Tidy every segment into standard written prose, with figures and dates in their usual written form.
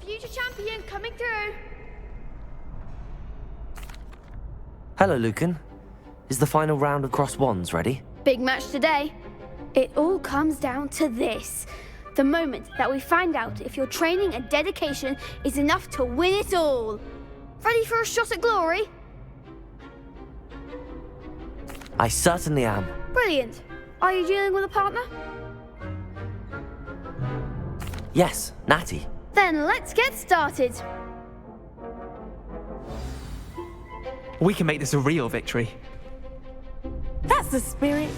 Future champion coming through. Hello, Lucan. Is the final round of cross wands ready? Big match today. It all comes down to this. The moment that we find out if your training and dedication is enough to win it all. Ready for a shot at glory? I certainly am. Brilliant. Are you dealing with a partner? Yes, Natty. Then let's get started. We can make this a real victory. That's the spirit.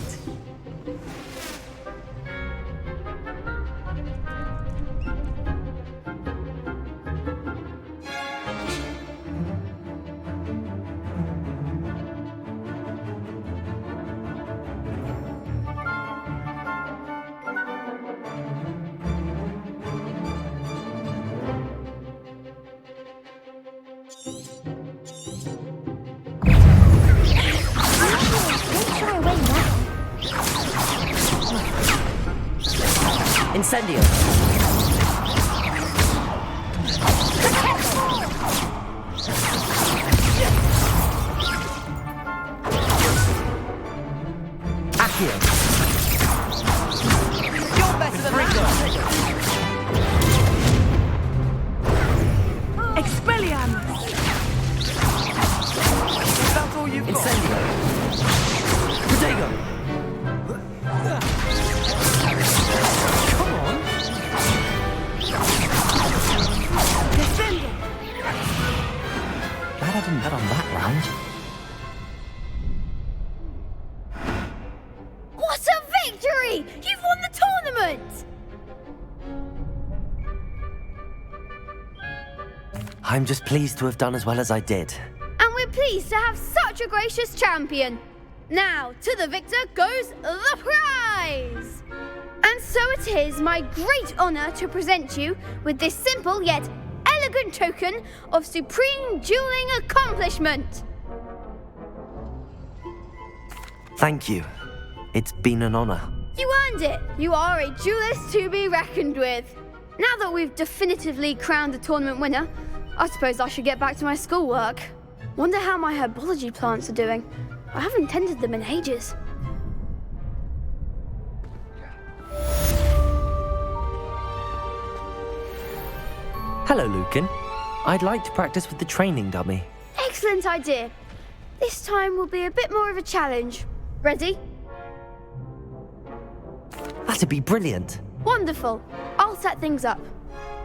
Incendio. Accio. You're better than that. Expelliarmus. That's all you've got. Incendio. Protego. Come on. Glad I didn't bet on that round. What a victory! You've won the tournament! I'm just pleased to have done as well as I did. And we're pleased to have such a gracious champion. Now, to the victor goes the prize! And so it is my great honour to present you with this simple yet elegant token of supreme dueling accomplishment. Thank you. It's been an honor. You earned it. You are a duelist to be reckoned with. Now that we've definitively crowned the tournament winner, I suppose I should get back to my schoolwork. Wonder how my herbology plants are doing. I haven't tended them in ages. Hello, Lucan. I'd like to practice with the training dummy. Excellent idea. This time will be a bit more of a challenge. Ready? That'd be brilliant. Wonderful. I'll set things up.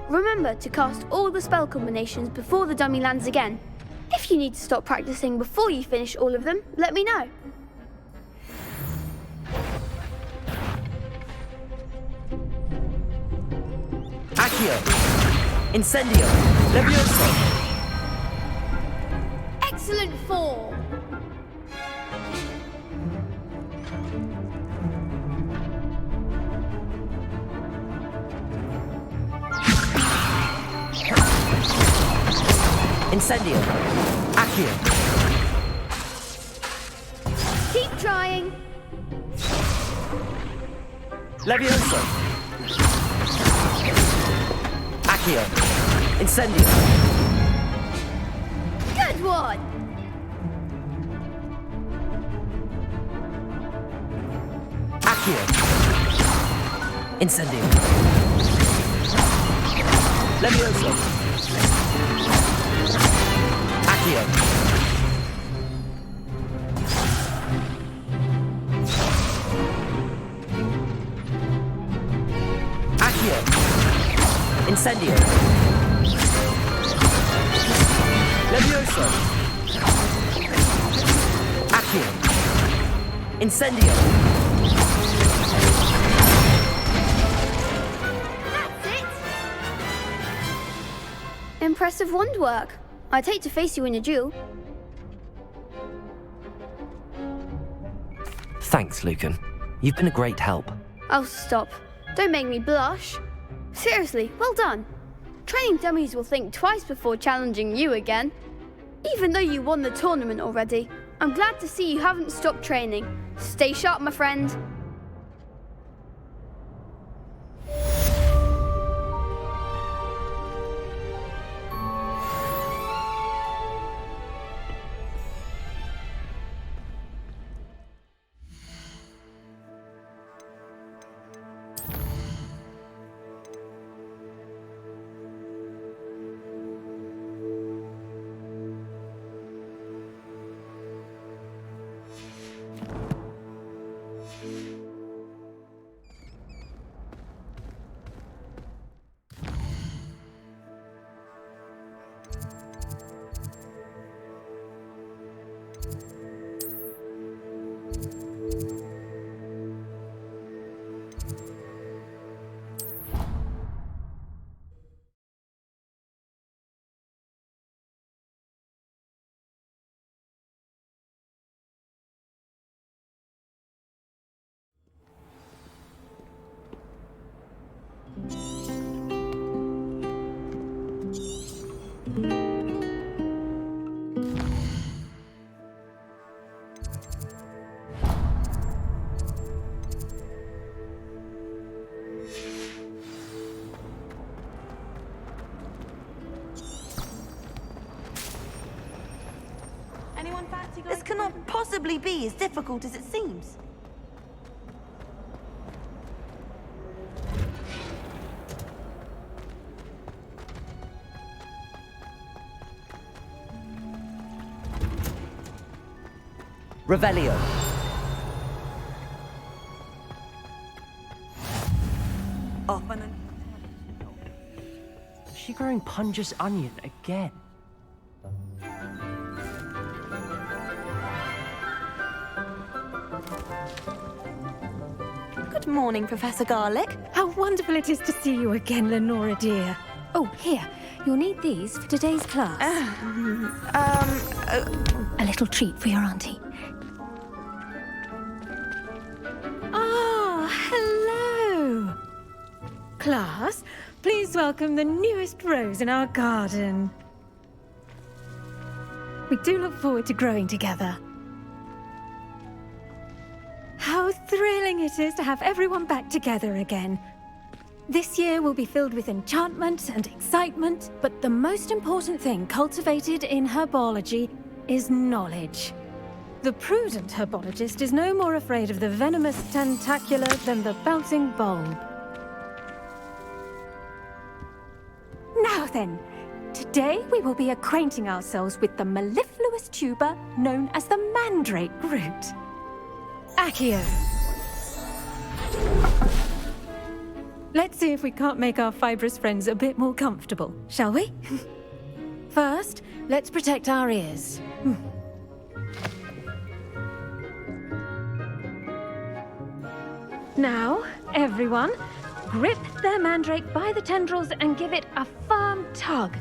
Remember to cast all the spell combinations before the dummy lands again. If you need to stop practicing before you finish all of them, let me know. Accio. Incendio. Levioso. Excellent form. Incendio. Accio. Keep trying. Levioso. Accio. Incendio. Good one. Accio. Incendio. Levioso. Accio. Accio. Incendio. Levioso. Incendio! That's it! Impressive wand work. I'd hate to face you in a duel. Thanks, Lucan. You've been a great help. Oh, stop. Don't make me blush. Seriously, well done. Training dummies will think twice before challenging you again. Even though you won the tournament already, I'm glad to see you haven't stopped training. Stay sharp, my friend. Anyone fancy going? This cannot possibly be as difficult as it seems. Revelio. Often. Is she growing Punja's onion again? Good morning, Professor Garlic. How wonderful it is to see you again, Lenora dear. Oh, here. You'll need these for today's class. A little treat for your auntie. Ah, hello. Class, please welcome the newest rose in our garden. We do look forward to growing together. How thrilling it is to have everyone back together again. This year will be filled with enchantment and excitement, but the most important thing cultivated in herbology is knowledge. The prudent herbologist is no more afraid of the venomous tentacula than the bouncing bulb. Now then, today we will be acquainting ourselves with the mellifluous tuber known as the mandrake root. Accio. Let's see if we can't make our fibrous friends a bit more comfortable, shall we? First, let's protect our ears. Now, everyone, grip their mandrake by the tendrils and give it a firm tug.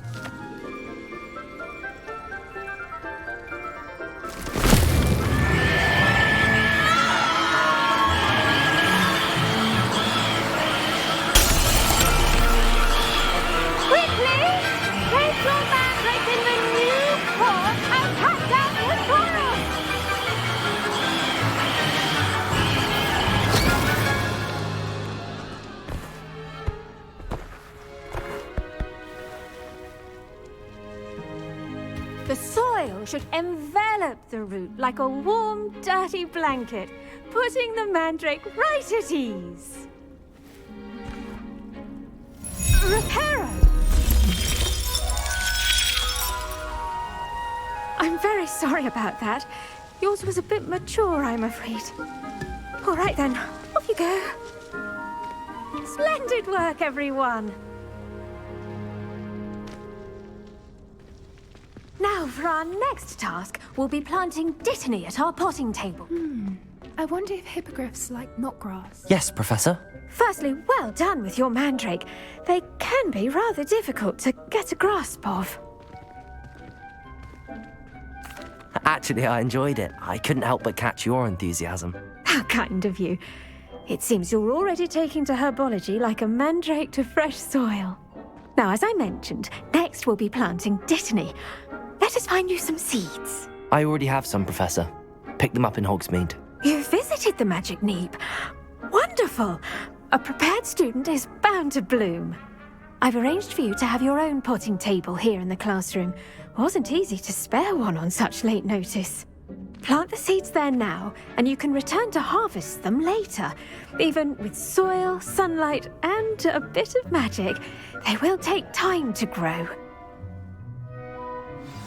The soil should envelop the root like a warm, dirty blanket, putting the mandrake right at ease. Reparo! I'm very sorry about that. Yours was a bit mature, I'm afraid. All right then, off you go. Splendid work, everyone. Now, for our next task, we'll be planting dittany at our potting table. I wonder if hippogriffs like knotgrass. Yes, Professor. Firstly, well done with your mandrake. They can be rather difficult to get a grasp of. Actually, I enjoyed it. I couldn't help but catch your enthusiasm. How kind of you. It seems you're already taking to herbology like a mandrake to fresh soil. Now, as I mentioned, next we'll be planting dittany. Let us find you some seeds. I already have some, Professor. Pick them up in Hogsmeade. You visited the Magic Neep. Wonderful! A prepared student is bound to bloom. I've arranged for you to have your own potting table here in the classroom. Wasn't easy to spare one on such late notice. Plant the seeds there now, and you can return to harvest them later. Even with soil, sunlight, and a bit of magic, they will take time to grow.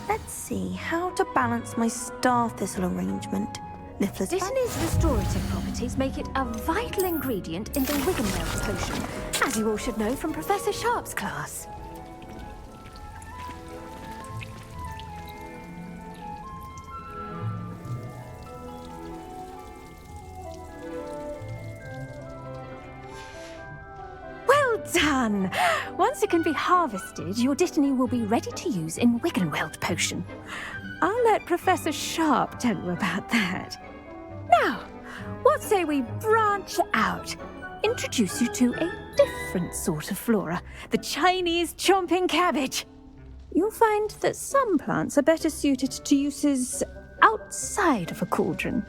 Let's see how to balance my star thistle arrangement. Niffler's Dittany's restorative properties make it a vital ingredient in the Wiggenweld potion, as you all should know from Professor Sharp's class. Well done! Once it can be harvested, your Dittany will be ready to use in Wiggenweld potion. I'll let Professor Sharp tell you about that. Now, what say we branch out? Introduce you to a different sort of flora, the Chinese chomping cabbage. You'll find that some plants are better suited to uses outside of a cauldron.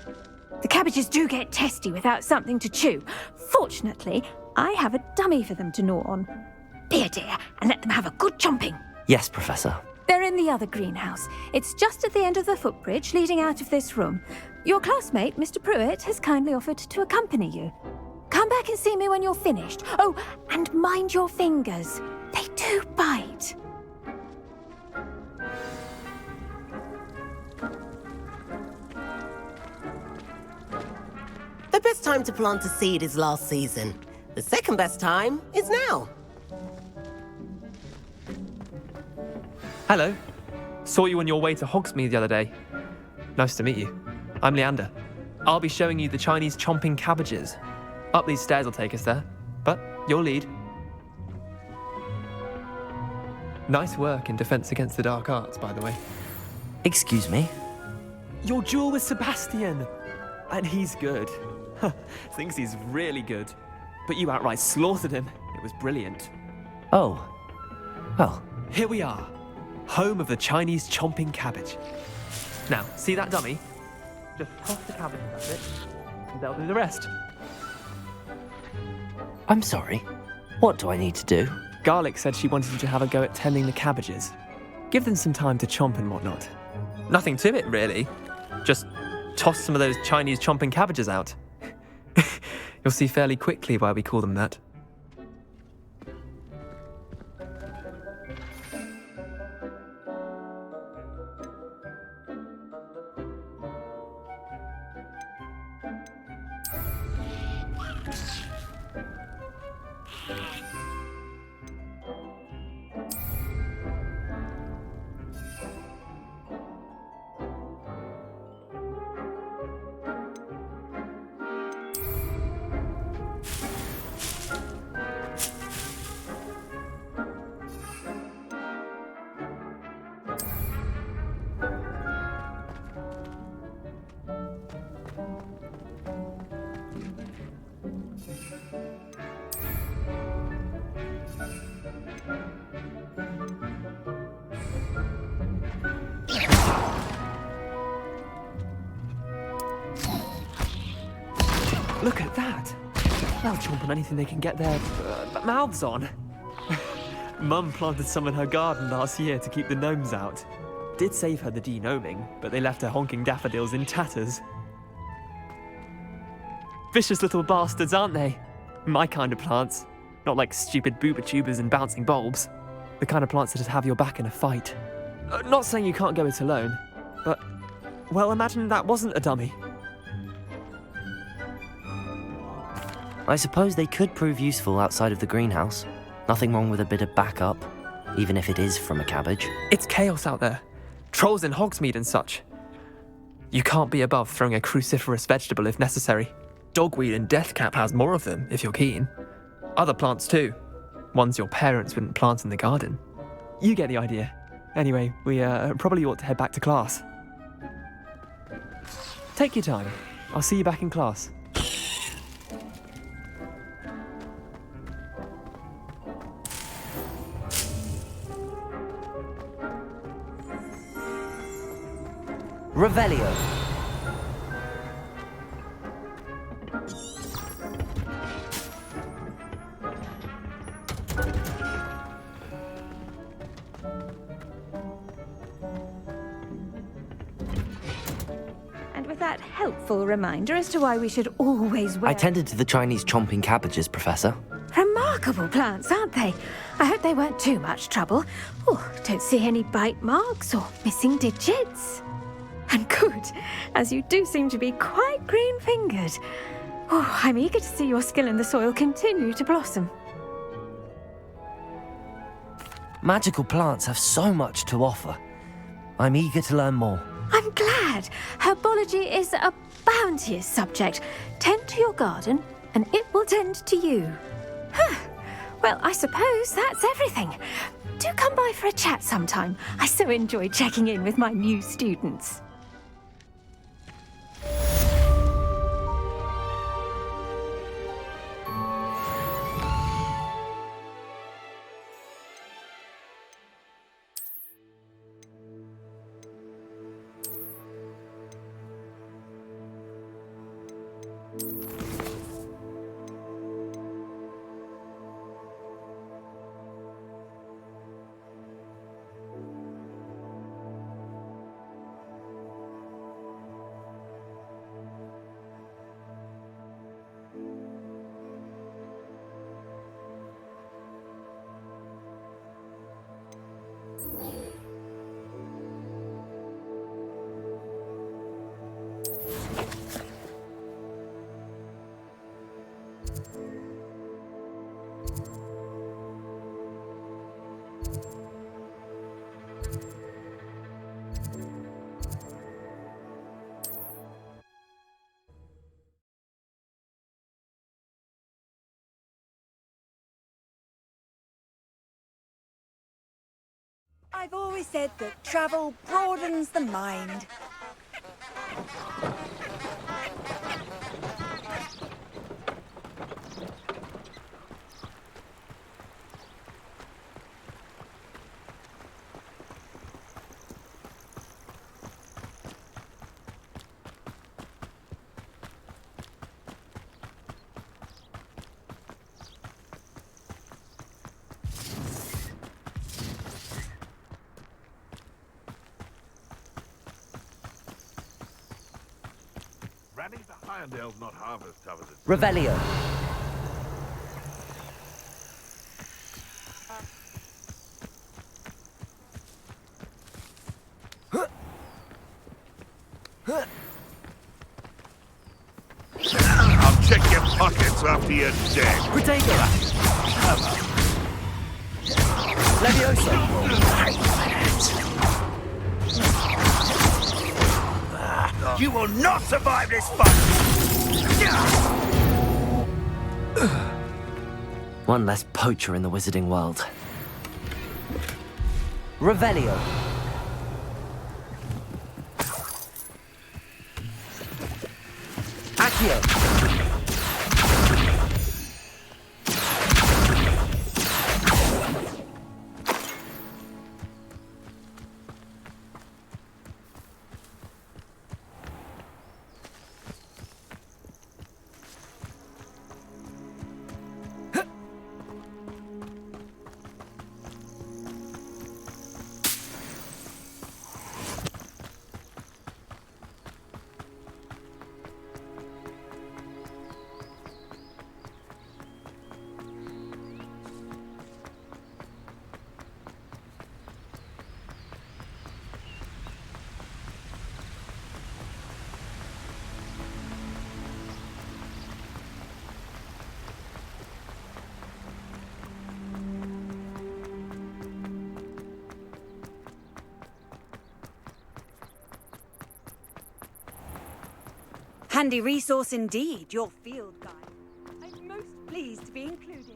The cabbages do get testy without something to chew. Fortunately, I have a dummy for them to gnaw on. Be a dear and let them have a good chomping. Yes, Professor. They're in the other greenhouse. It's just at the end of the footbridge leading out of this room. Your classmate, Mr. Pruitt, has kindly offered to accompany you. Come back and see me when you're finished. Oh, and mind your fingers. They do bite. The best time to plant a seed is last season. The second best time is now. Hello. Saw you on your way to Hogsmeade the other day. Nice to meet you. I'm Leander. I'll be showing you the Chinese chomping cabbages. Up these stairs will take us there, but your lead. Nice work in Defense Against the Dark Arts, by the way. Excuse me? Your duel with Sebastian! And he's good. Thinks he's really good. But you outright slaughtered him. It was brilliant. Oh. Well, Here we are. Home of the Chinese chomping cabbage. Now, see that dummy? Just toss the cabbage at it, and they'll do the rest. I'm sorry. What do I need to do? Garlic said she wanted you to have a go at tending the cabbages. Give them some time to chomp and whatnot. Nothing to it, really. Just toss some of those Chinese chomping cabbages out. You'll see fairly quickly why we call them that. Look at that! They'll chomp on anything they can get their mouths on. Mum planted some in her garden last year to keep the gnomes out. Did save her the de-gnoming, but they left her honking daffodils in tatters. Vicious little bastards, aren't they? My kind of plants. Not like stupid booba tubers and bouncing bulbs. The kind of plants that have your back in a fight. Not saying you can't go it alone, but, well, imagine that wasn't a dummy. I suppose they could prove useful outside of the greenhouse. Nothing wrong with a bit of backup, even if it is from a cabbage. It's chaos out there. Trolls in Hogsmeade and such. You can't be above throwing a cruciferous vegetable if necessary. Dogweed and deathcap has more of them, if you're keen. Other plants too. Ones your parents wouldn't plant in the garden. You get the idea. Anyway, we probably ought to head back to class. Take your time. I'll see you back in class. Revelio. And with that helpful reminder as to why we should always wear... I tended to the Chinese chomping cabbages, Professor. Remarkable plants, aren't they? I hope they weren't too much trouble. Oh, don't see any bite marks or missing digits. And good, as you do seem to be quite green-fingered. Oh, I'm eager to see your skill in the soil continue to blossom. Magical plants have so much to offer. I'm eager to learn more. I'm glad. Herbology is a bounteous subject. Tend to your garden, and it will tend to you. Huh. Well, I suppose that's everything. Do come by for a chat sometime. I so enjoy checking in with my new students. I've always said that travel broadens the mind. Not harvest harvested. Revelio. I'll check your pockets after you're dead. Protego. Levioso. You will not survive this fight! One less poacher in the wizarding world. Revelio. Accio. Handy resource indeed, your field guide. I'm most pleased to be included.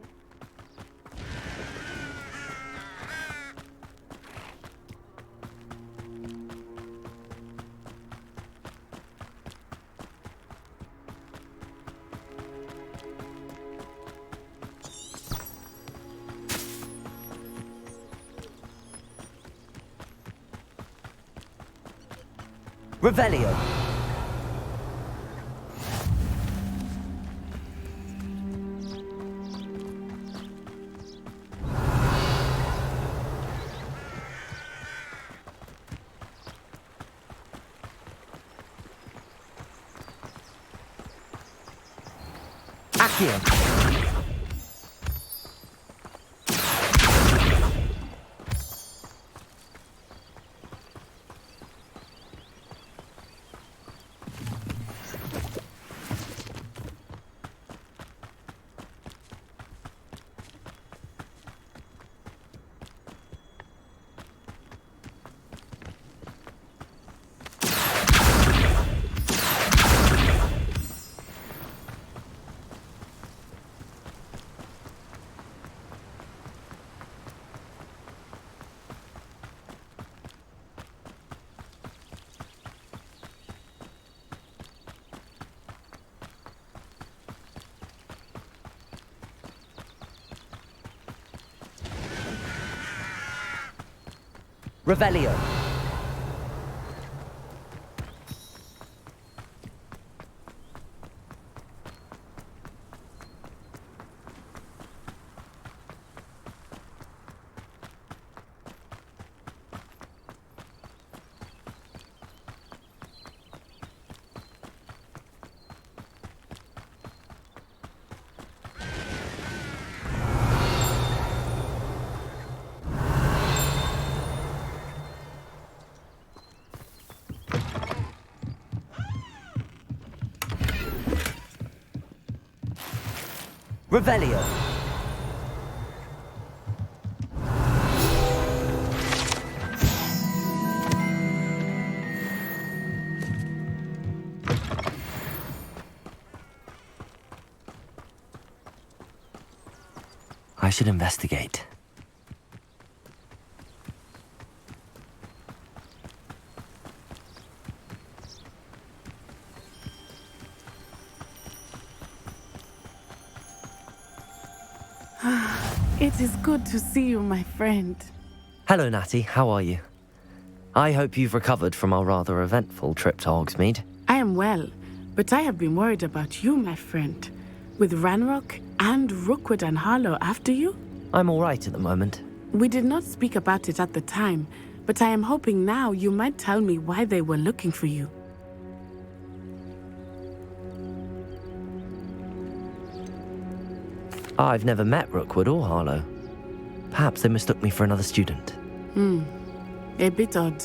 Revelio. Accio. Revelio. Revelio. I should investigate. It is good to see you, my friend. Hello, Natty. How are you? I hope you've recovered from our rather eventful trip to Hogsmeade. I am well, but I have been worried about you, my friend. With Ranrock and Rookwood and Harlow after you? I'm all right at the moment. We did not speak about it at the time, but I am hoping now you might tell me why they were looking for you. I've never met Rookwood or Harlow. Perhaps they mistook me for another student. A bit odd.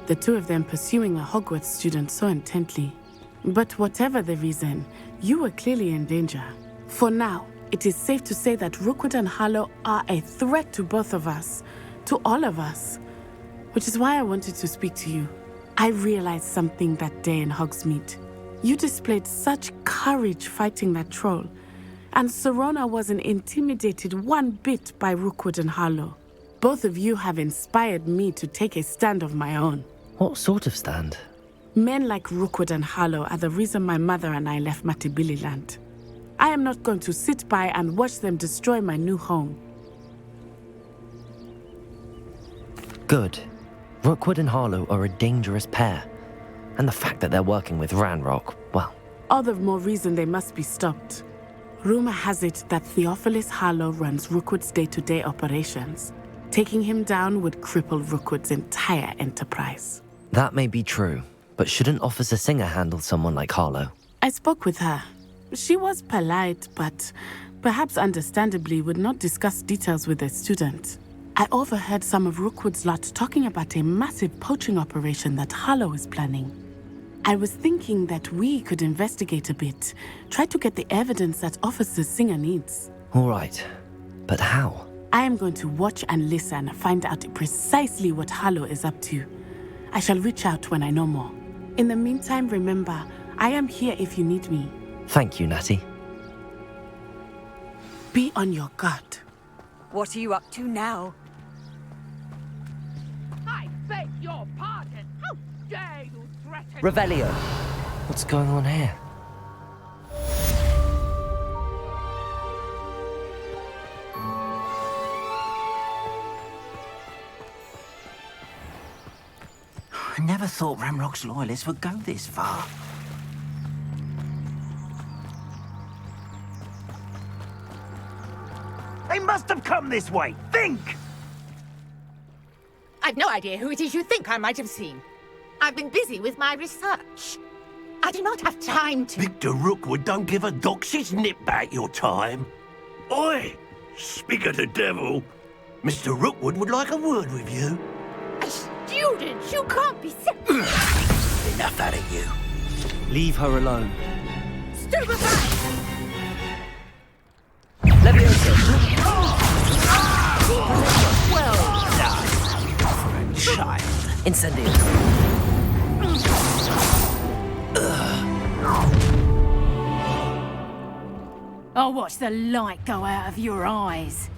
The two of them pursuing a Hogwarts student so intently. But whatever the reason, you were clearly in danger. For now, it is safe to say that Rookwood and Harlow are a threat to both of us, to all of us. Which is why I wanted to speak to you. I realized something that day in Hogsmeade. You displayed such courage fighting that troll. And Serona wasn't intimidated one bit by Rookwood and Harlow. Both of you have inspired me to take a stand of my own. What sort of stand? Men like Rookwood and Harlow are the reason my mother and I left Matibili-land. I am not going to sit by and watch them destroy my new home. Good. Rookwood and Harlow are a dangerous pair. And the fact that they're working with Ranrock, well... All the more reason they must be stopped. Rumor has it that Theophilus Harlow runs Rookwood's day-to-day operations. Taking him down would cripple Rookwood's entire enterprise. That may be true, but shouldn't Officer Singer handle someone like Harlow? I spoke with her. She was polite, but perhaps understandably would not discuss details with a student. I overheard some of Rookwood's lot talking about a massive poaching operation that Harlow is planning. I was thinking that we could investigate a bit, try to get the evidence that Officer Singer needs. All right, but how? I am going to watch and listen, find out precisely what Harlow is up to. I shall reach out when I know more. In the meantime, remember, I am here if you need me. Thank you, Natty. Be on your guard. What are you up to now? I beg your pardon. How dare you threaten... Revelio. What's going on here? I never thought Ramrock's loyalists would go this far. They must have come this way. Think! I've no idea who it is you think I might have seen. I've been busy with my research. I do not have time to... Victor Rookwood don't give a doxy's nip back your time. Oi! Speak of the devil. Mr. Rookwood would like a word with you. A student? You can't be so... Enough out of you. Leave her alone. Stupefy! Well done, child. Incendio. I'll watch the light go out of your eyes.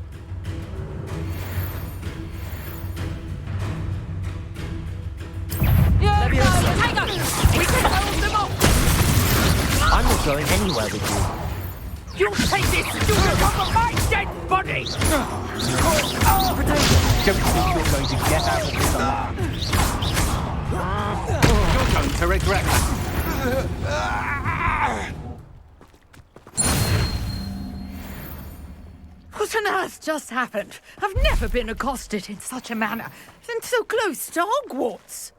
Hang on! We can hold them off! I'm not going anywhere with you. You'll take this student off of my dead body! Don't think you're going to get out of this alive. You're going to regret it. What on earth just happened? I've never been accosted in such a manner, and so close to Hogwarts.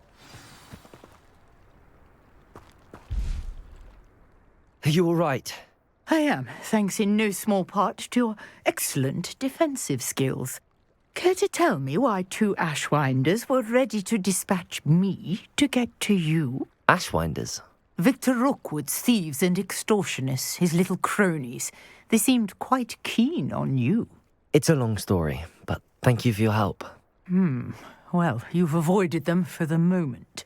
Are you all right? I am, thanks in no small part to your excellent defensive skills. Care to tell me why two Ashwinders were ready to dispatch me to get to you? Ashwinders? Victor Rookwood's thieves and extortionists, his little cronies. They seemed quite keen on you. It's a long story, but thank you for your help. Well, you've avoided them for the moment.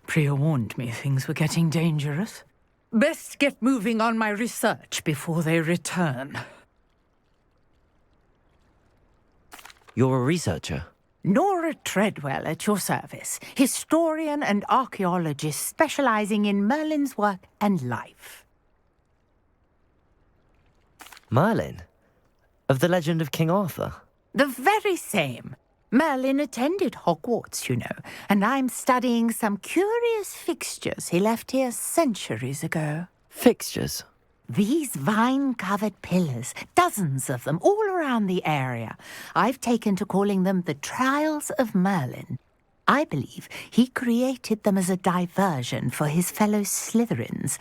Priya warned me things were getting dangerous. Best get moving on my research before they return. You're a researcher? Nora Treadwell at your service, historian and archaeologist specializing in Merlin's work and life. Merlin? Of the legend of King Arthur? The very same. Merlin attended Hogwarts, you know, and I'm studying some curious fixtures he left here centuries ago. Fixtures? These vine-covered pillars, dozens of them, all around the area. I've taken to calling them the Trials of Merlin. I believe he created them as a diversion for his fellow Slytherins.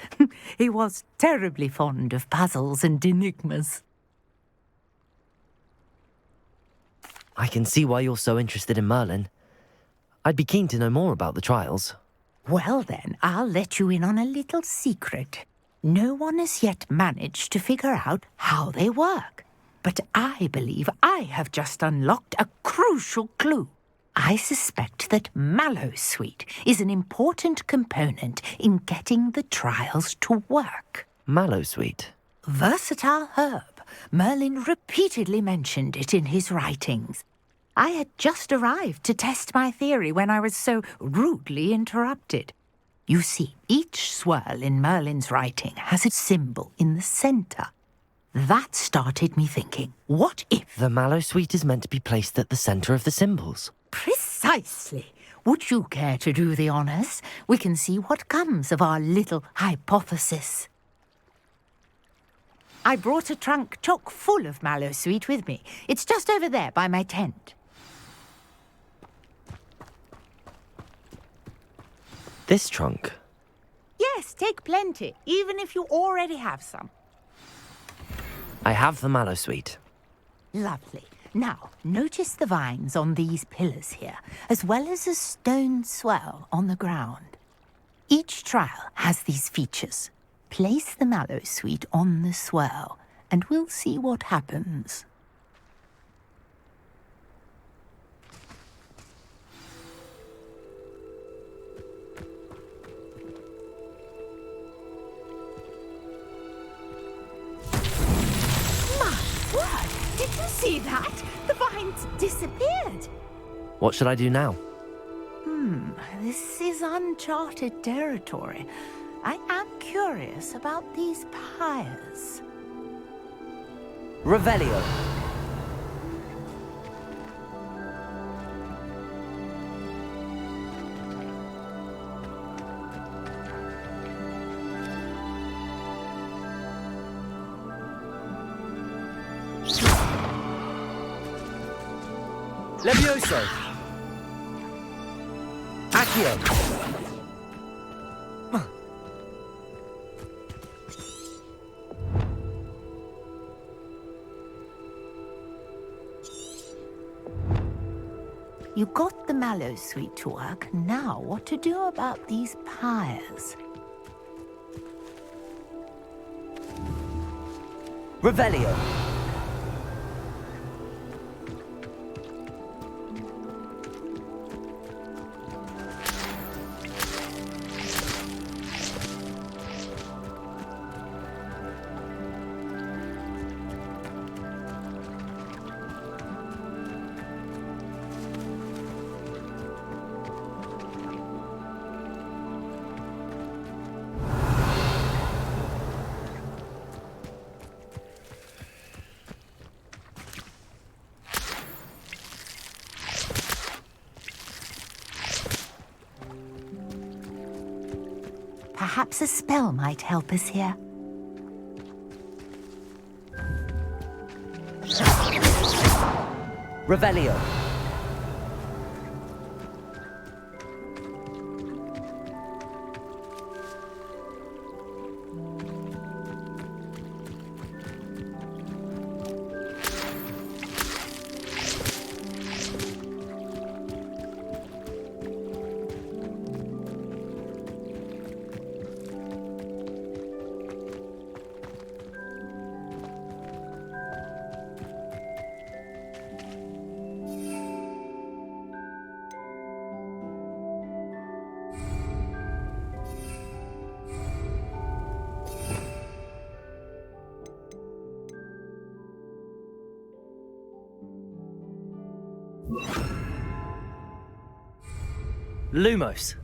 He was terribly fond of puzzles and enigmas. I can see why you're so interested in Merlin. I'd be keen to know more about the trials. Well then, I'll let you in on a little secret. No one has yet managed to figure out how they work. But I believe I have just unlocked a crucial clue. I suspect that Mallowsweet is an important component in getting the trials to work. Mallowsweet? Versatile herb. Merlin repeatedly mentioned it in his writings. I had just arrived to test my theory when I was so rudely interrupted. You see, each swirl in Merlin's writing has a symbol in the centre. That started me thinking, what if... The Mallowsweet is meant to be placed at the centre of the symbols. Precisely. Would you care to do the honours? We can see what comes of our little hypothesis. I brought a trunk chock full of Mallowsweet with me. It's just over there by my tent. This trunk? Yes, take plenty, even if you already have some. I have the Mallowsweet. Lovely. Now, notice the vines on these pillars here, as well as a stone swell on the ground. Each trial has these features. Place the Mallowsweet on the swirl, and we'll see what happens. See that? The vines disappeared. What should I do now? This is uncharted territory. I am curious about these pyres. Revelio. Levioso. Accio. You got the mallow sweet to work. Now what to do about these pyres? Revelio. Perhaps a spell might help us here. Revelio. Lumos.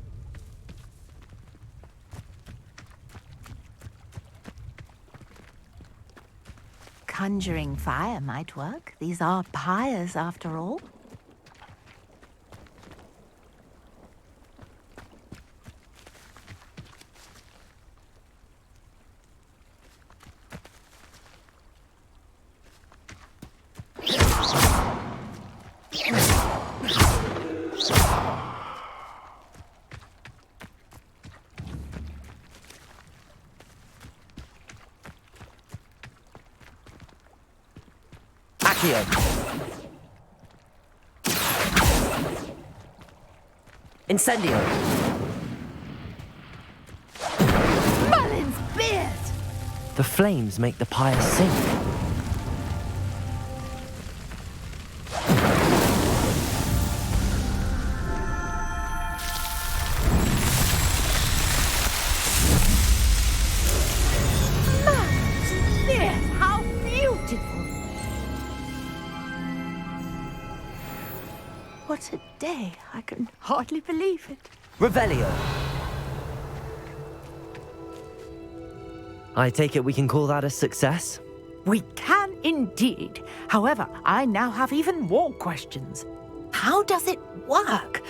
Conjuring fire might work. These are pyres after all. Accio. Incendio. Mullins' beard! The flames make the pyre sink. Mullins' beard! How beautiful! What a day. I can hardly believe it. Revelio. I take it we can call that a success? We can indeed. However, I now have even more questions. How does it work?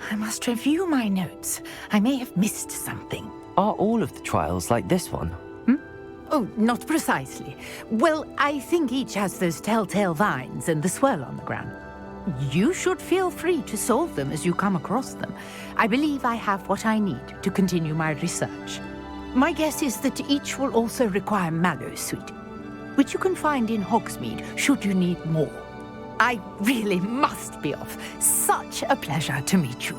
I must review my notes. I may have missed something. Are all of the trials like this one? Oh, not precisely. Well, I think each has those telltale vines and the swirl on the ground. You should feel free to solve them as you come across them. I believe I have what I need to continue my research. My guess is that each will also require mallow sweet, which you can find in Hogsmeade should you need more. I really must be off. Such a pleasure to meet you.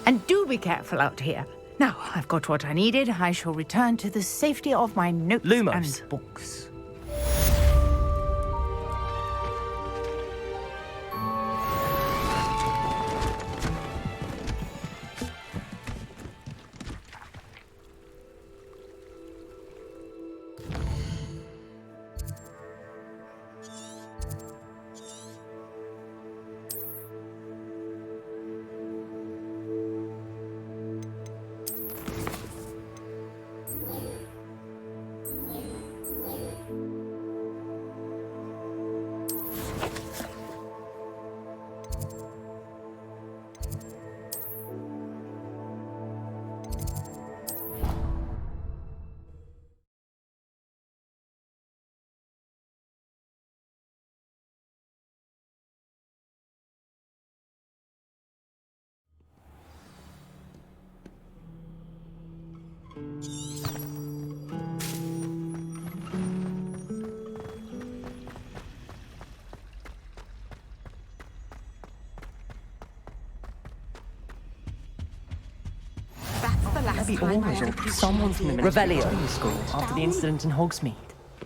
And do be careful out here. Now, I've got what I needed. I shall return to the safety of my notes Lumos. and books. That's the last time I ever preached Someone from the Revelio. training school after the incident in Hogsmeade.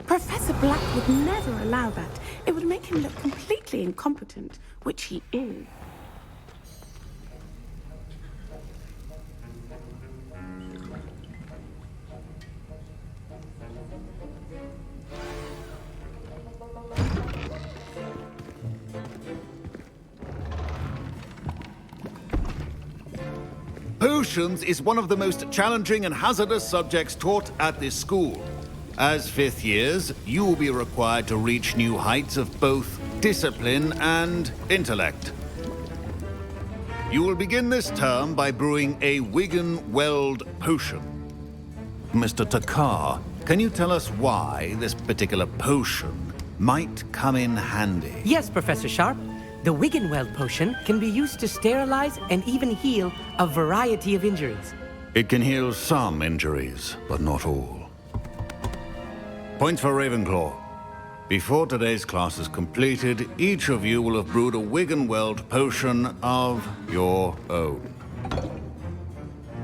Professor Black would never allow that. It would make him look completely incompetent, which he is. Potions is one of the most challenging and hazardous subjects taught at this school. As fifth years, you will be required to reach new heights of both discipline and intellect. You will begin this term by brewing a Wigan Weld potion. Mr. Takar, can you tell us why this particular potion might come in handy? Yes, Professor Sharp. The Wiggenweld potion can be used to sterilize and even heal a variety of injuries. It can heal some injuries, but not all. Points for Ravenclaw. Before today's class is completed, each of you will have brewed a Wiggenweld potion of your own.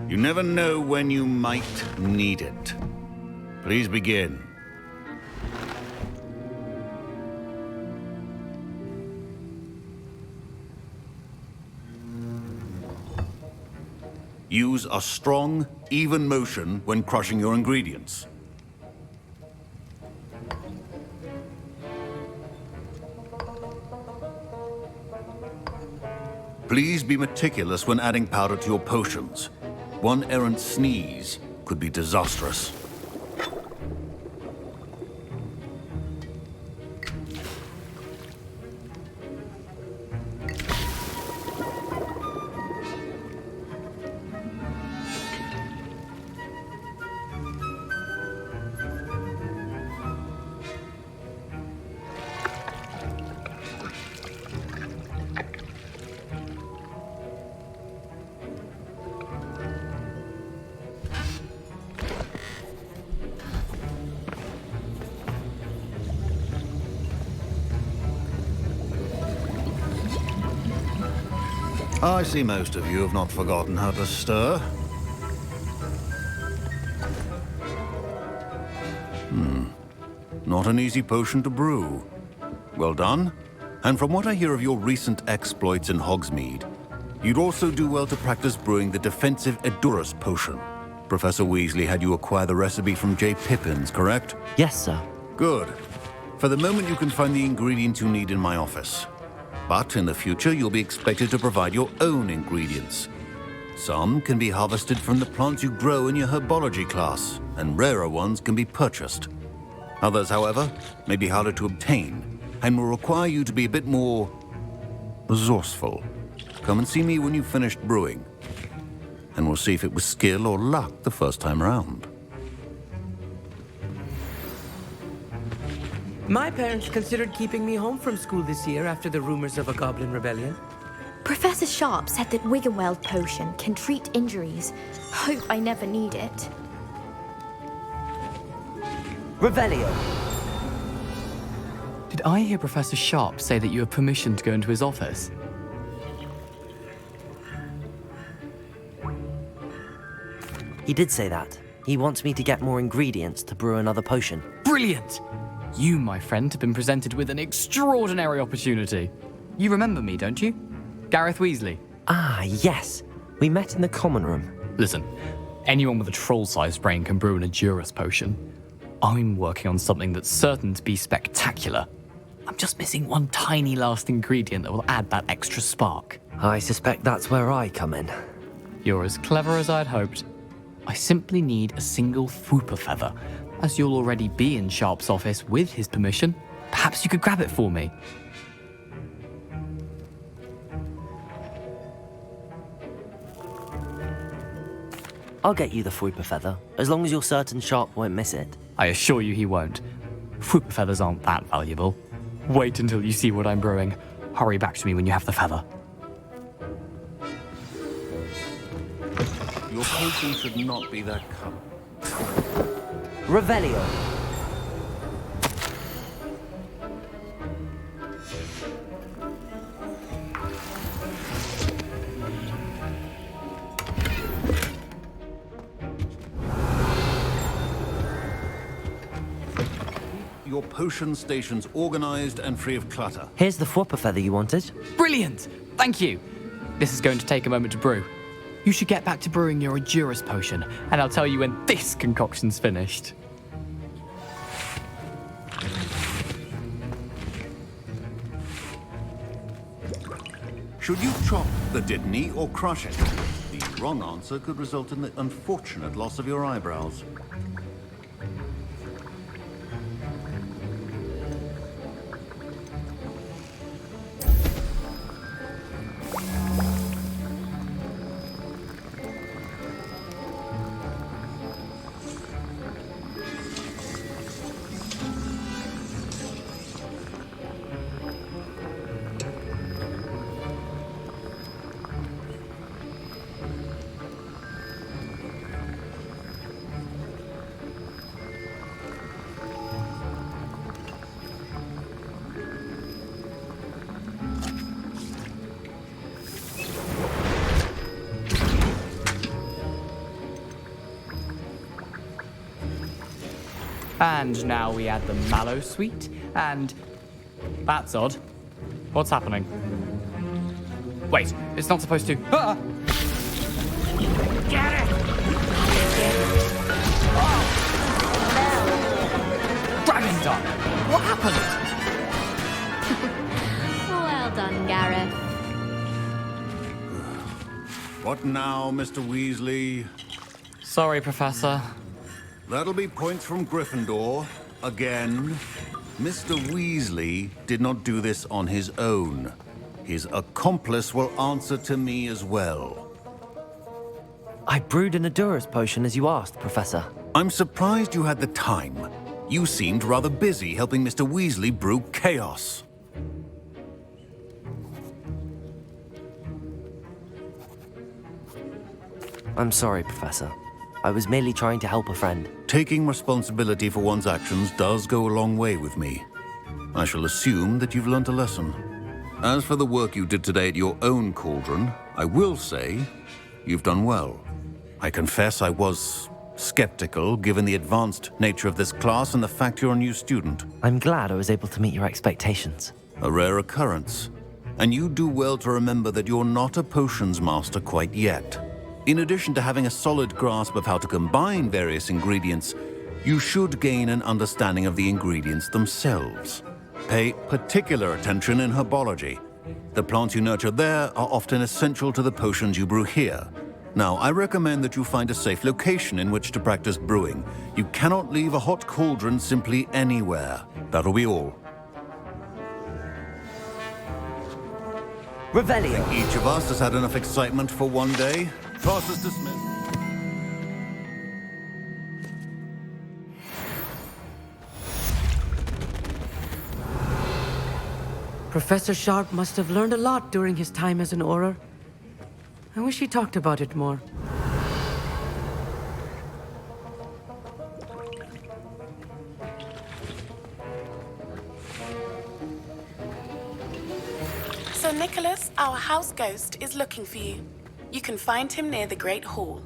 You never know when you might need it. Please begin. Use a strong, even motion when crushing your ingredients. Please be meticulous when adding powder to your potions. One errant sneeze could be disastrous. I see most of you have not forgotten how to stir. Not an easy potion to brew. Well done. And from what I hear of your recent exploits in Hogsmeade, you'd also do well to practice brewing the defensive Edurus potion. Professor Weasley had you acquire the recipe from J. Pippins, correct? Yes, sir. Good. For the moment, you can find the ingredients you need in my office. But in the future, you'll be expected to provide your own ingredients. Some can be harvested from the plants you grow in your herbology class, and rarer ones can be purchased. Others, however, may be harder to obtain, and will require you to be a bit more resourceful. Come and see me when you've finished brewing, and we'll see if it was skill or luck the first time around. My parents considered keeping me home from school this year after the rumors of a goblin rebellion. Professor Sharp said that Wiggenweld potion can treat injuries. Hope I never need it. Revelio. Did I hear Professor Sharp say that you have permission to go into his office? He did say that. He wants me to get more ingredients to brew another potion. Brilliant! You, my friend, have been presented with an extraordinary opportunity. You remember me, don't you? Gareth Weasley. Ah, yes. We met in the common room. Listen, anyone with a troll-sized brain can brew an Edurus potion. I'm working on something that's certain to be spectacular. I'm just missing one tiny last ingredient that will add that extra spark. I suspect that's where I come in. You're as clever as I'd hoped. I simply need a single Fwooper feather. As you'll already be in Sharp's office with his permission, perhaps you could grab it for me. I'll get you the Fwooper feather, as long as you're certain Sharp won't miss it. I assure you he won't. Fwooper feathers aren't that valuable. Wait until you see what I'm brewing. Hurry back to me when you have the feather. Your potion should not be that color. Revelio. your potion stations organized and free of clutter. Here's the flopper feather you wanted. Brilliant! Thank you. This is going to take a moment to brew. You should get back to brewing your Endurus potion, and I'll tell you when this concoction's finished. Should you chop the Dittany or crush it? The wrong answer could result in the unfortunate loss of your eyebrows. And now we add the mallow sweet, and that's odd. What's happening? Wait, it's not supposed to. Ah! Get it! Dragon Dog! What happened? Well done, Gareth. What now, Mr. Weasley? Sorry, Professor. That'll be points from Gryffindor. Again. Mr. Weasley did not do this on his own. His accomplice will answer to me as well. I brewed an Endurus potion as you asked, Professor. I'm surprised you had the time. You seemed rather busy helping Mr. Weasley brew chaos. I'm sorry, Professor. I was merely trying to help a friend. Taking responsibility for one's actions does go a long way with me. I shall assume that you've learnt a lesson. As for the work you did today at your own cauldron, I will say you've done well. I confess I was skeptical given the advanced nature of this class and the fact you're a new student. I'm glad I was able to meet your expectations. A rare occurrence. And you do well to remember that you're not a potions master quite yet. In addition to having a solid grasp of how to combine various ingredients, you should gain an understanding of the ingredients themselves. Pay particular attention in herbology. The plants you nurture there are often essential to the potions you brew here. Now, I recommend that you find a safe location in which to practice brewing. You cannot leave a hot cauldron simply anywhere. That'll be all. Revelio. I think each of us has had enough excitement for one day. Class is dismissed. Professor Sharp must have learned a lot during his time as an Auror. I wish he talked about it more. So Nicholas, our house ghost, is looking for you. You can find him near the Great Hall.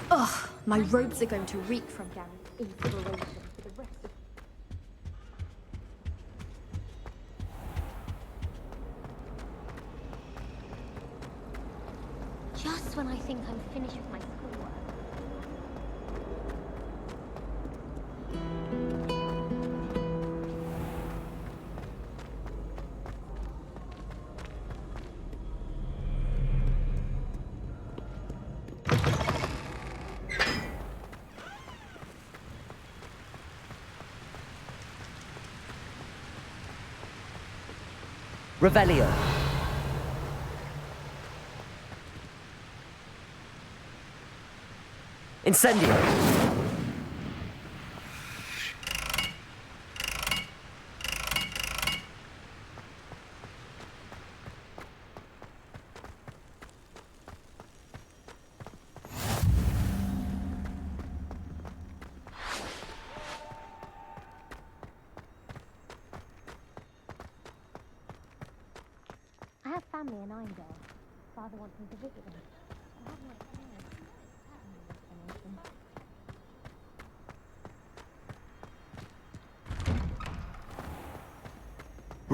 Ugh, my robes are going to reek from Gareth's inspiration for the rest of... Just when I think I'm finished with my schoolwork. Revelio. Incendio. I have family in Irondale. Father wants me to visit them. I have no plans.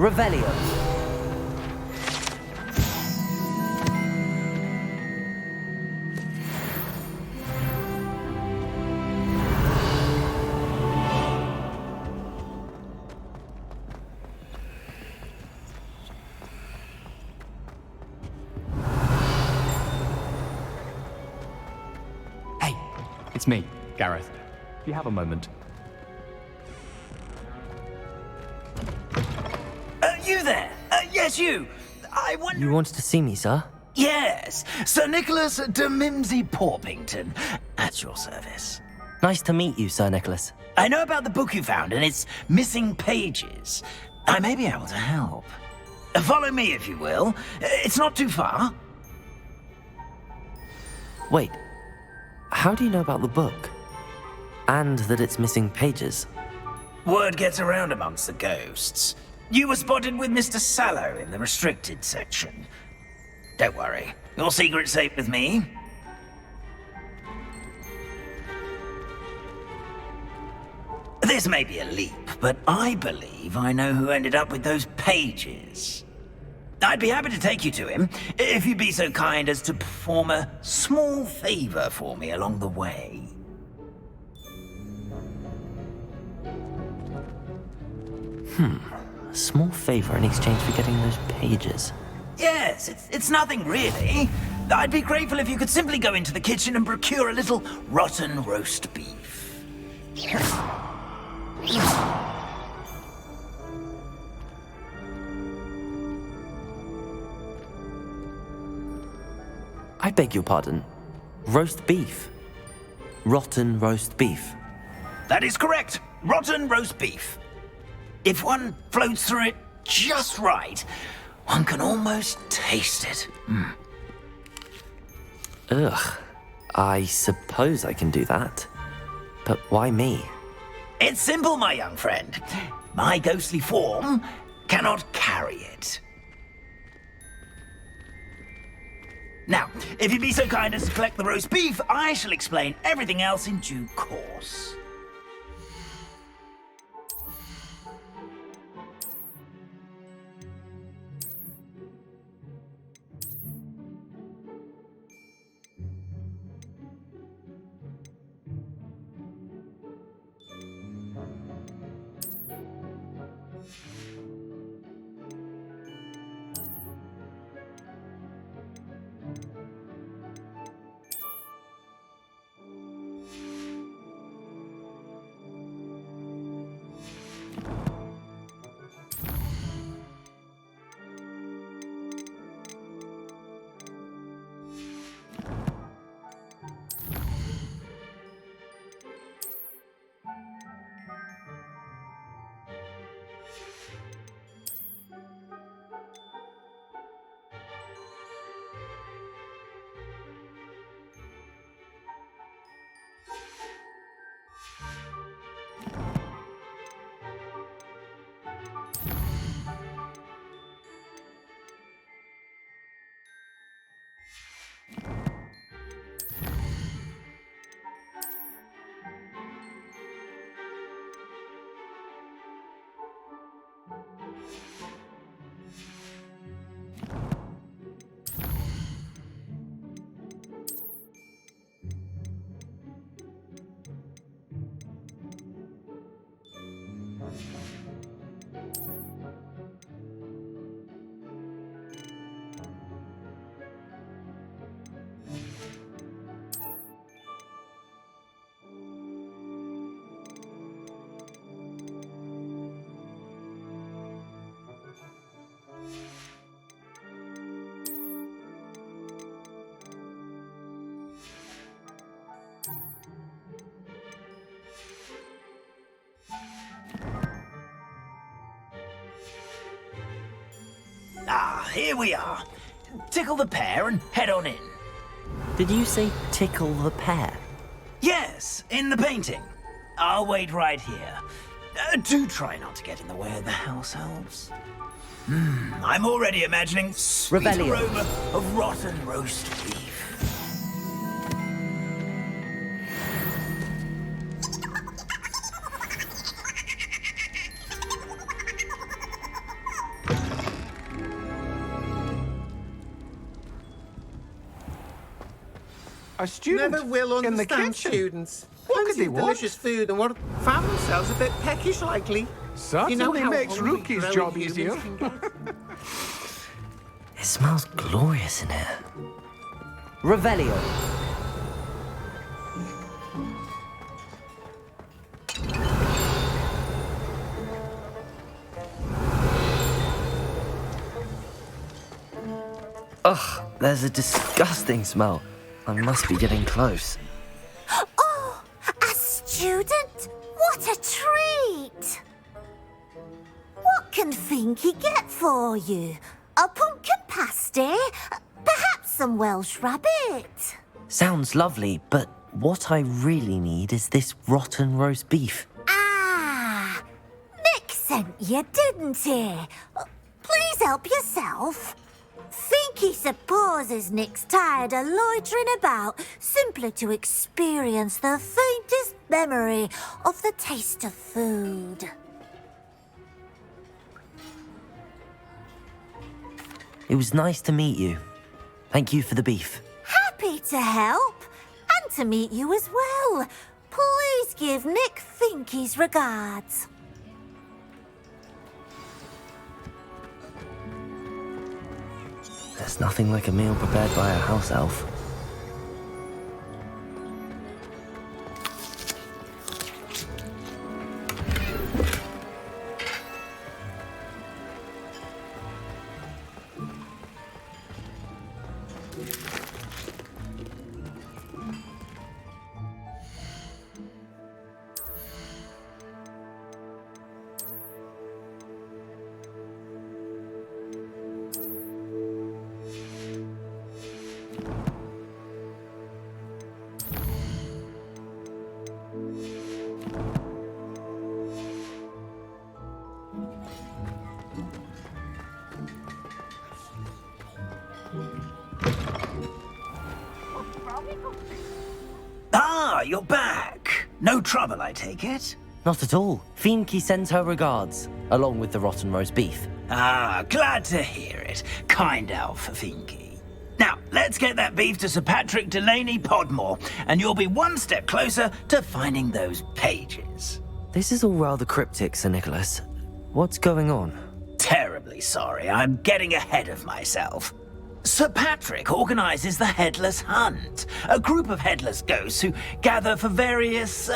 Revelio. Hey, it's me, Gareth. Do you have a moment? You there? Yes, you. I wonder... You wanted to see me, sir? Yes, Sir Nicholas de Mimsy Porpington, at your service. Nice to meet you, Sir Nicholas. I know about the book you found and its missing pages. I may be able to help. Follow me, if you will. It's not too far. Wait, how do you know about the book? And that it's missing pages? Word gets around amongst the ghosts. You were spotted with Mr. Sallow in the restricted section. Don't worry, your secret's safe with me. This may be a leap, but I believe I know who ended up with those pages. I'd be happy to take you to him, if you'd be so kind as to perform a small favor for me along the way. A small favor in exchange for getting those pages. Yes, it's nothing really. I'd be grateful if you could simply go into the kitchen and procure a little rotten roast beef. I beg your pardon. Roast beef. Rotten roast beef. That is correct. Rotten roast beef. If one floats through it just right, one can almost taste it. Ugh. I suppose I can do that. But why me? It's simple, my young friend. My ghostly form cannot carry it. Now, if you'd be so kind as to collect the roast beef, I shall explain everything else in due course. Ah, here we are. Tickle the pear and head on in. Did you say tickle the pear? Yes, in the painting. I'll wait right here. Do try not to get in the way of the house elves. I'm already imagining sweet Revelio. aroma of rotten roast beef. A student Never will in the understand kitchen. students. What could Plenty they of want? delicious food and what found themselves a bit peckish likely. Certainly how makes hungry Rookie's growing job humans easier. can get. It smells glorious in here. Revelio. Ugh, there's a disgusting smell. I must be getting close. Oh, a student? What a treat! What can Finky get for you? A pumpkin pasty? Perhaps some Welsh rabbit? Sounds lovely, but what I really need is this rotten roast beef. Ah, Nick sent you, didn't he? Please help yourself. Finky supposes Nick's tired of loitering about simply to experience the faintest memory of the taste of food. It was nice to meet you. Thank you for the beef. Happy to help, and to meet you as well. Please give Nick Finky's regards. There's nothing like a meal prepared by a house elf. Ah, you're back. No trouble, I take it? Not at all. Fienke sends her regards, along with the rotten roast beef. Ah, glad to hear it. Kind elf, Finky. Now, let's get that beef to Sir Patrick Delaney Podmore, and you'll be one step closer to finding those pages. This is all rather cryptic, Sir Nicholas. What's going on? Terribly sorry, I'm getting ahead of myself. Sir Patrick organises the Headless Hunt, a group of headless ghosts who gather for various,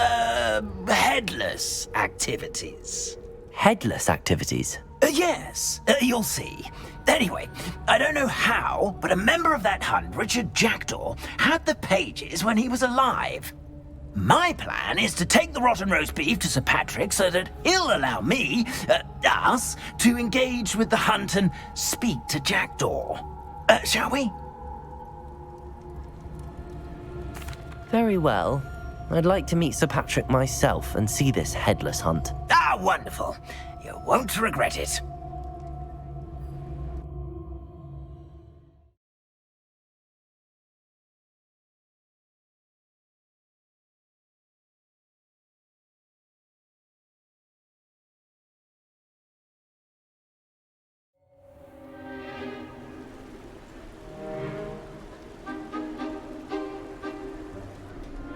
headless activities. Headless activities? Yes, you'll see. Anyway, I don't know how, but a member of that hunt, Richard Jackdaw, had the pages when he was alive. My plan is to take the rotten roast beef to Sir Patrick so that he'll allow me, us, to engage with the hunt and speak to Jackdaw. Shall we? Very well. I'd like to meet Sir Patrick myself and see this headless hunt. Ah, wonderful. You won't regret it.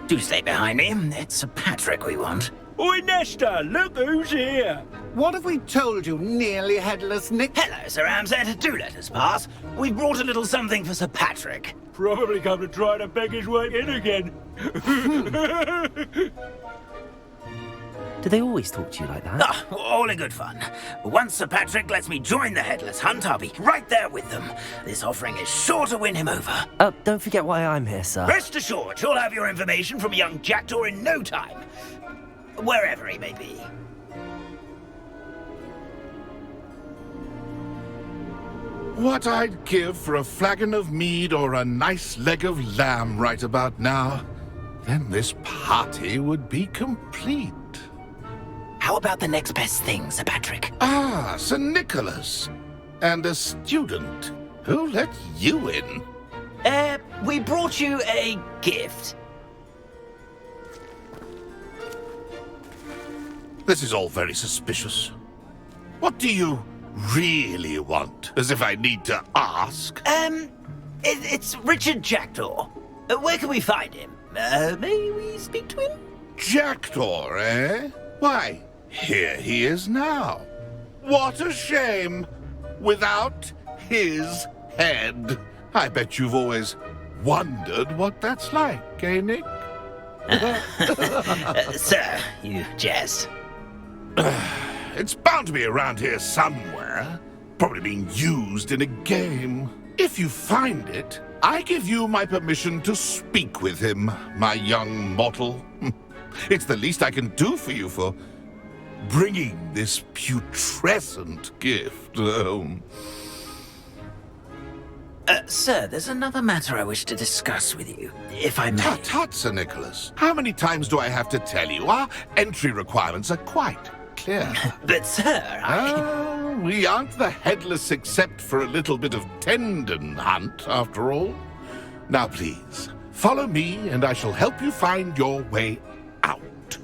Do stay behind me. It's Sir Patrick we want. Oi, Nesta, look who's here. What have we told you, nearly headless Nick? Hello, Sir Ramsed. Do let us pass. We've brought a little something for Sir Patrick. Probably come to try to beg his way in again. Do they always talk to you like that? Ah, all in good fun. Once Sir Patrick lets me join the Headless Hunt, I'll be right there with them. This offering is sure to win him over. Don't forget why I'm here, sir. Rest assured, you'll have your information from a young Jackdaw in no time. Wherever he may be. What I'd give for a flagon of mead or a nice leg of lamb right about now. Then this party would be complete. How about the next best thing, Sir Patrick? Ah, Sir Nicholas. And a student. Who let you in? We brought you a gift. This is all very suspicious. What do you really want? As if I need to ask. It's Richard Jackdaw. Where can we find him? May we speak to him? Jackdaw, eh? Why, here he is now. What a shame! Without his head. I bet you've always wondered what that's like, eh, Nick? Sir, you jest. It's bound to be around here somewhere. Probably being used in a game. If you find it, I give you my permission to speak with him, my young mortal. It's the least I can do for you for bringing this putrescent gift home. Sir, there's another matter I wish to discuss with you, if I may. Tut, tut, Sir Nicholas. How many times do I have to tell you? Our entry requirements are quite clear. But, sir, we aren't the headless except for a little bit of tendon hunt, after all. Now, please, follow me, and I shall help you find your way out.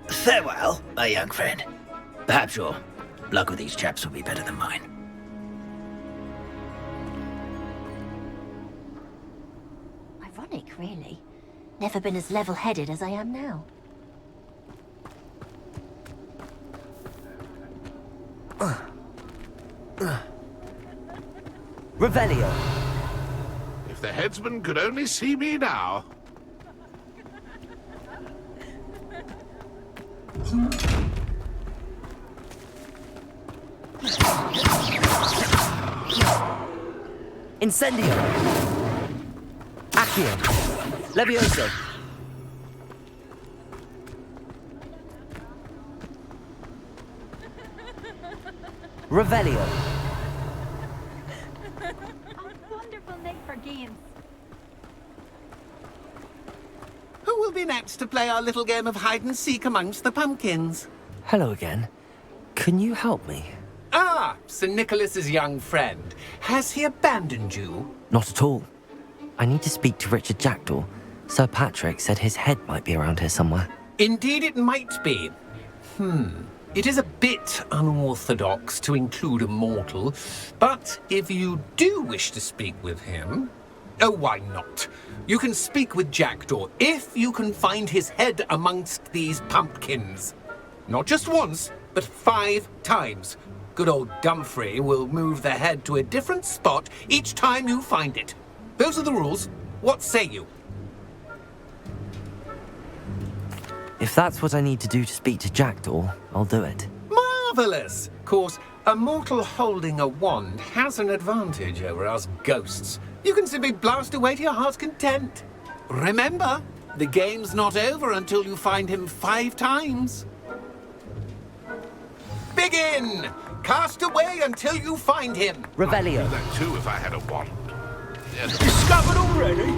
Farewell, my young friend. Perhaps your luck with these chaps will be better than mine. Ironic, really. Never been as level-headed as I am now. Revelio. If the headsman could only see me now. Incendio. Accio. Levioso. Revelio. Wonderful night for games. Who will be next to play our little game of hide-and-seek amongst the pumpkins? Hello again. Can you help me? Ah, Sir Nicholas's young friend. Has he abandoned you? Not at all. I need to speak to Richard Jackdaw. Sir Patrick said his head might be around here somewhere. Indeed it might be. It is a bit unorthodox to include a mortal, but if you do wish to speak with him... Oh, why not? You can speak with Jackdaw if you can find his head amongst these pumpkins. Not just once, but 5 times. Good old Dumfrey will move the head to a different spot each time you find it. Those are the rules. What say you? If that's what I need to do to speak to Jackdaw, I'll do it. Marvellous! Of course, a mortal holding a wand has an advantage over us ghosts. You can simply blast away to your heart's content. Remember, the game's not over until you find him 5 times. Begin! Cast away until you find him. Revelio. I'd do that too if I had a wand. Discovered already?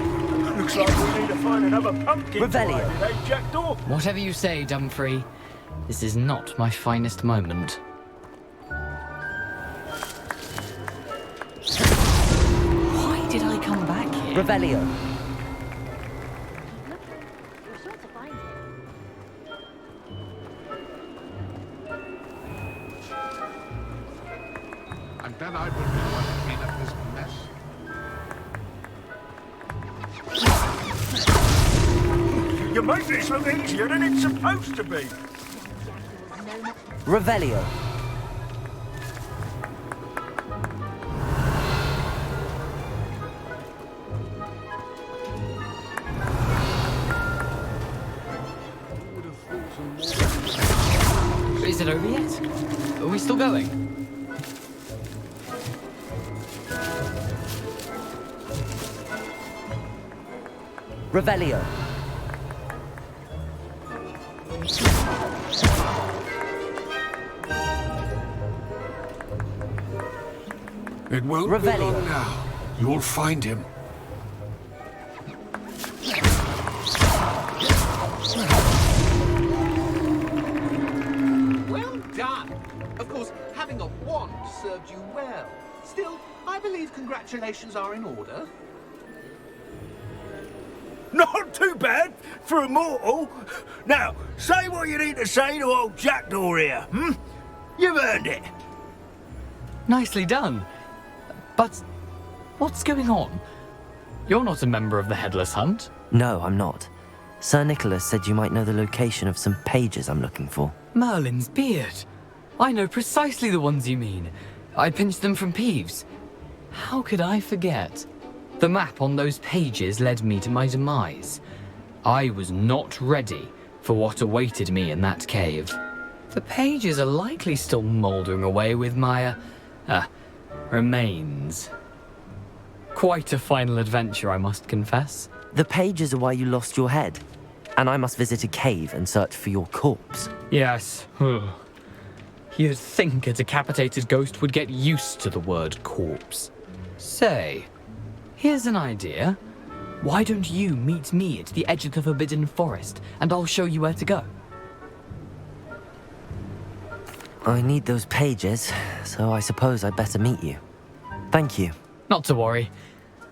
Looks like we need to find another pumpkin. Revelio. Hey, Jackdaw? Whatever you say, Dumfrey. This is not my finest moment. Why did I come back here? Revelio. You're sure to find him. And then I will be the one to clean up this mess. You make this look easier than it's supposed to be. Revelio. Is it over yet? Are we still going? Revelio. It won't be long now. You'll find him. Well done. Of course, having a wand served you well. Still, I believe congratulations are in order. Not too bad for a mortal. Now, say what you need to say to old Jackdaw here, You've earned it. Nicely done. But what's going on? You're not a member of the Headless Hunt. No, I'm not. Sir Nicholas said you might know the location of some pages I'm looking for. Merlin's beard. I know precisely the ones you mean. I pinched them from Peeves. How could I forget? The map on those pages led me to my demise. I was not ready for what awaited me in that cave. The pages are likely still mouldering away with my, remains. Quite a final adventure, I must confess. The pages are why you lost your head, and I must visit a cave and search for your corpse. Yes. You'd think a decapitated ghost would get used to the word corpse. Say, here's an idea. Why don't you meet me at the edge of the Forbidden Forest, and I'll show you where to go? I need those pages, so I suppose I'd better meet you. Thank you. Not to worry.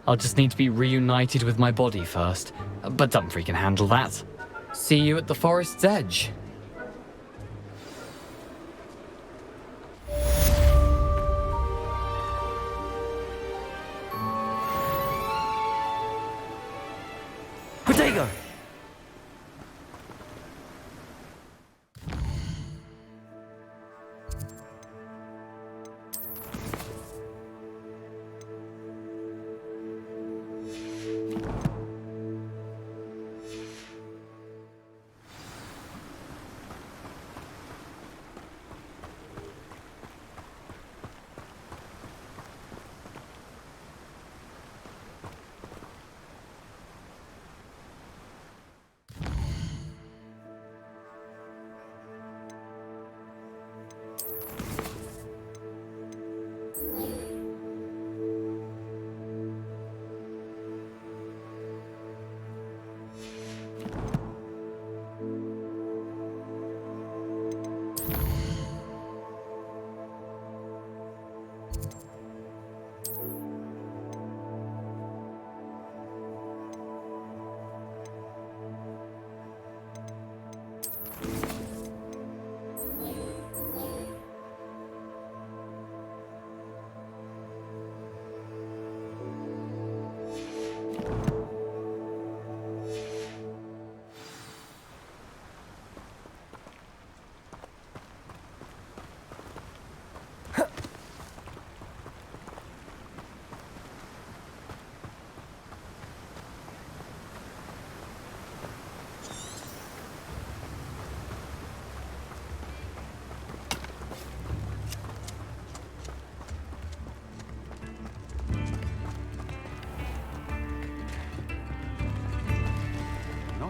I'll just need to be reunited with my body first. But Dumfries can handle that. See you at the forest's edge. Protego!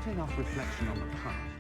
Enough reflection on the past.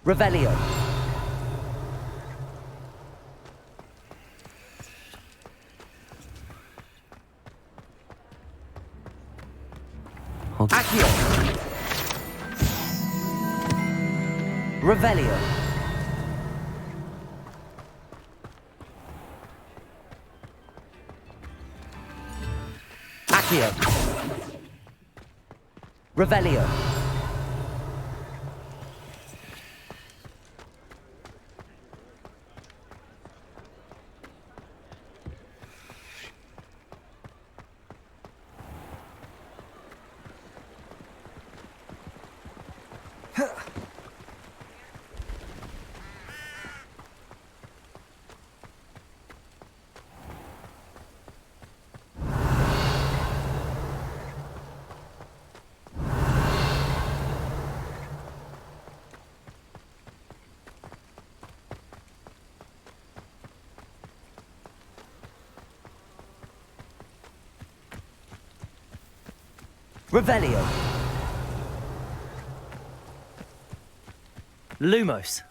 Revelio. Accio. Revelio. Accio. Revelio. Revelio. Lumos.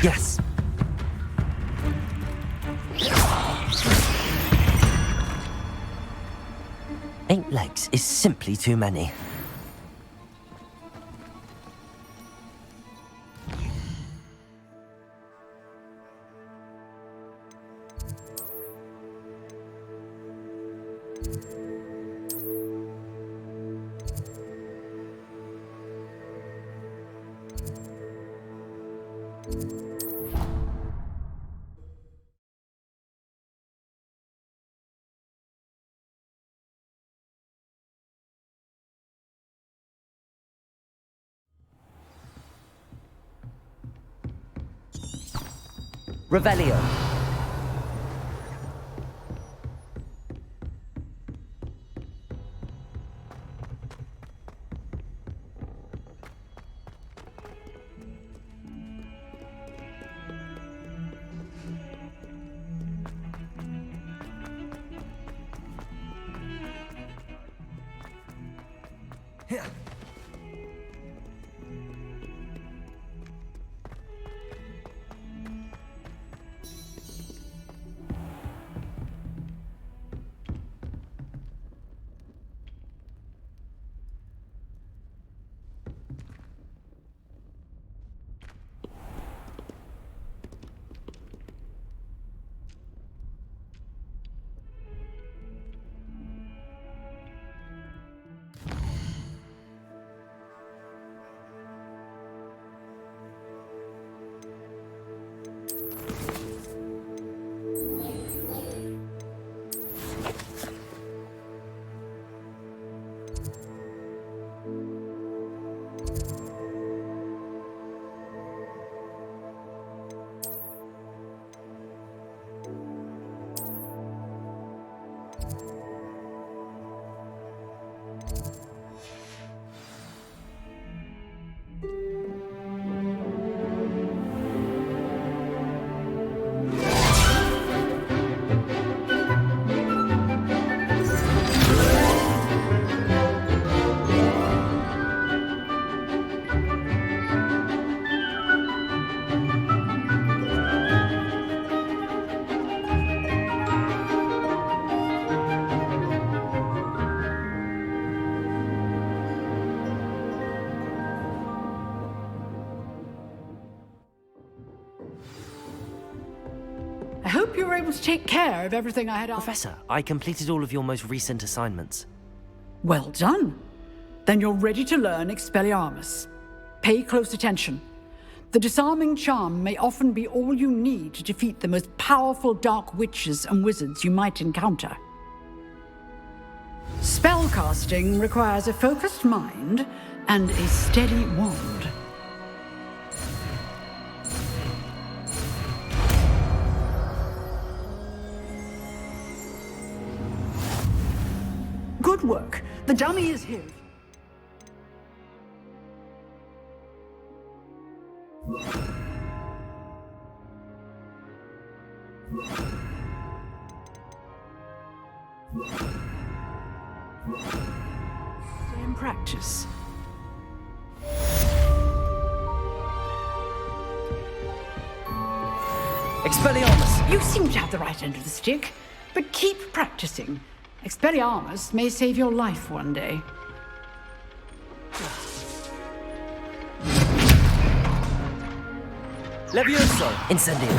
Yes. Eight legs is simply too many. Revelio. you were able to take care of everything I had asked. Professor, I completed all of your most recent assignments. Well done. Then you're ready to learn Expelliarmus. Pay close attention. The disarming charm may often be all you need to defeat the most powerful dark witches and wizards you might encounter. Spellcasting requires a focused mind and a steady wand. Good work. The dummy is here. Stay in practice. Expelliarmus! You seem to have the right end of the stick, but keep practicing. Expelliarmus may save your life one day. Levioso! Incendio!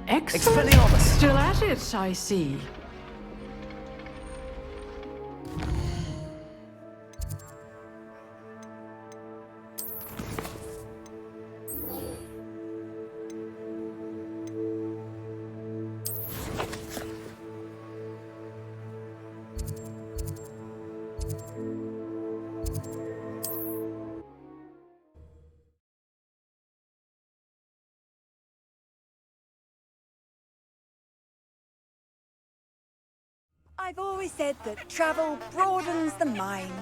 Excellent. Expelliarmus! Still at it, I see. I've always said that travel broadens the mind.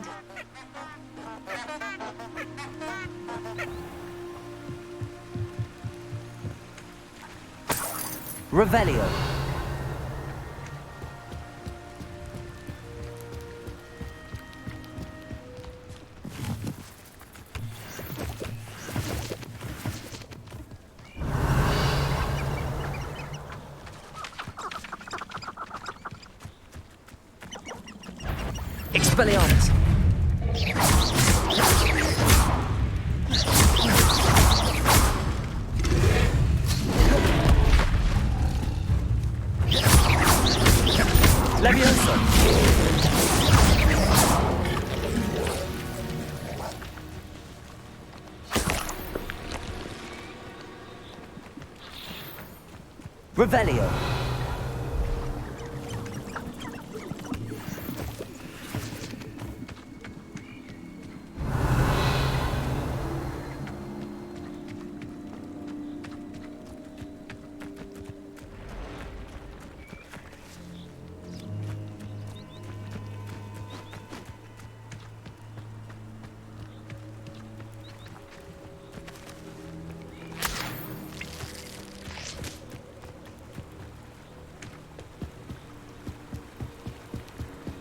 Revelio! Expelliarmus! Levioso! Revelio!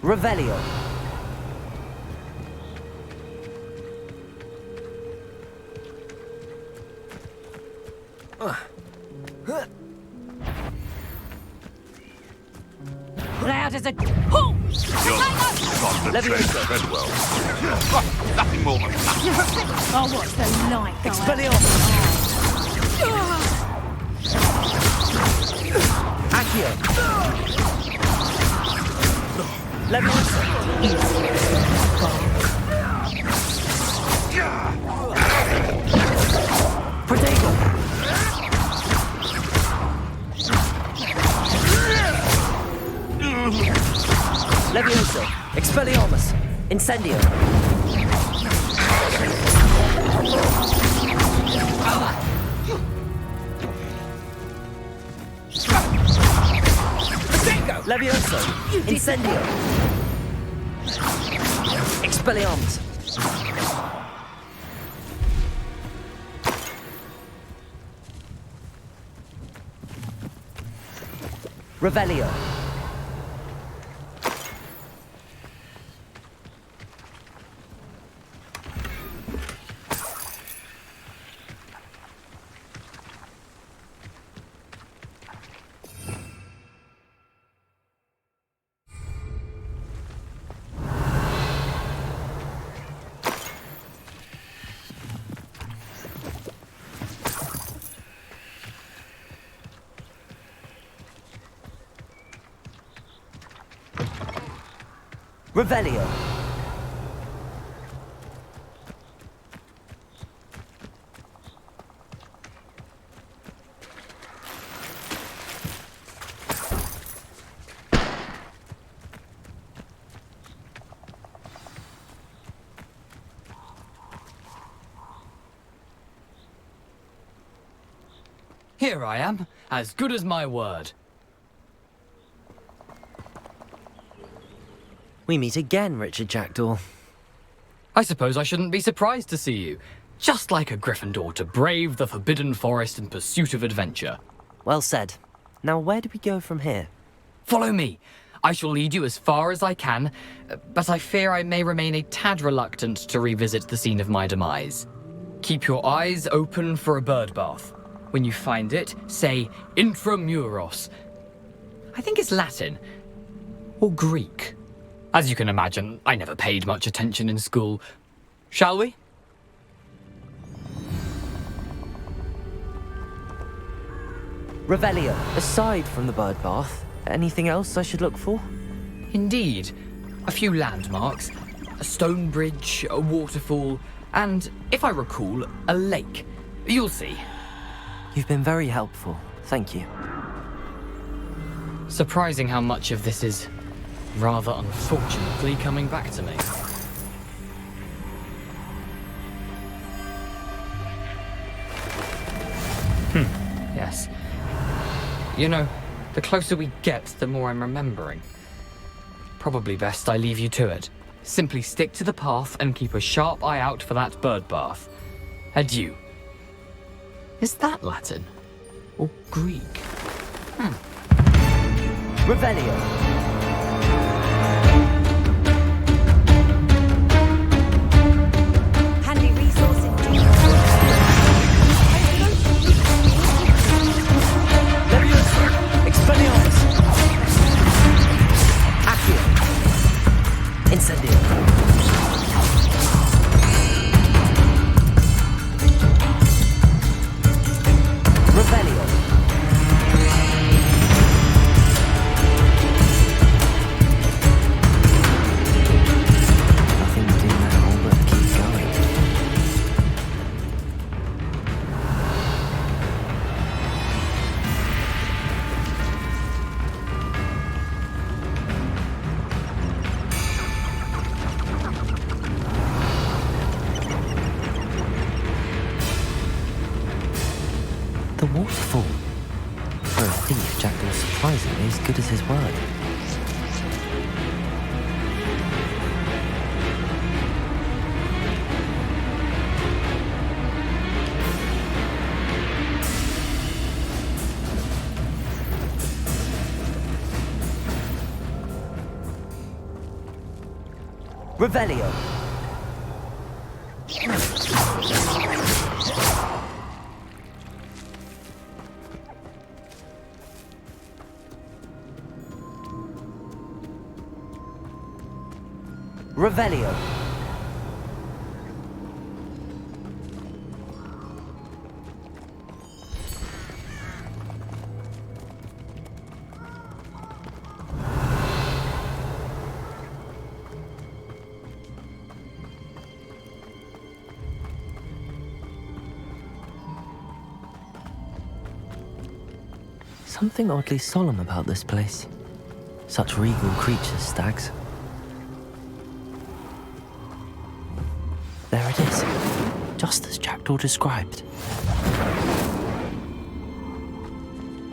Revelio! Loud as a... Oh! Got the trench very well. Nothing more than that. Oh, what's the light going? Expelliarmus! Accio! Levioso! Protego! Levioso! Expelliarmus! Incendio! Levioso! Incendio! Expelliarmus! Revelio! Revelio. Here I am, as good as my word. We meet again, Richard Jackdaw. I suppose I shouldn't be surprised to see you. Just like a Gryffindor to brave the Forbidden Forest in pursuit of adventure. Well said. Now where do we go from here? Follow me. I shall lead you as far as I can, but I fear I may remain a tad reluctant to revisit the scene of my demise. Keep your eyes open for a bird bath. When you find it, say intramuros. I think it's Latin. Or Greek. As you can imagine, I never paid much attention in school. Shall we? Revelio. Aside from the bird bath, anything else I should look for? Indeed. A few landmarks. A stone bridge, a waterfall, and, if I recall, a lake. You'll see. You've been very helpful. Thank you. Surprising how much of this is, rather unfortunately, coming back to me. Yes. You know, the closer we get, the more I'm remembering. Probably best I leave you to it. Simply stick to the path and keep a sharp eye out for that bird bath. Adieu. Is that Latin? Or Greek? Revelio. Handy resource indeed. Expelliarmus. Accio. Incendio. Revelio. Nothing to do now but keep going. The waterfall. For a thief, Jackdaw's surprisingly as good as his word. Revelio. Revelio. Something oddly solemn about this place. Such regal creatures, stags. There it is, just as Jackdaw described.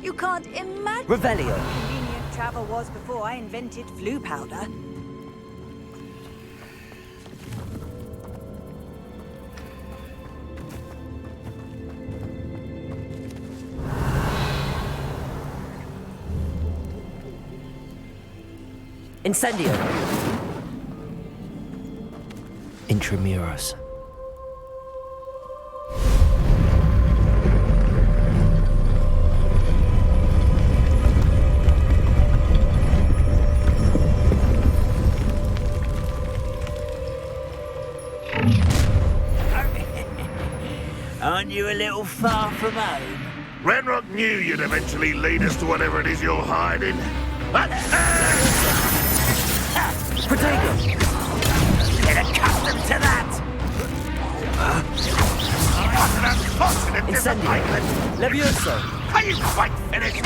You can't imagine Revelio. how convenient travel was before I invented flu powder. Incendio. Intramuros. Aren't you a little far from home? Ranrock knew you'd eventually lead us to whatever it is you're hiding. Protego! Get accustomed to that! What an unfortunate disappointment! Levioso! Are you quite finished?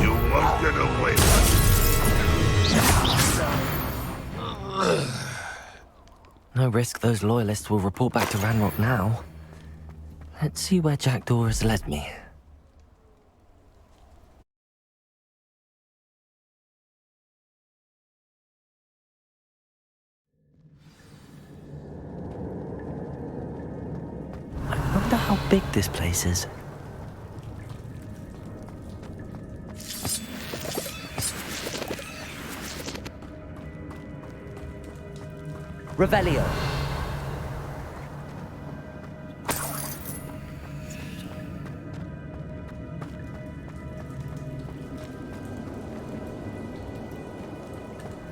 You won't get away with it. No risk those loyalists will report back to Ranrock now. Let's see where Jackdaw has led me. I wonder how big this place is. Revelio.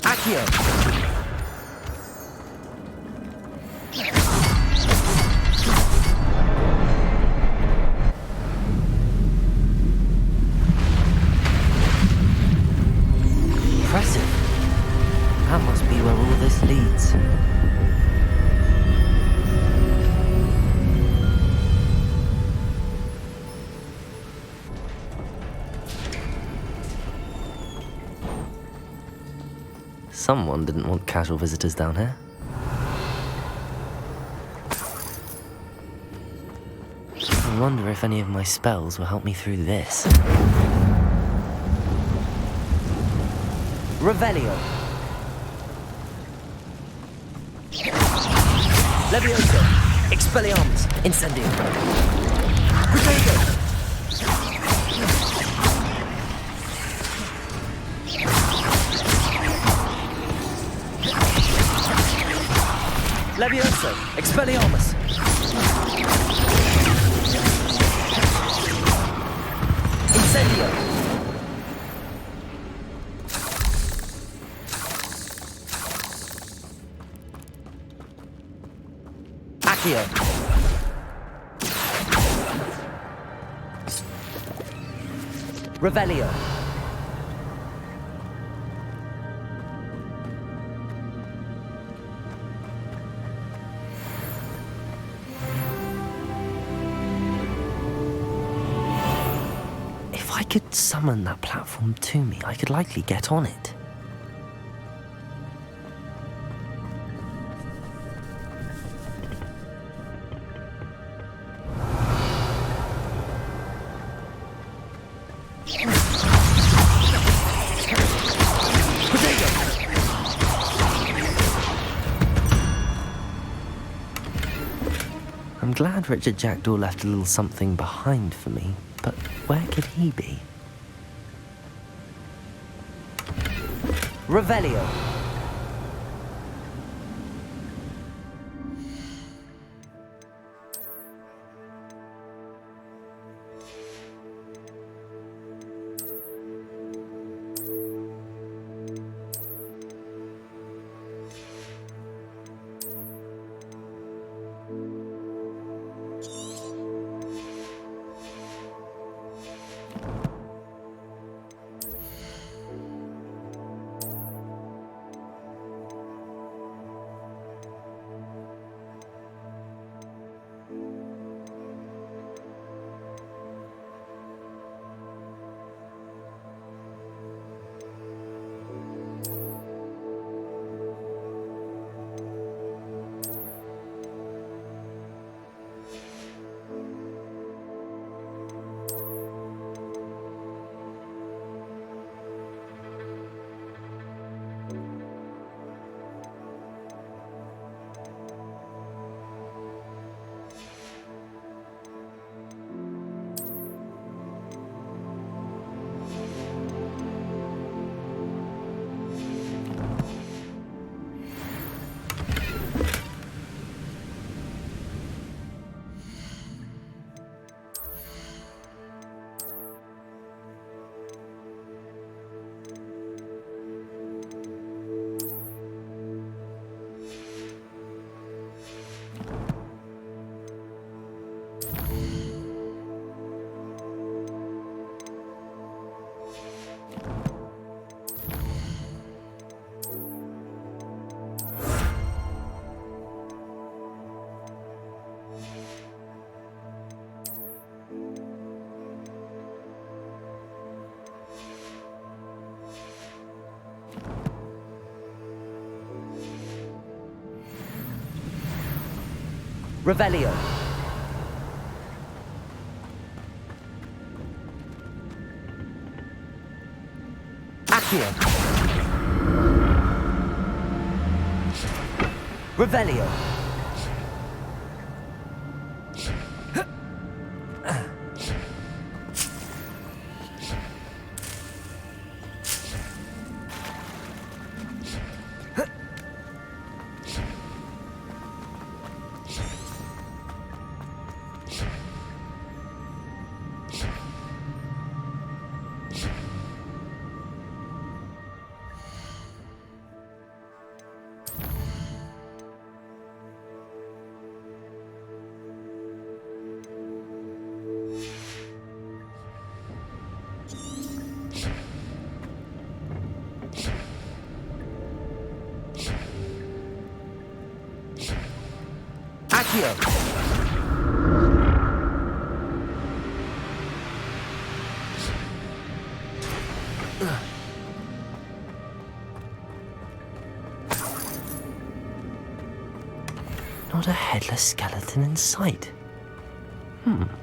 Accio. Impressive. That must be where all this leads. Someone didn't want casual visitors down here. I wonder if any of my spells will help me through this. Revelio. Levioso. Expelliarmus. Incendio. Protego. Levioso. Expelliarmus. Incendio. Accio. Revelio. If I could summon that platform to me, I could likely get on it. I'm glad Richard Jackdaw left a little something behind for me, but where could he be? Revelio. Revelio. Accio. Revelio. Accio. Not a headless skeleton in sight.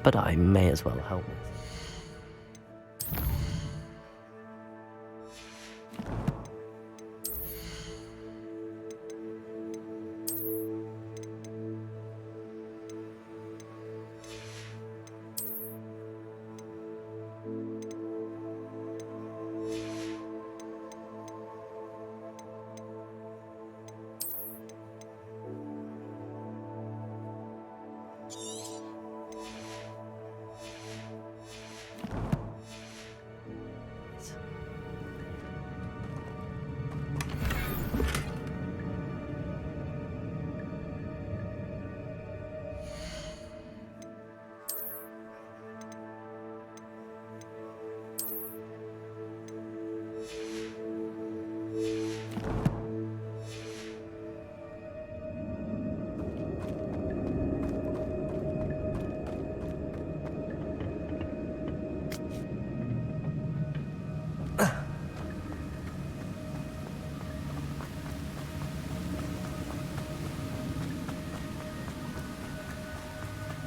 But I may as well help myself.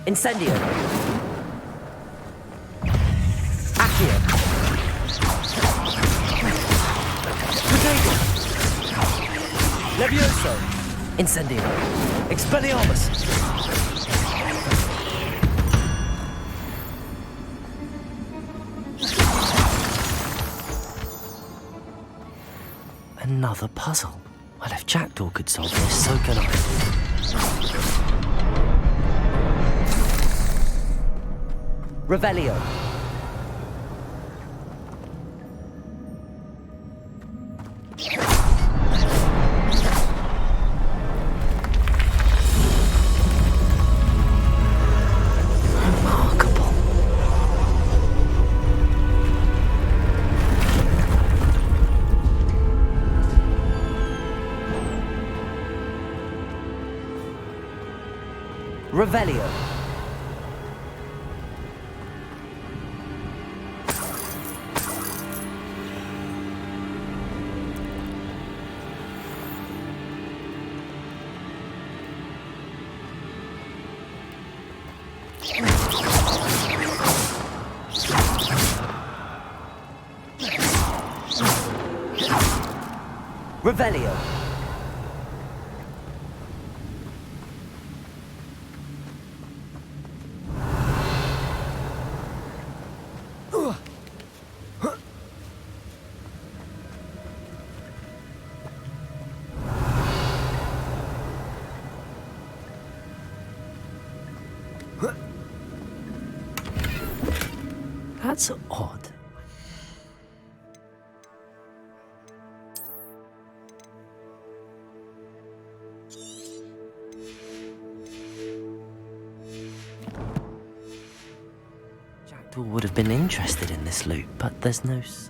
Incendio. Accio. Potato. Levioso. Incendio. Expelliarmus. Another puzzle. Well, if Jackdaw could solve this, so can I. Revelio. Remarkable. Revelio. Revelio. That's odd. Jackdaw would have been interested in this loot, but there's no sign.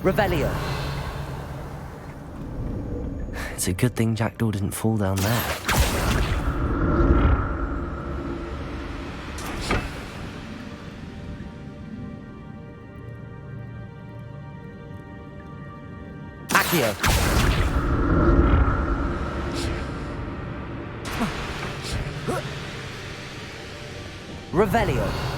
Revelio. It's a good thing Jackdaw didn't fall down there. Accio. Revelio.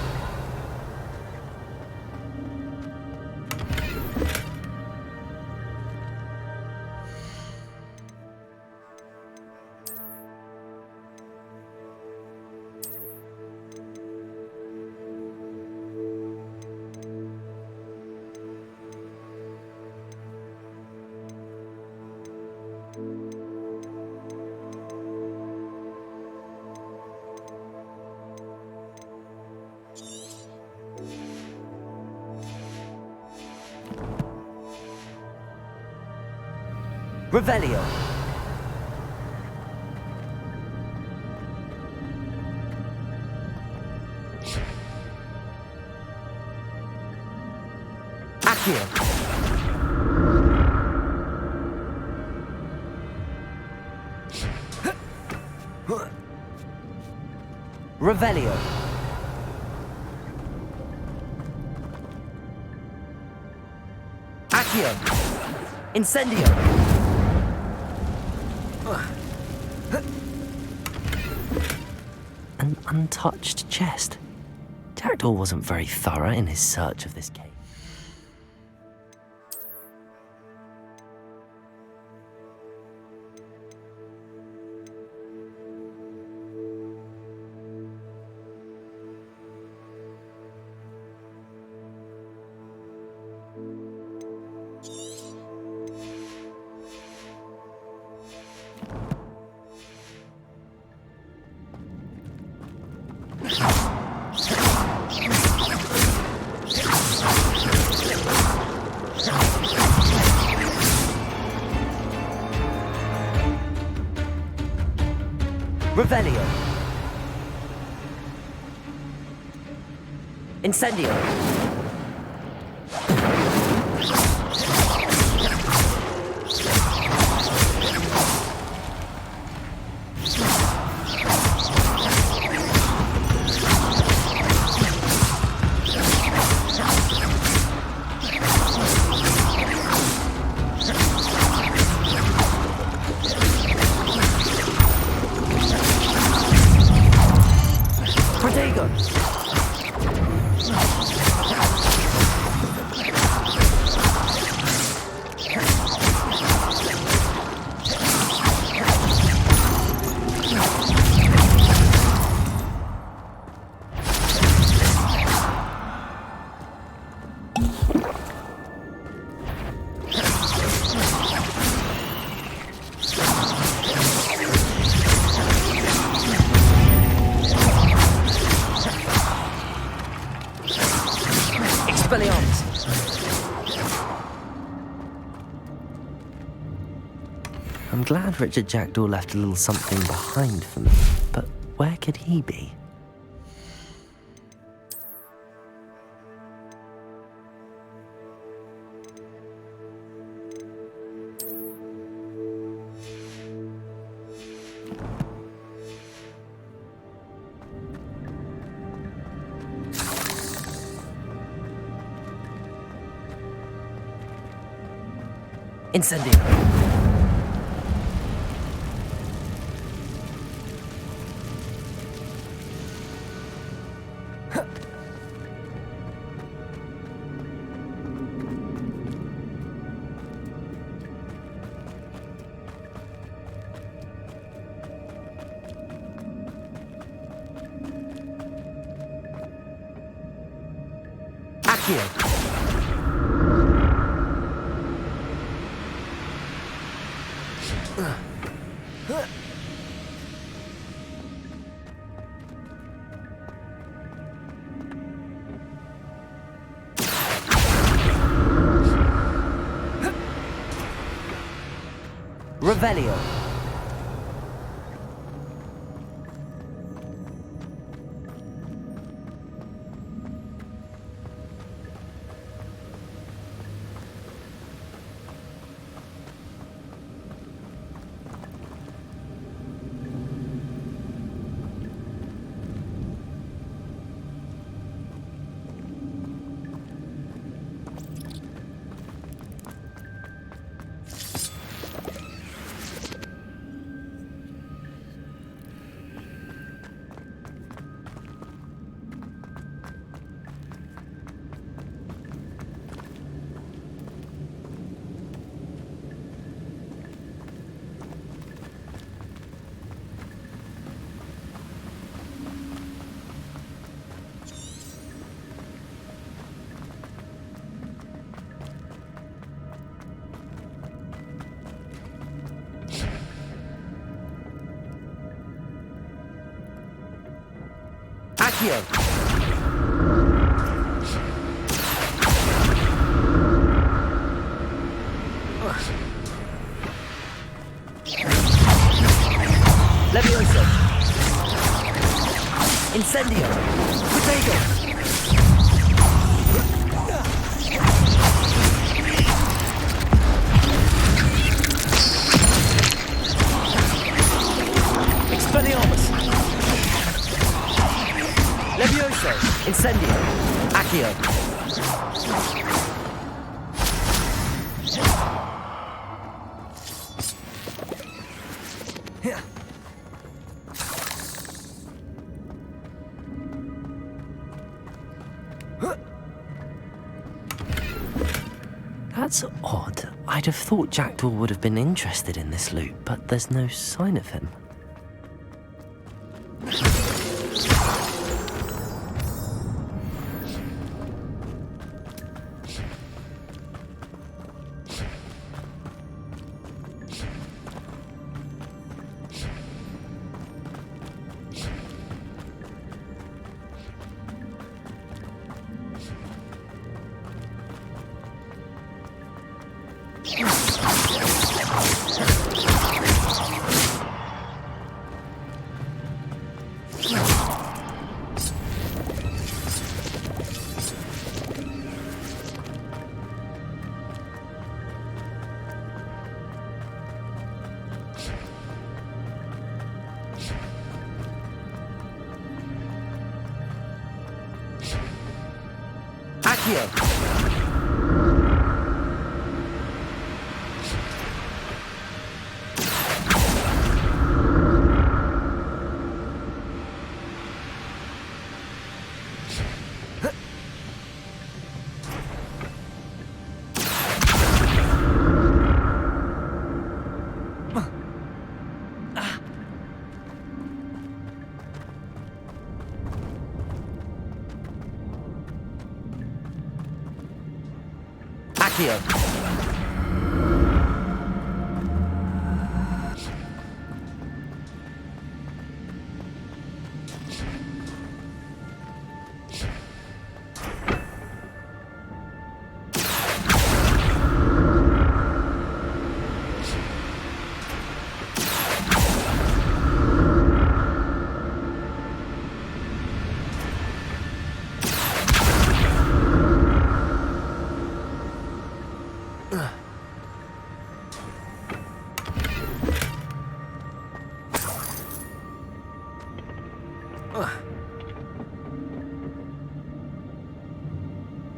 Revelio. Accio. Revelio. Accio. Incendio. An untouched chest. Jackdaw wasn't very thorough in his search of this cave. Revelio. Incendio. I'm glad Richard Jackdaw left a little something behind for me, but where could he be? Incendio. Accio. Revelio. Accio. Levioso. Incendio. Potato. Expelliarmus. Levioso. Incendio. Accio. That's odd. I'd have thought Jackdaw would have been interested in this loot, but there's no sign of him. Accio.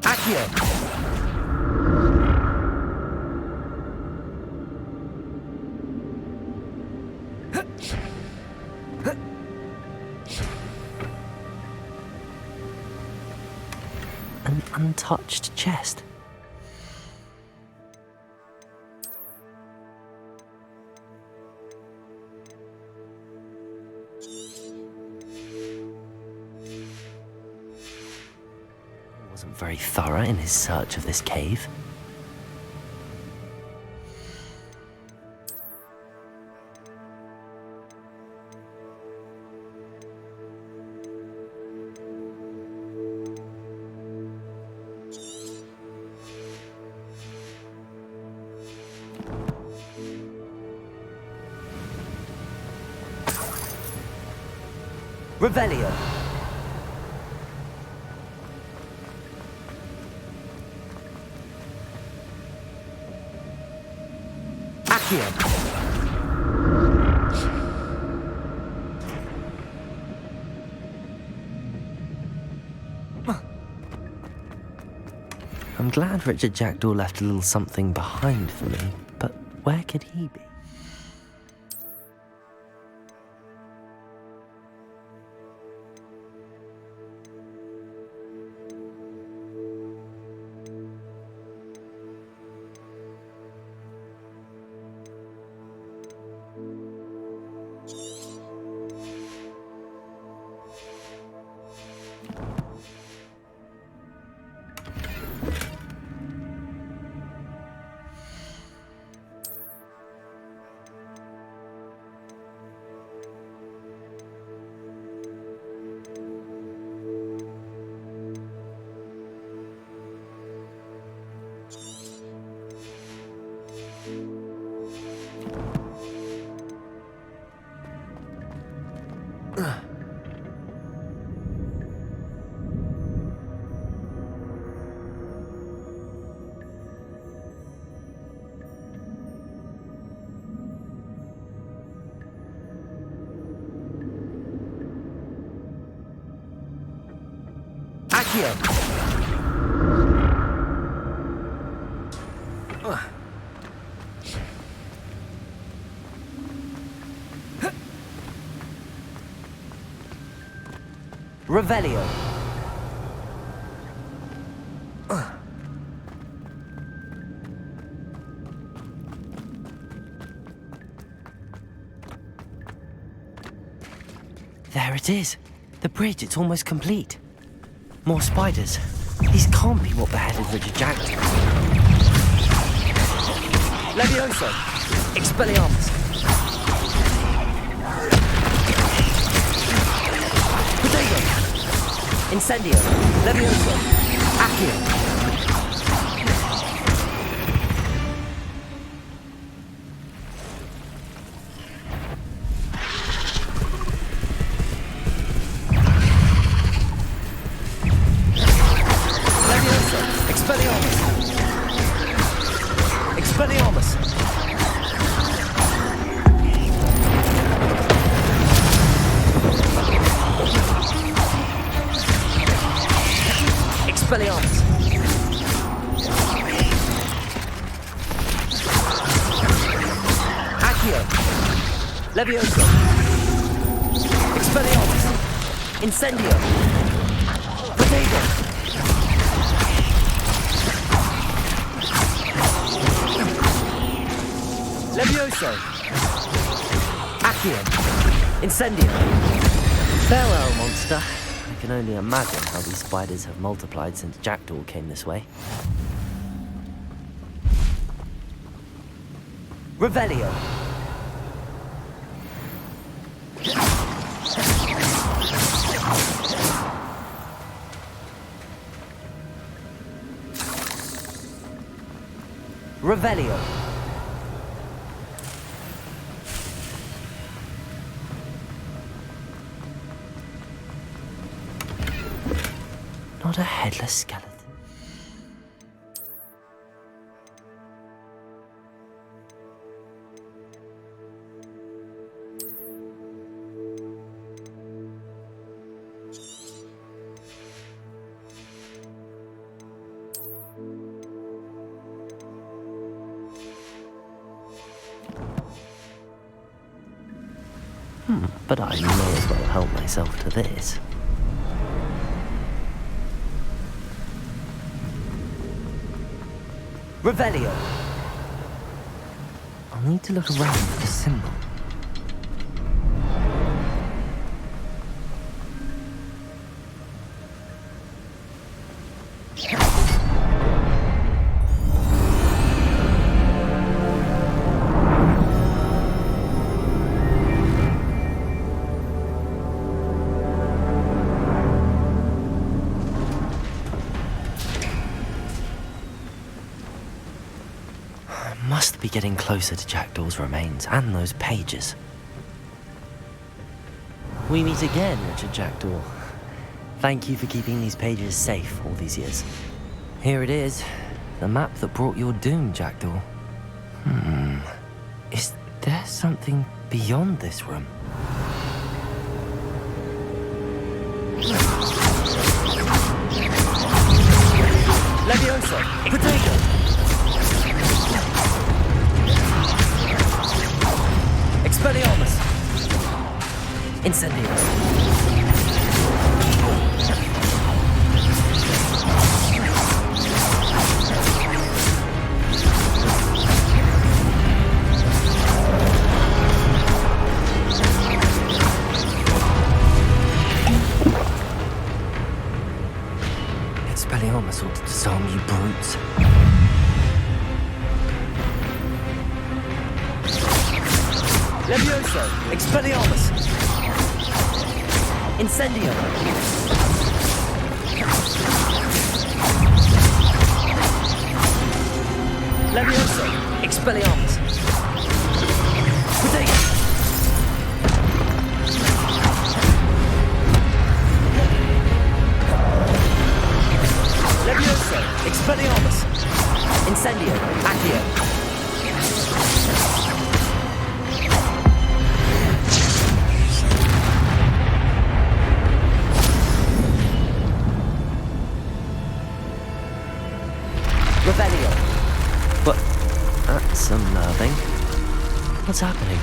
Accio. An untouched chest. He wasn't very thorough in his search of this cave. Revelio. Accio. I'm glad Richard Jackdaw left a little something behind for me, but where could he be? Accio. Revelio. There it is. The bridge, it's almost complete. More spiders. These can't be what beheaded Richard Jackson. Levioso. Expelliarmus. Potato. Incendio. Levioso. Accio. Expelliarmus! Expelliarmus! Accio! Levioso! Expelliarmus! Incendio! Potato! Levioso! Accio! Incendio! Farewell, monster. I can only imagine how these spiders have multiplied since Jackdaw came this way. Revelio! Revelio! Not a headless skeleton. But I may as well help myself to this. Revelio! I'll need to look around for the symbol. Must be getting closer to Jackdaw's remains and those pages. We meet again, Richard Jackdaw. Thank you for keeping these pages safe all these years. Here it is, the map that brought your doom, Jackdaw. Is there something beyond this room? Levioso! Potato! Expelliarmus! Incendio! Expelliarmus ought to disarm you brutes. Levioso! Expelliarmus! Incendio! Levioso! Expelliarmus! Potato! What's happening?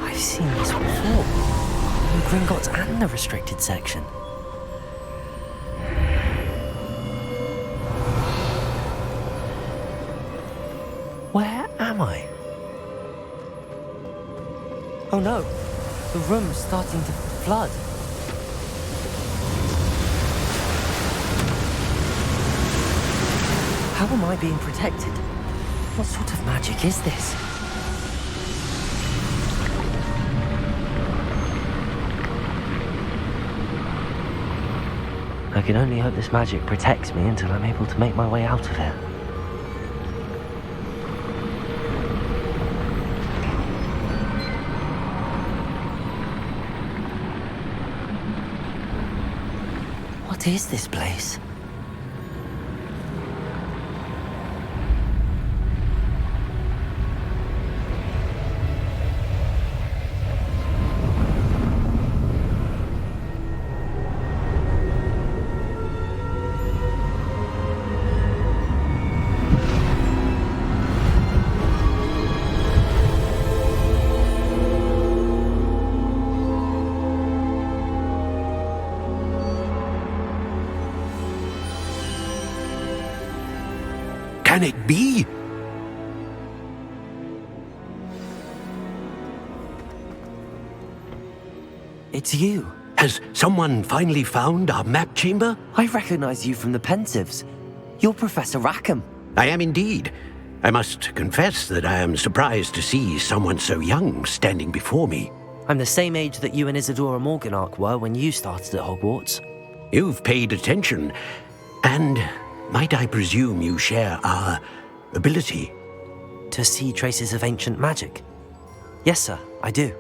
I've seen this before. The Gringotts and the restricted section. Where am I? Oh no, the room's starting to flood. How am I being protected? What sort of magic is this? I can only hope this magic protects me until I'm able to make my way out of here. What is this place? Can it be? It's you. Has someone finally found our map chamber? I recognize you from the Pensieves. You're Professor Rackham. I am indeed. I must confess that I am surprised to see someone so young standing before me. I'm the same age that you and Isadora Morganach were when you started at Hogwarts. You've paid attention, and might I presume you share our ability? To see traces of ancient magic? Yes, sir, I do.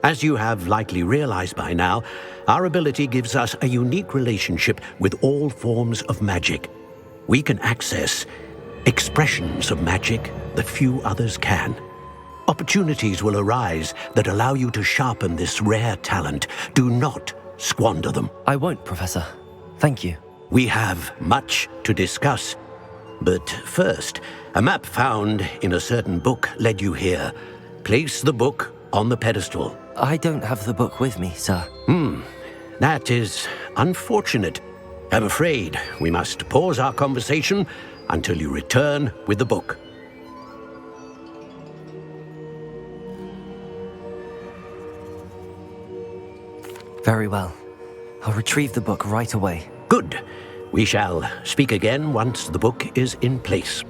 As you have likely realized by now, our ability gives us a unique relationship with all forms of magic. We can access expressions of magic that few others can. Opportunities will arise that allow you to sharpen this rare talent. Do not squander them. I won't, Professor. Thank you. We have much to discuss. But first, a map found in a certain book led you here. Place the book on the pedestal. I don't have the book with me, sir. That is unfortunate. I'm afraid we must pause our conversation until you return with the book. Very well. I'll retrieve the book right away. Good. We shall speak again once the book is in place.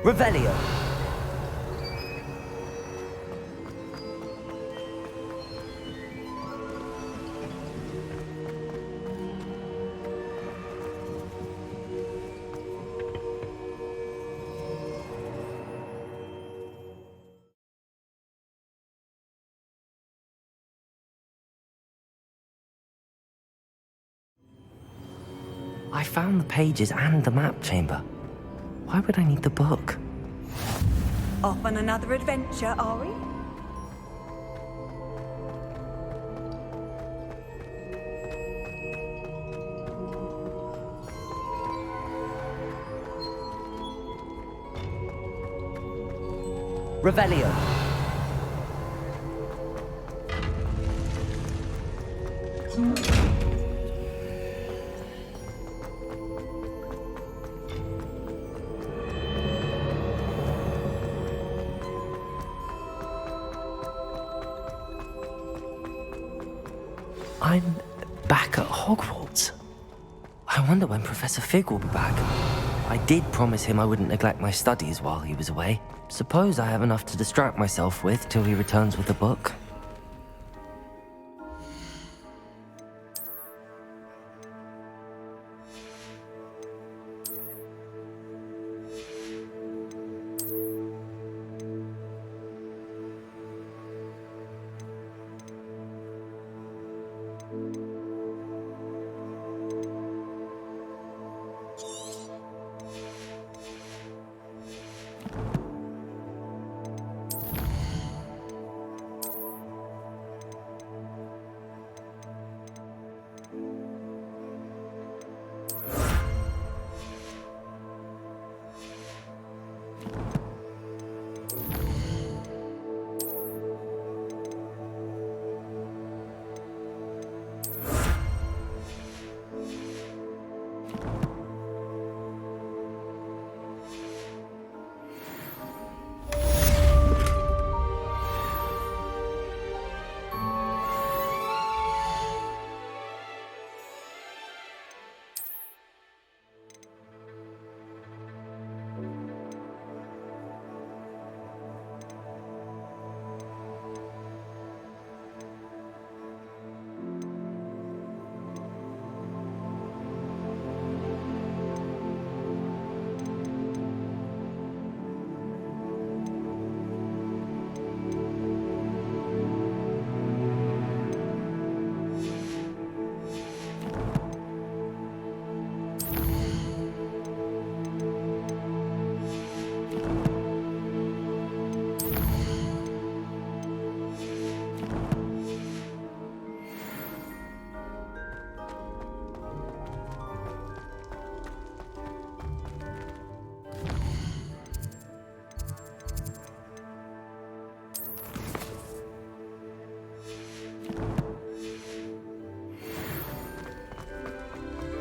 Revelio. I found the pages and the map chamber. Why would I need the book? Off on another adventure, are we? Revelio. I'm back at Hogwarts. I wonder when Professor Fig will be back. I did promise him I wouldn't neglect my studies while he was away. Suppose I have enough to distract myself with till he returns with the book.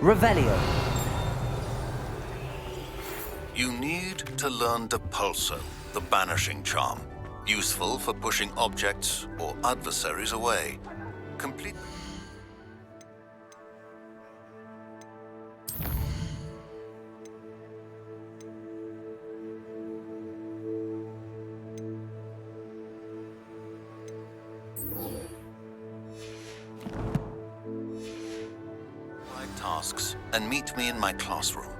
Revelio. You need to learn Depulso, the banishing charm. Useful for pushing objects or adversaries away. Complete... tasks and meet me in my classroom.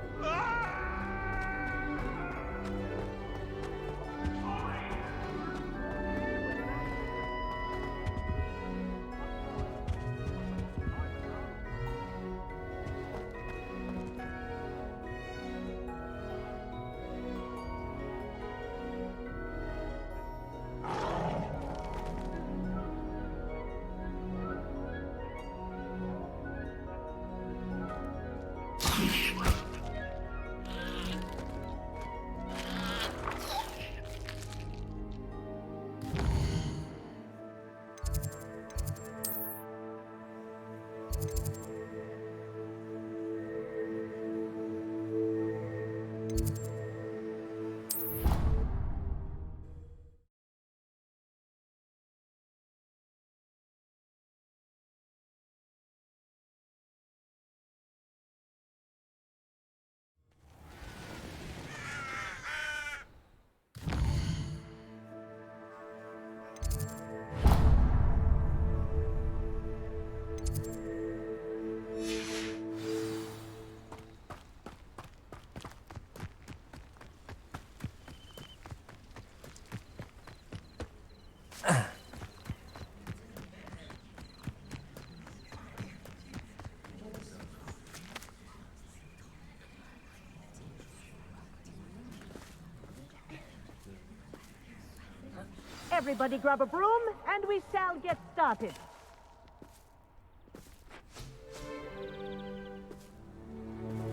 Everybody grab a broom, and we shall get started.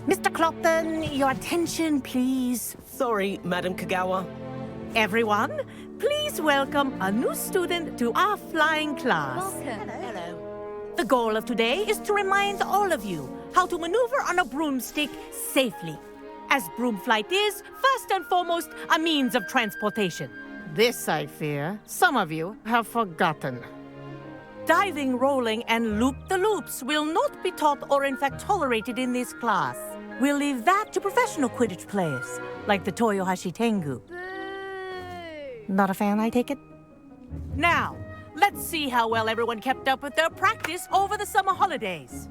Mr. Clopton, your attention, please. Sorry, Madam Kagawa. Everyone, please welcome a new student to our flying class. Welcome. Hello. The goal of today is to remind all of you how to maneuver on a broomstick safely, as broom flight is, first and foremost, a means of transportation. This, I fear, some of you have forgotten. Diving, rolling, and loop-the-loops will not be taught or in fact tolerated in this class. We'll leave that to professional Quidditch players, like the Toyohashi Tengu. Not a fan, I take it? Now, let's see how well everyone kept up with their practice over the summer holidays.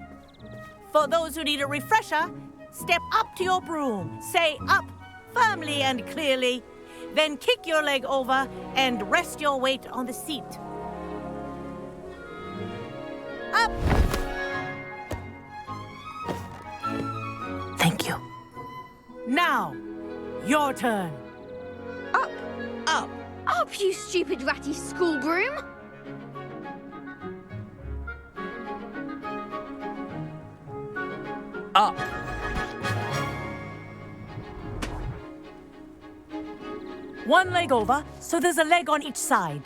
For those who need a refresher, step up to your broom, say up firmly and clearly, then kick your leg over and rest your weight on the seat. Up! Thank you. Now, your turn. Up! Up! Up, you stupid ratty school broom! Up! One leg over, so there's a leg on each side.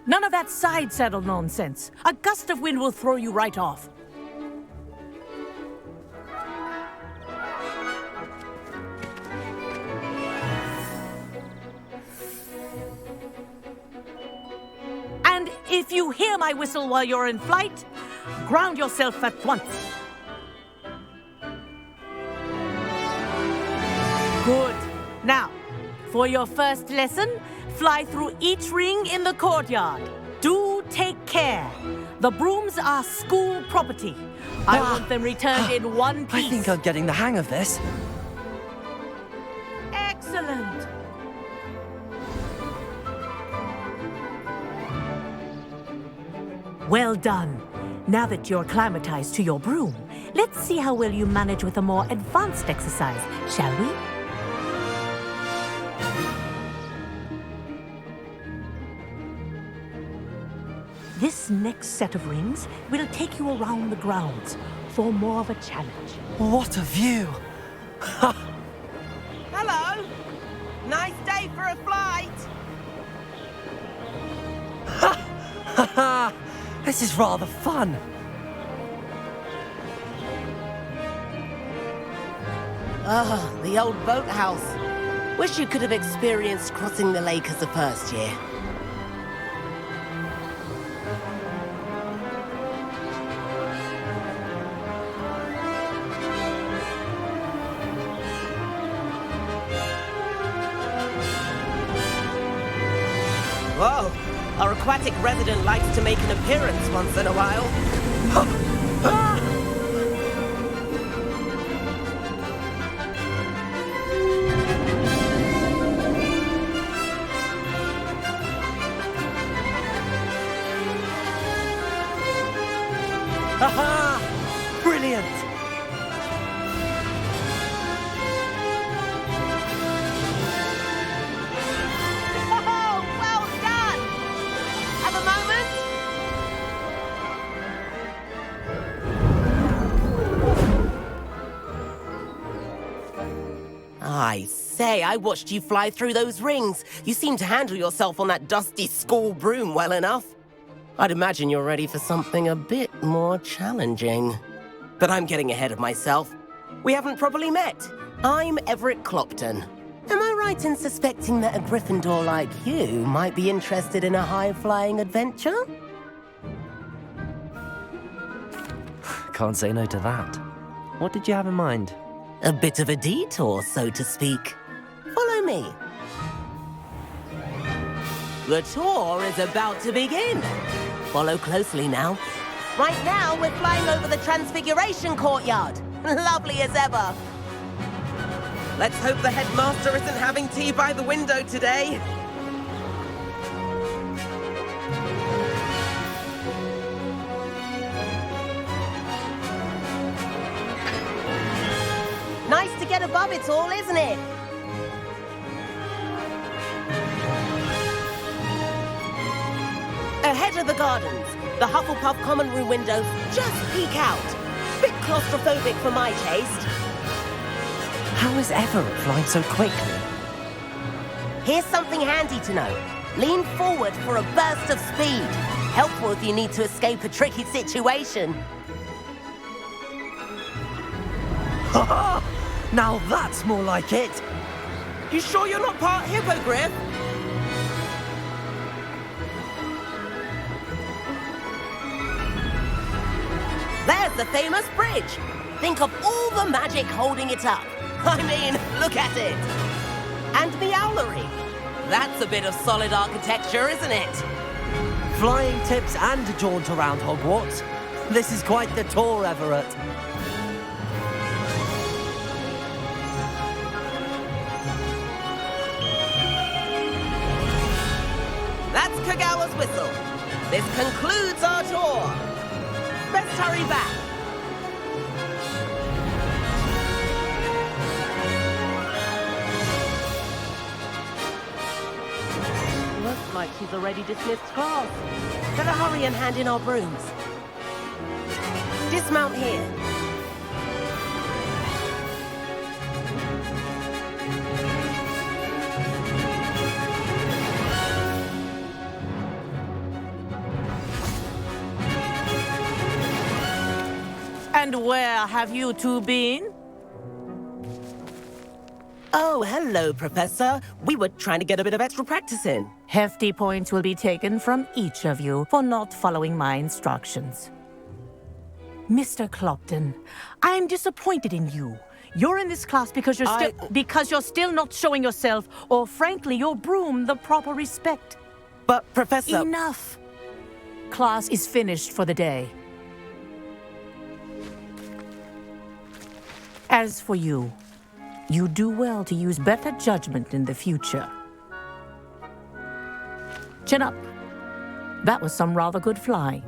None of that side saddle nonsense. A gust of wind will throw you right off. And if you hear my whistle while you're in flight, ground yourself at once. Good. Now, for your first lesson, fly through each ring in the courtyard. Do take care. The brooms are school property. I want them returned in one piece. I think I'm getting the hang of this. Excellent. Well done. Now that you're acclimatized to your broom, let's see how well you manage with a more advanced exercise, shall we? This next set of rings will take you around the grounds for more of a challenge. What a view! Hello! Nice day for a flight! This is rather fun. Ah, the old boathouse. Wish you could have experienced crossing the lake as a first year. Whoa! Our aquatic resident likes to make an appearance once in a while. Aha! Brilliant! Oh, well done! Have a moment? I say, I watched you fly through those rings. You seem to handle yourself on that dusty school broom well enough. I'd imagine you're ready for something a bit more challenging. But I'm getting ahead of myself. We haven't properly met. I'm Everett Clopton. Am I right in suspecting that a Gryffindor like you might be interested in a high-flying adventure? Can't say no to that. What did you have in mind? A bit of a detour, so to speak. Follow me. The tour is about to begin. Follow closely now. Right now, we're flying over the Transfiguration Courtyard. Lovely as ever. Let's hope the headmaster isn't having tea by the window today. Nice to get above it all, isn't it? Ahead of the gardens, the Hufflepuff common room windows just peek out. Bit claustrophobic for my taste. How is Everett flying so quickly? Here's something handy to know. Lean forward for a burst of speed. Helpful if you need to escape a tricky situation. Now that's more like it. You sure you're not part hippogriff? There's the famous bridge. Think of all the magic holding it up. I mean, look at it. And Meowlery. That's a bit of solid architecture, isn't it? Flying tips and a jaunt around Hogwarts. This is quite the tour, Everett. That's Kagawa's whistle. This concludes our tour. Let's hurry back. Looks like she's already dismissed class. Better hurry and hand in our brooms. Dismount here. And where have you two been? Oh, hello, Professor. We were trying to get a bit of extra practice in. Hefty points will be taken from each of you for not following my instructions. Mr. Clopton, I'm disappointed in you. You're in this class because you're still not showing yourself, or frankly, your broom, the proper respect. But, Professor... Enough. Class is finished for the day. As for you, you do well to use better judgment in the future. Chin up. That was some rather good flying.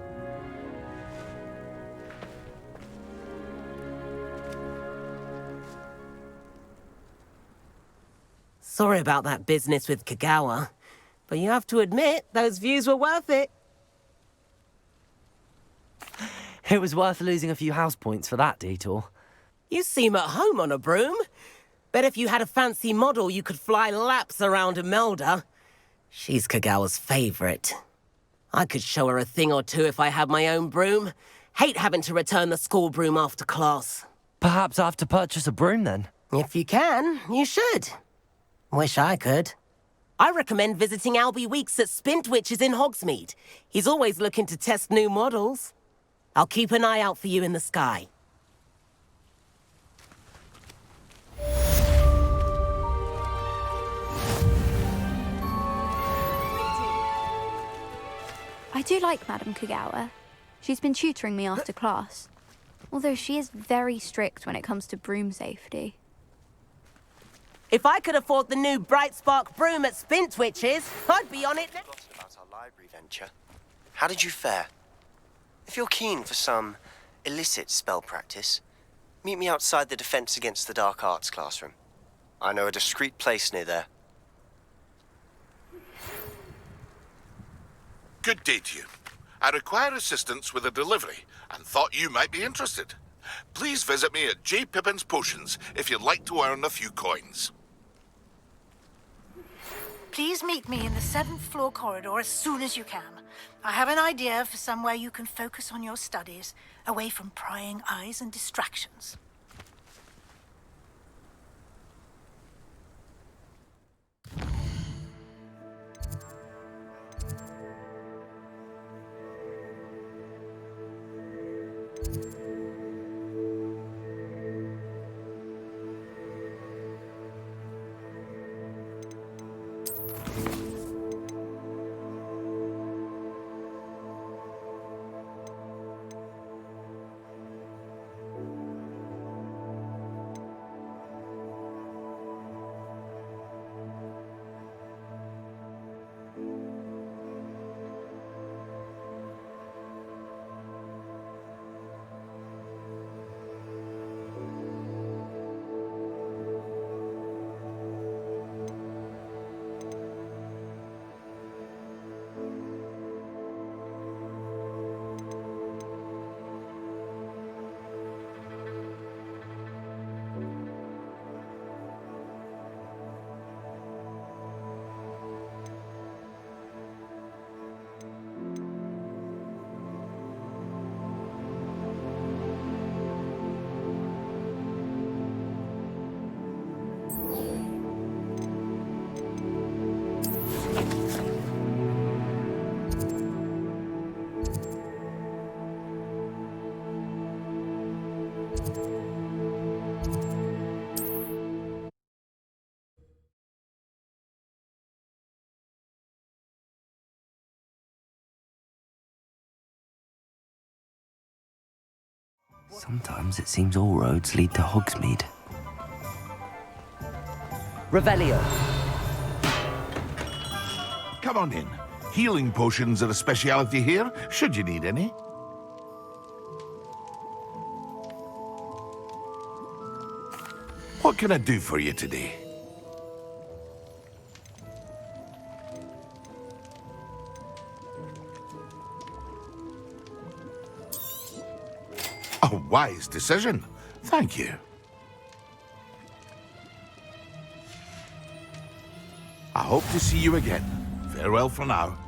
Sorry about that business with Kagawa, but you have to admit, those views were worth it. It was worth losing a few house points for that detour. You seem at home on a broom. Bet if you had a fancy model, you could fly laps around Imelda. She's Kagawa's favorite. I could show her a thing or two if I had my own broom. Hate having to return the school broom after class. Perhaps I have to purchase a broom then. If you can, you should. Wish I could. I recommend visiting Albie Weeks at Spintwitches in Hogsmeade. He's always looking to test new models. I'll keep an eye out for you in the sky. I do like Madame Kagawa. She's been tutoring me after class. Although she is very strict when it comes to broom safety. If I could afford the new Bright Spark broom at Spintwitches, I'd be on it now. About our library venture. How did you fare? If you're keen for some illicit spell practice, meet me outside the Defense Against the Dark Arts classroom. I know a discreet place near there. Good day to you. I require assistance with a delivery and thought you might be interested. Please visit me at J. Pippin's Potions if you'd like to earn a few coins. Please meet me in the 7th floor corridor as soon as you can. I have an idea for somewhere you can focus on your studies, away from prying eyes and distractions. Sometimes it seems all roads lead to Hogsmeade. Revelio. Come on in. Healing potions are a speciality here, should you need any. What can I do for you today? A wise decision. Thank you. I hope to see you again. Farewell for now.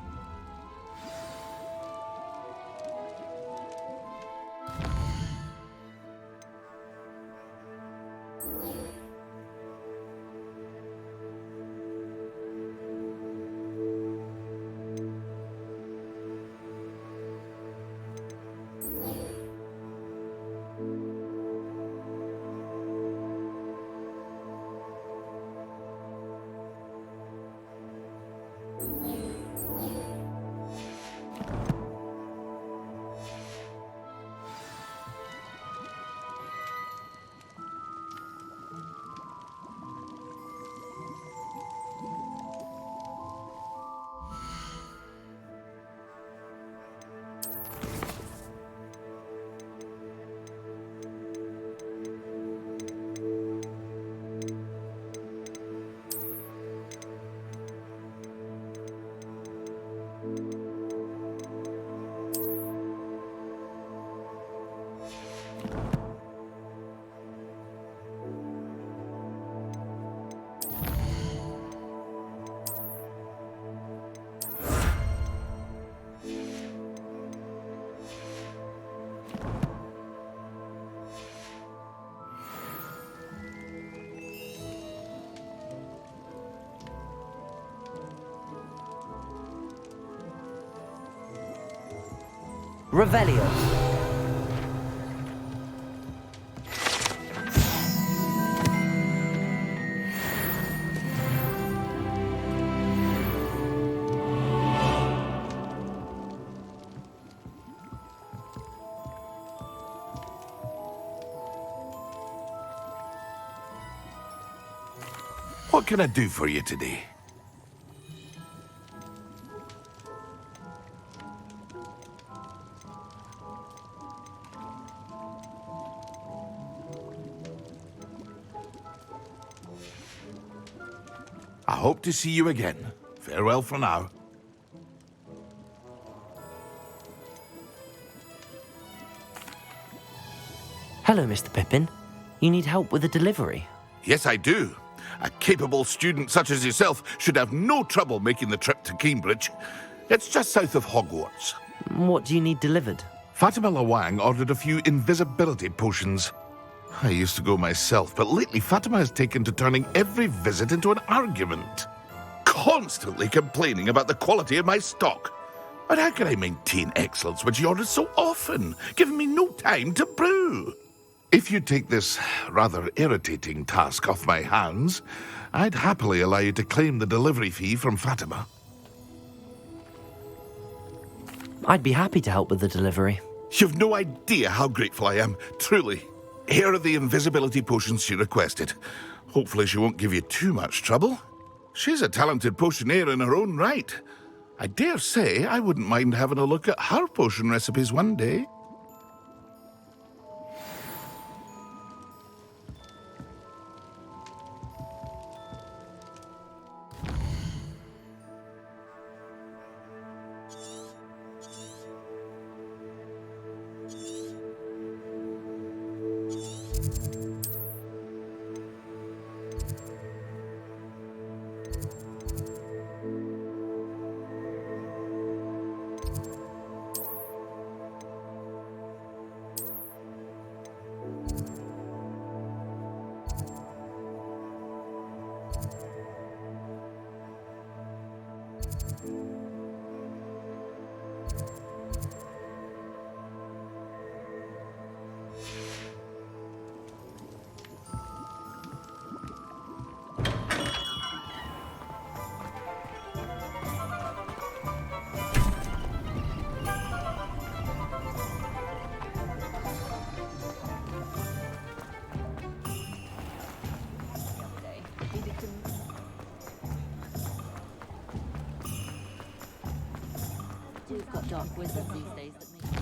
Revelio. What can I do for you today? I hope to see you again. Farewell for now. Hello, Mr. Pippin. You need help with a delivery? Yes, I do. A capable student such as yourself should have no trouble making the trip to Cambridge. It's just south of Hogwarts. What do you need delivered? Fatima Lawang ordered a few invisibility potions. I used to go myself, but lately Fatima has taken to turning every visit into an argument. Constantly complaining about the quality of my stock. But how can I maintain excellence when she orders so often, giving me no time to brew? If you take this rather irritating task off my hands, I'd happily allow you to claim the delivery fee from Fatima. I'd be happy to help with the delivery. You've no idea how grateful I am, truly. Here are the invisibility potions she requested. Hopefully she won't give you too much trouble. She's a talented potioneer in her own right. I dare say I wouldn't mind having a look at her potion recipes one day. We've got dark wizards these days that make...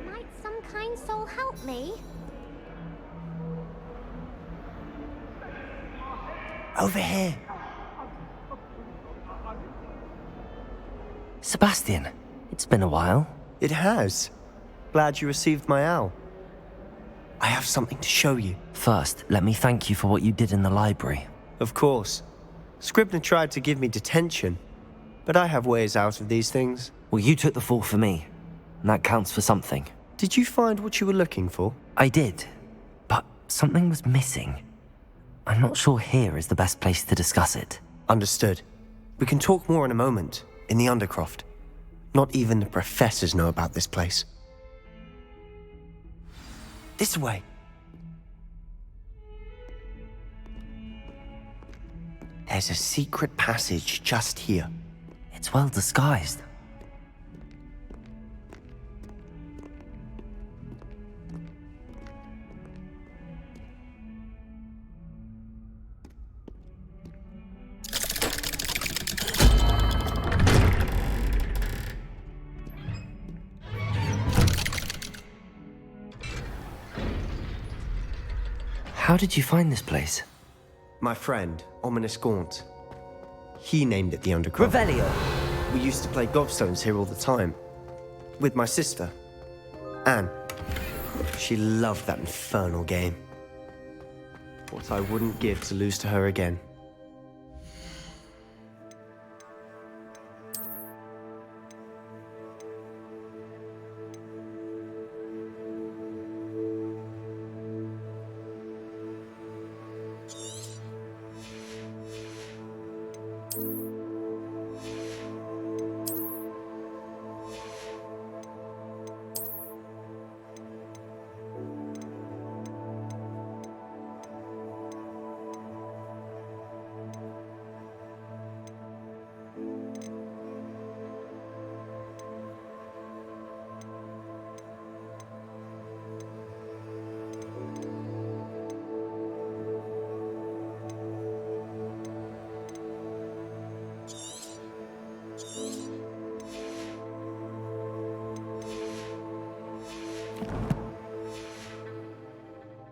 Might some kind soul help me? Over here. Sebastian, it's been a while. It has. Glad you received my owl. I have something to show you. First, let me thank you for what you did in the library. Of course. Scribner tried to give me detention, but I have ways out of these things. Well, you took the fall for me, and that counts for something. Did you find what you were looking for? I did, but something was missing. I'm not sure here is the best place to discuss it. Understood. We can talk more in a moment, in the Undercroft. Not even the professors know about this place. This way. There's a secret passage just here. It's well disguised. How did you find this place? My friend, Ominous Gaunt. He named it the Undercroft. Revelio! We used to play gobstones here all the time. With my sister, Anne. She loved that infernal game. What I wouldn't give to lose to her again.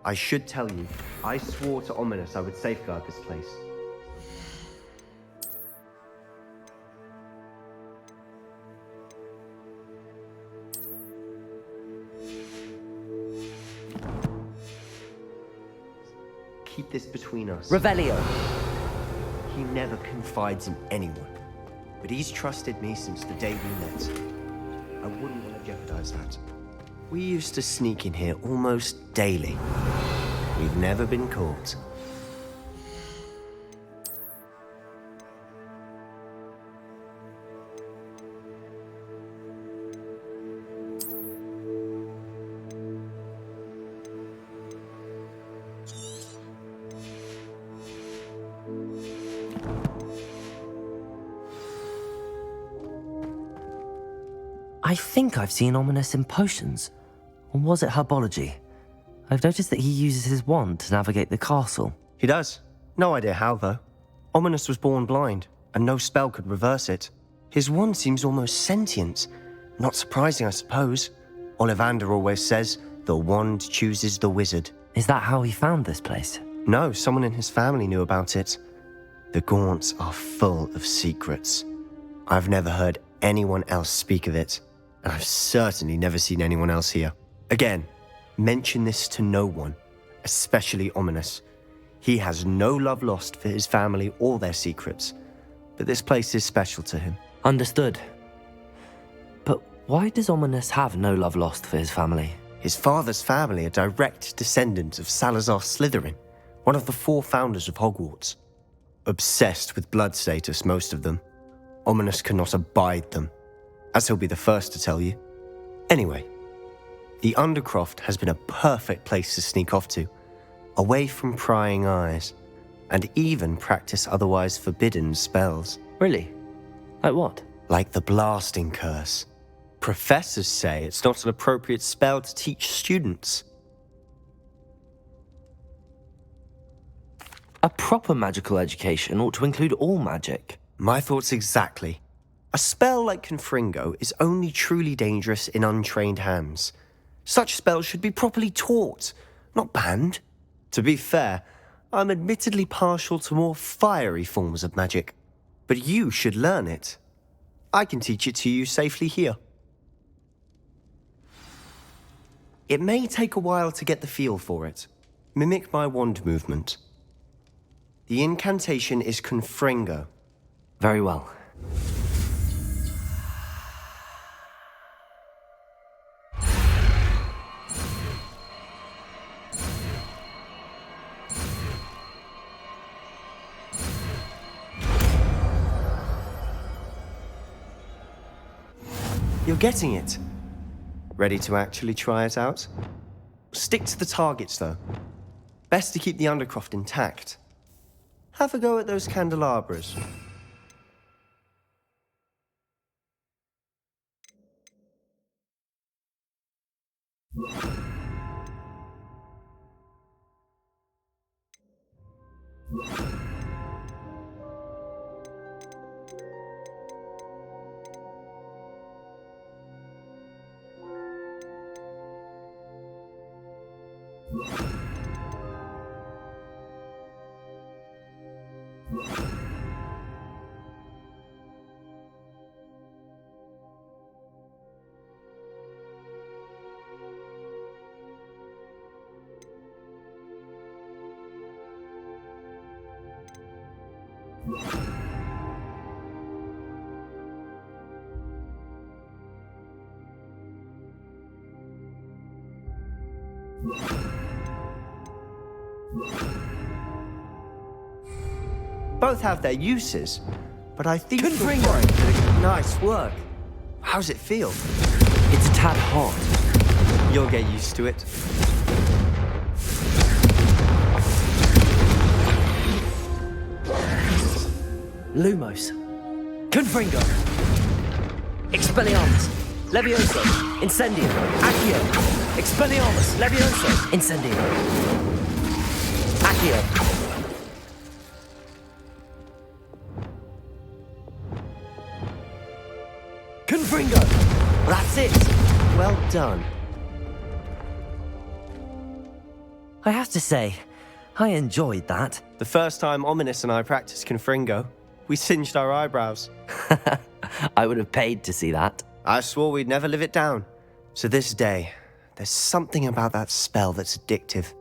I should tell you, I swore to Ominous I would safeguard this place. Keep this between us. Revelio! He never confides in anyone, but he's trusted me since the day we met. I wouldn't want to jeopardize that. We used to sneak in here almost daily. We've never been caught. I think I've seen Ominous in potions. Or was it herbology? I've noticed that he uses his wand to navigate the castle. He does. No idea how, though. Ominous was born blind, and no spell could reverse it. His wand seems almost sentient. Not surprising, I suppose. Ollivander always says, the wand chooses the wizard. Is that how he found this place? No, someone in his family knew about it. The Gaunts are full of secrets. I've never heard anyone else speak of it, and I've certainly never seen anyone else here. Again, mention this to no one, especially Ominous. He has no love lost for his family or their secrets, but this place is special to him. Understood. But why does Ominous have no love lost for his family? His father's family are direct descendants of Salazar Slytherin, one of the 4 founders of Hogwarts. Obsessed with blood status, most of them. Ominous cannot abide them, as he'll be the first to tell you. Anyway, the Undercroft has been a perfect place to sneak off to, away from prying eyes, and even practice otherwise forbidden spells. Really? Like what? Like the blasting curse. Professors say it's not an appropriate spell to teach students. A proper magical education ought to include all magic. My thoughts exactly. A spell like Confringo is only truly dangerous in untrained hands. Such spells should be properly taught, not banned. To be fair, I'm admittedly partial to more fiery forms of magic, but you should learn it. I can teach it to you safely here. It may take a while to get the feel for it. Mimic my wand movement. The incantation is Confringo. Very well. You're getting it. Ready to actually try it out? Stick to the targets, though. Best to keep the Undercroft intact. Have a go at those candelabras. Both have their uses, but I think you're right. Nice work. How's it feel? It's a tad hot. You'll get used to it. Lumos. Confringo. Expelliarmus. Levioso. Incendio. Accio. Expelliarmus. Levioso. Incendio. Accio. Confringo. That's it. Well done. I have to say, I enjoyed that. The first time Ominous and I practiced Confringo, we singed our eyebrows. I would have paid to see that. I swore we'd never live it down. To this day, there's something about that spell that's addictive.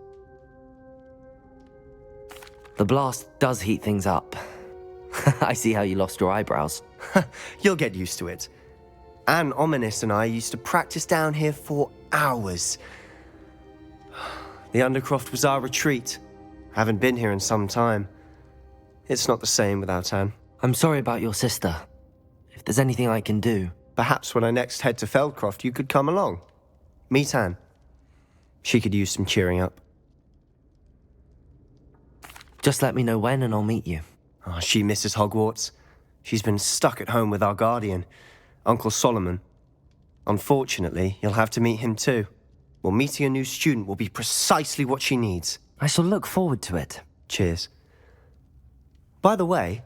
The blast does heat things up. I see how you lost your eyebrows. You'll get used to it. Anne, Ominous and I used to practice down here for hours. The Undercroft was our retreat. Haven't been here in some time. It's not the same without Anne. I'm sorry about your sister. If there's anything I can do... Perhaps when I next head to Feldcroft, you could come along. Meet Anne. She could use some cheering up. Just let me know when and I'll meet you. Oh, she misses Hogwarts. She's been stuck at home with our guardian, Uncle Solomon. Unfortunately, you'll have to meet him too. Well, meeting a new student will be precisely what she needs. I shall look forward to it. Cheers. By the way,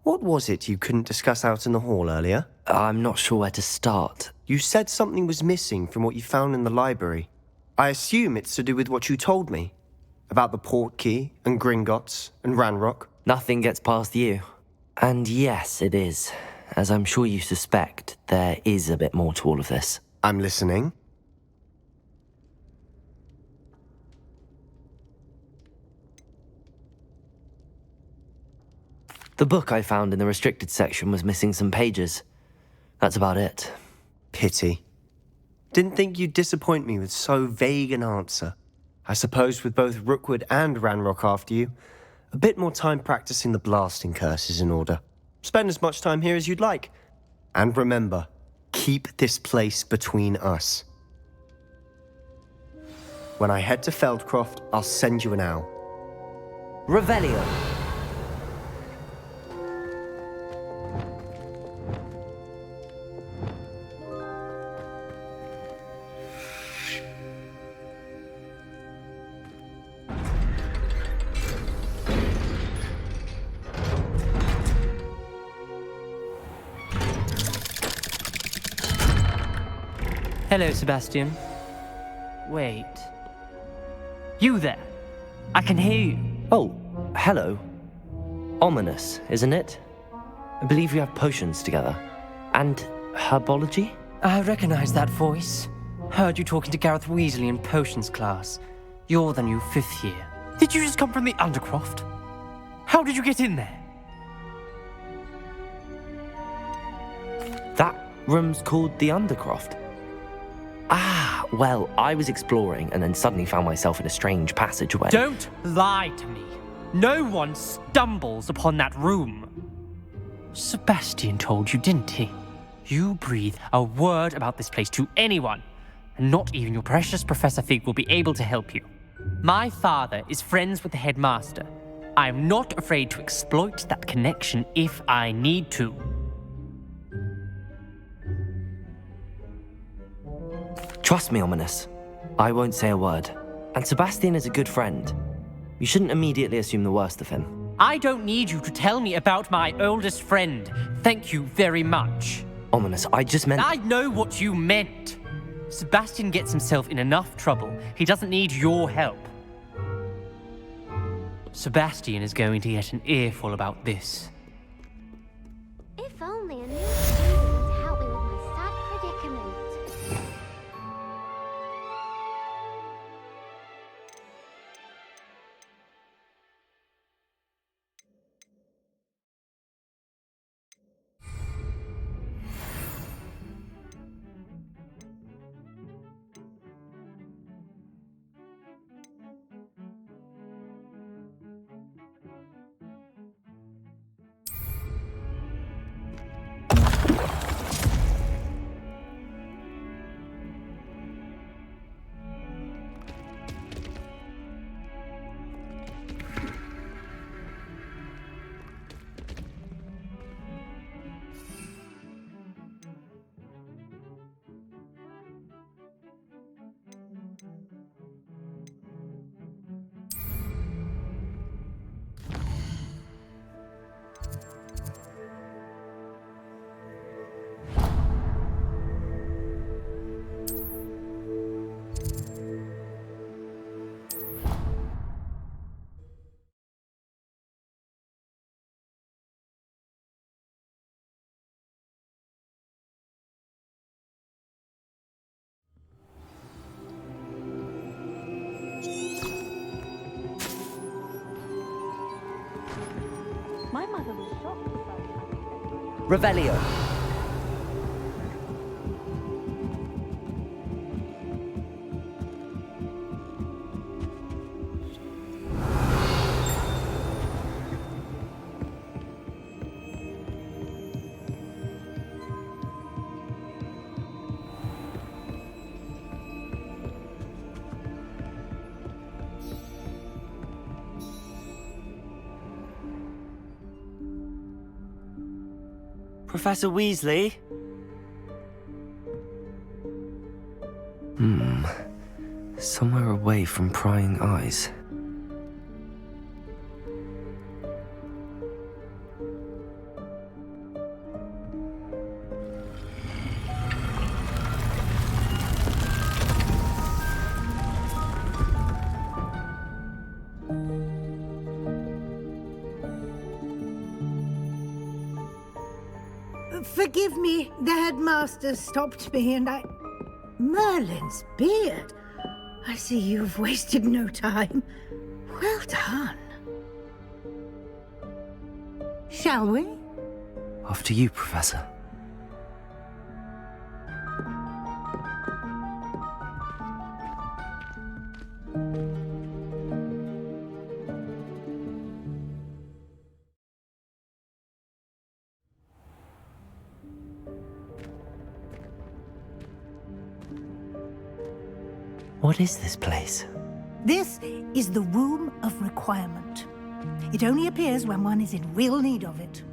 what was it you couldn't discuss out in the hall earlier? I'm not sure where to start. You said something was missing from what you found in the library. I assume it's to do with what you told me. About the Portkey, and Gringotts, and Ranrock. Nothing gets past you. And yes, it is. As I'm sure you suspect, there is a bit more to all of this. I'm listening. The book I found in the restricted section was missing some pages. That's about it. Pity. Didn't think you'd disappoint me with so vague an answer. I suppose with both Rookwood and Ranrock after you, a bit more time practicing the blasting curse is in order. Spend as much time here as you'd like. And remember, keep this place between us. When I head to Feldcroft, I'll send you an owl. Revelio. Hello, Sebastian. Wait. You there? I can hear you. Oh, hello. Ominous, isn't it? I believe we have potions together. And herbology? I recognize that voice. Heard you talking to Gareth Weasley in potions class. You're the new 5th year. Did you just come from the Undercroft? How did you get in there? That room's called the Undercroft. Ah, well, I was exploring and then suddenly found myself in a strange passageway. Don't lie to me. No one stumbles upon that room. Sebastian told you, didn't he? You breathe a word about this place to anyone, and not even your precious Professor Fig will be able to help you. My father is friends with the headmaster. I'm not afraid to exploit that connection if I need to. Trust me, Ominous. I won't say a word. And Sebastian is a good friend. You shouldn't immediately assume the worst of him. I don't need you to tell me about my oldest friend. Thank you very much. Ominous, I just meant... I know what you meant. Sebastian gets himself in enough trouble. He doesn't need your help. Sebastian is going to get an earful about this. If only a new student would help me with my sad predicament. My mother was shocked the first time. Revelio. Professor Weasley? Somewhere away from prying eyes. Forgive me, the headmaster stopped me and I... Merlin's beard. I see you've wasted no time. Well done. Shall we? After you, Professor. What is this place? This is the Room of Requirement. It only appears when one is in real need of it.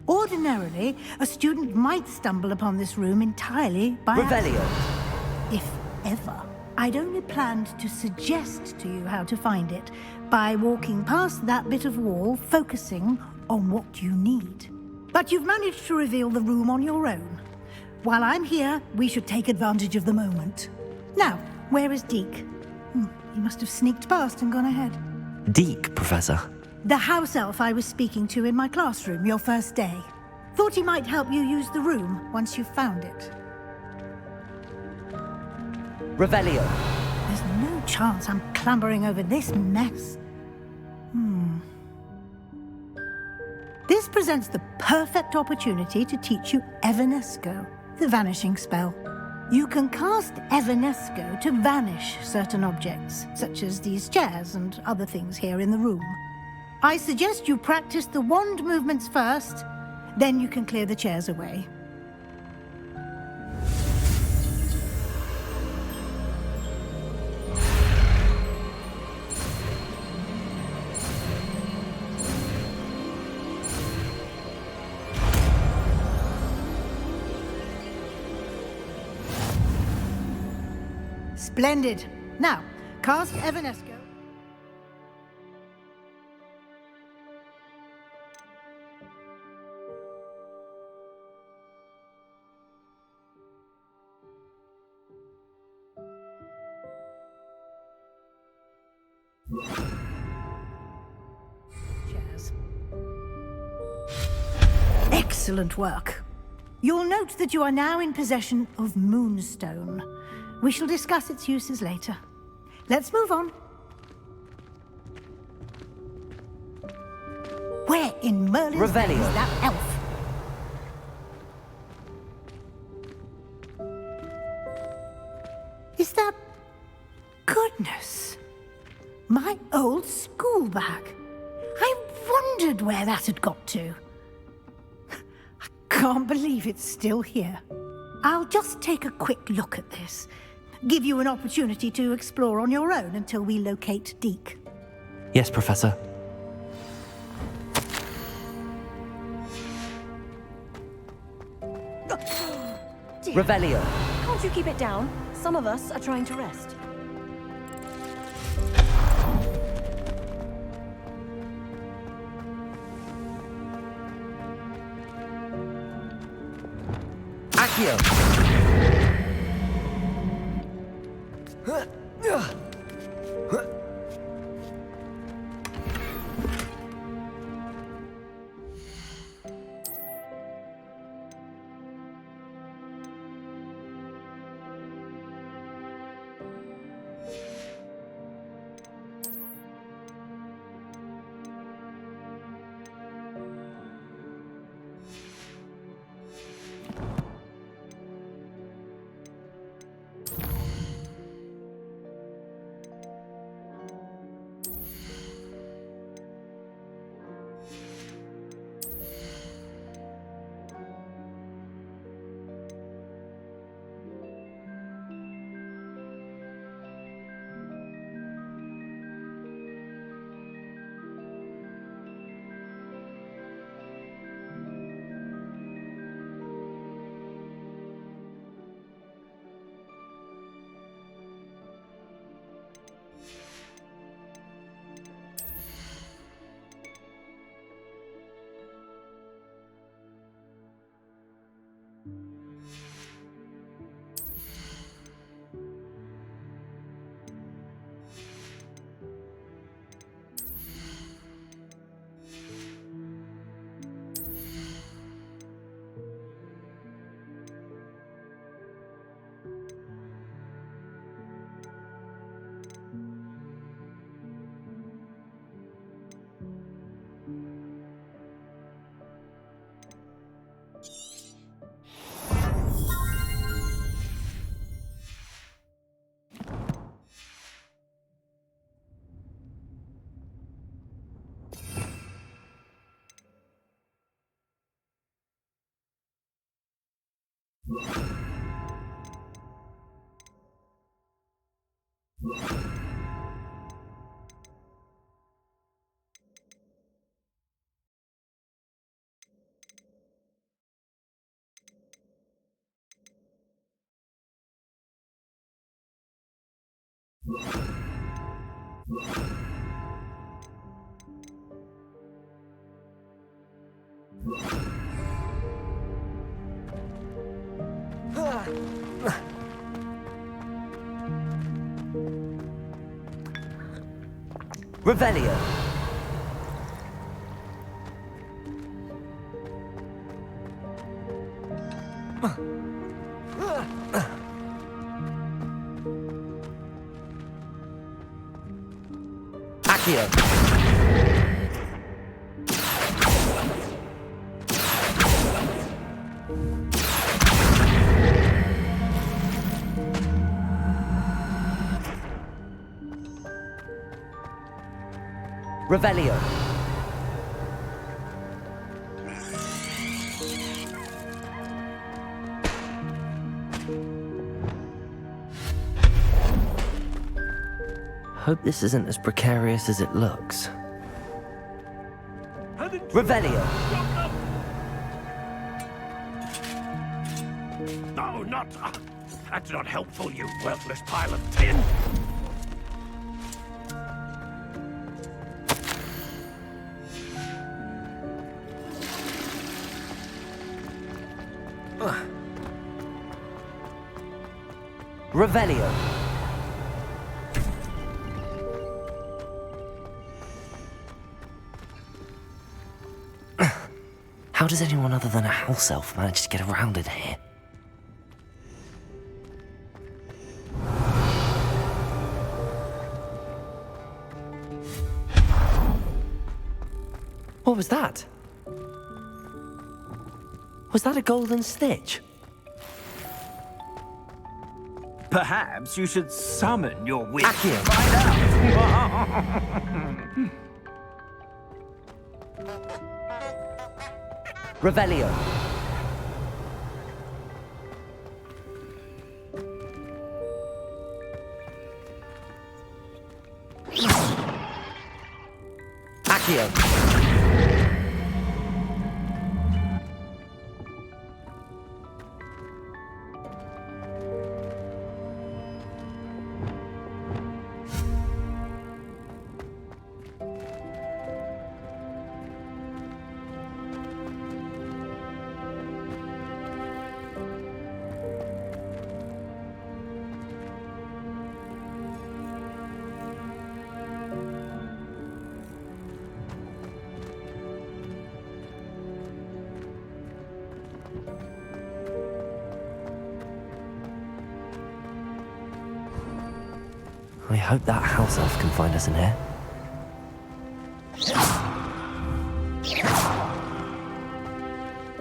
Ordinarily, a student might stumble upon this room entirely by Revelio. accident. If ever. I'd only planned to suggest to you how to find it by walking past that bit of wall, focusing on what you need. But you've managed to reveal the room on your own. While I'm here, we should take advantage of the moment. Now, where is Deke? He must have sneaked past and gone ahead. Deke, Professor. The house elf I was speaking to in my classroom your first day. Thought he might help you use the room once you found it. Revelio. There's no chance I'm clambering over this mess. This presents the perfect opportunity to teach you Evanesco, the vanishing spell. You can cast Evanesco to vanish certain objects, such as these chairs and other things here in the room. I suggest you practice the wand movements first, then you can clear the chairs away. Splendid. Now, cast Evanesco. Chairs. Excellent work. You'll note that you are now in possession of Moonstone. We shall discuss its uses later. Let's move on. Where in Merlin's name is that elf? Is that... Goodness. My old school bag. I wondered where that had got to. I can't believe it's still here. I'll just take a quick look at this. Give you an opportunity to explore on your own until we locate Deke. Yes, Professor. Revelio. Can't you keep it down? Some of us are trying to rest. Accio. Revelio. Accio. Revelio. Hope this isn't as precarious as it looks. Revelio. No, not... That's not helpful, you worthless pile of tin. Revelio. How does anyone other than a house elf manage to get around in here? What was that? Was that a golden snitch? Perhaps you should summon your witch. Accio. Find out. Revelio. Accio. I hope that house elf can find us in here.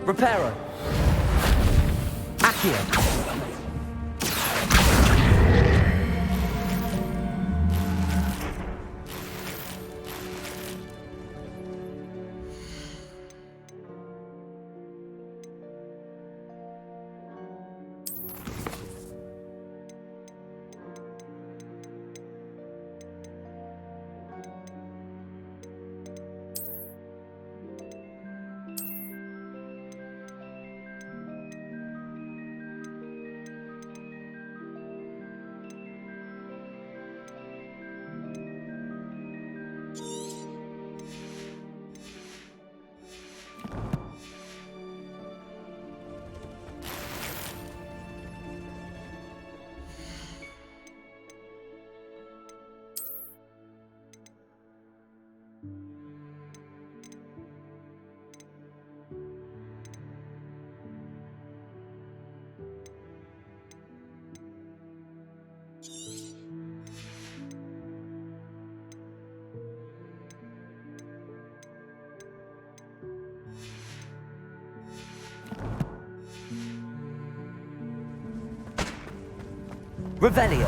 Reparo. Accio. Revelio.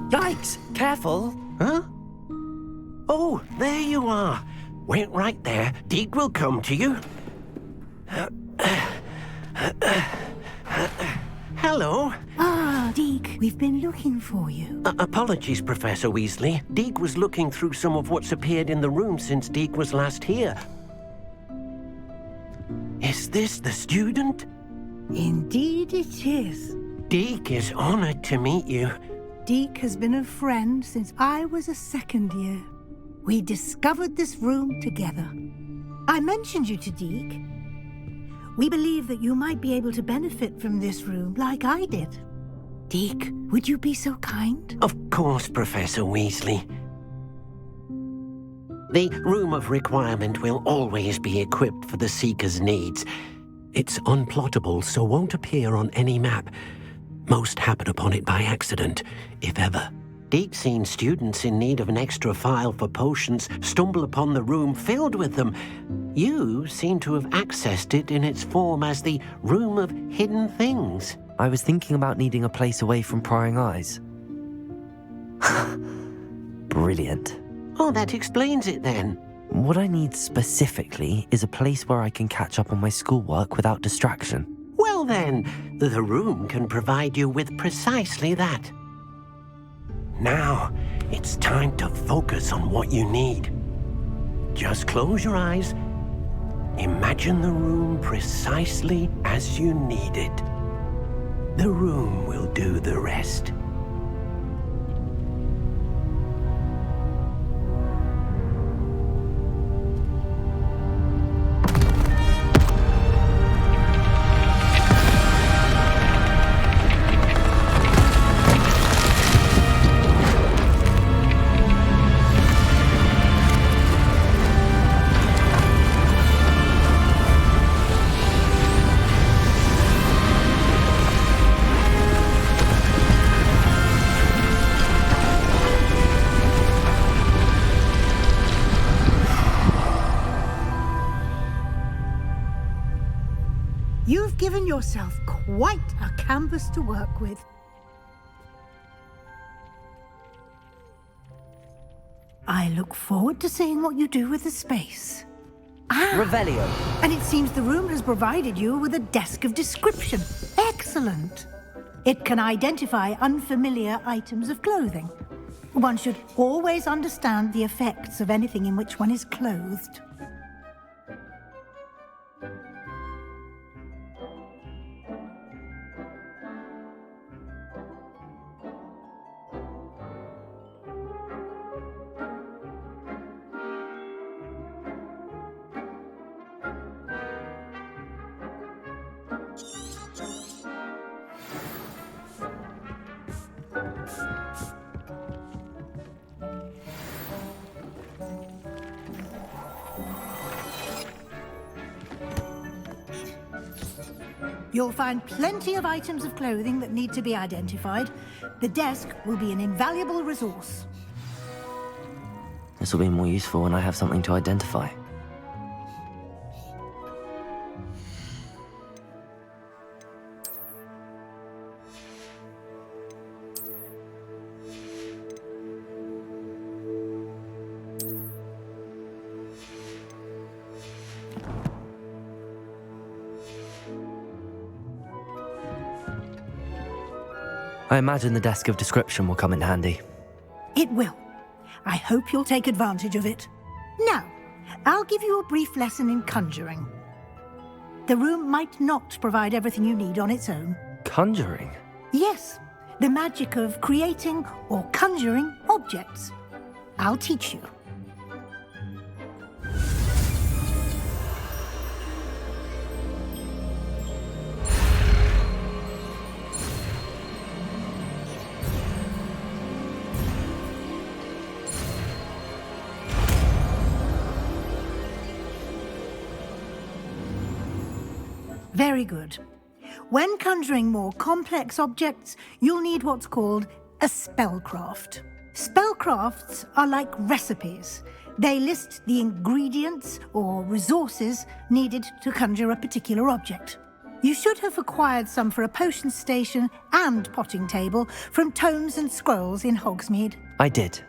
Yikes! Careful! Huh? Oh, there you are. Wait right there. Deke will come to you. Hello. Ah, Deke, we've been looking for you. Apologies, Professor Weasley. Deke was looking through some of what's appeared in the room since Deke was last here. Is this the student? Indeed it is. Deke is honored to meet you. Deke has been a friend since I was a second year. We discovered this room together. I mentioned you to Deke. We believe that you might be able to benefit from this room like I did. Deke, would you be so kind? Of course, Professor Weasley. The Room of Requirement will always be equipped for the Seeker's needs. It's unplottable, so won't appear on any map. Most happen upon it by accident, if ever. Deke's seen students in need of an extra file for potions stumble upon the room filled with them. You seem to have accessed it in its form as the Room of Hidden Things. I was thinking about needing a place away from prying eyes. Brilliant. Oh, that explains it then. What I need specifically is a place where I can catch up on my schoolwork without distraction. Well then, the room can provide you with precisely that. Now, it's time to focus on what you need. Just close your eyes. Imagine the room precisely as you need it. The room will do the rest. You've given yourself quite a canvas to work with. I look forward to seeing what you do with the space. Revelio. And it seems the room has provided you with a desk of description. Excellent. It can identify unfamiliar items of clothing. One should always understand the effects of anything in which one is clothed. You'll find plenty of items of clothing that need to be identified. The desk will be an invaluable resource. This will be more useful when I have something to identify. I imagine the desk of description will come in handy. It will. I hope you'll take advantage of it. Now, I'll give you a brief lesson in conjuring. The room might not provide everything you need on its own. Conjuring? Yes, the magic of creating or conjuring objects. I'll teach you. Very good. When conjuring more complex objects, you'll need what's called a spellcraft. Spellcrafts are like recipes. They list the ingredients or resources needed to conjure a particular object. You should have acquired some for a potion station and potting table from tomes and scrolls in Hogsmeade. I did.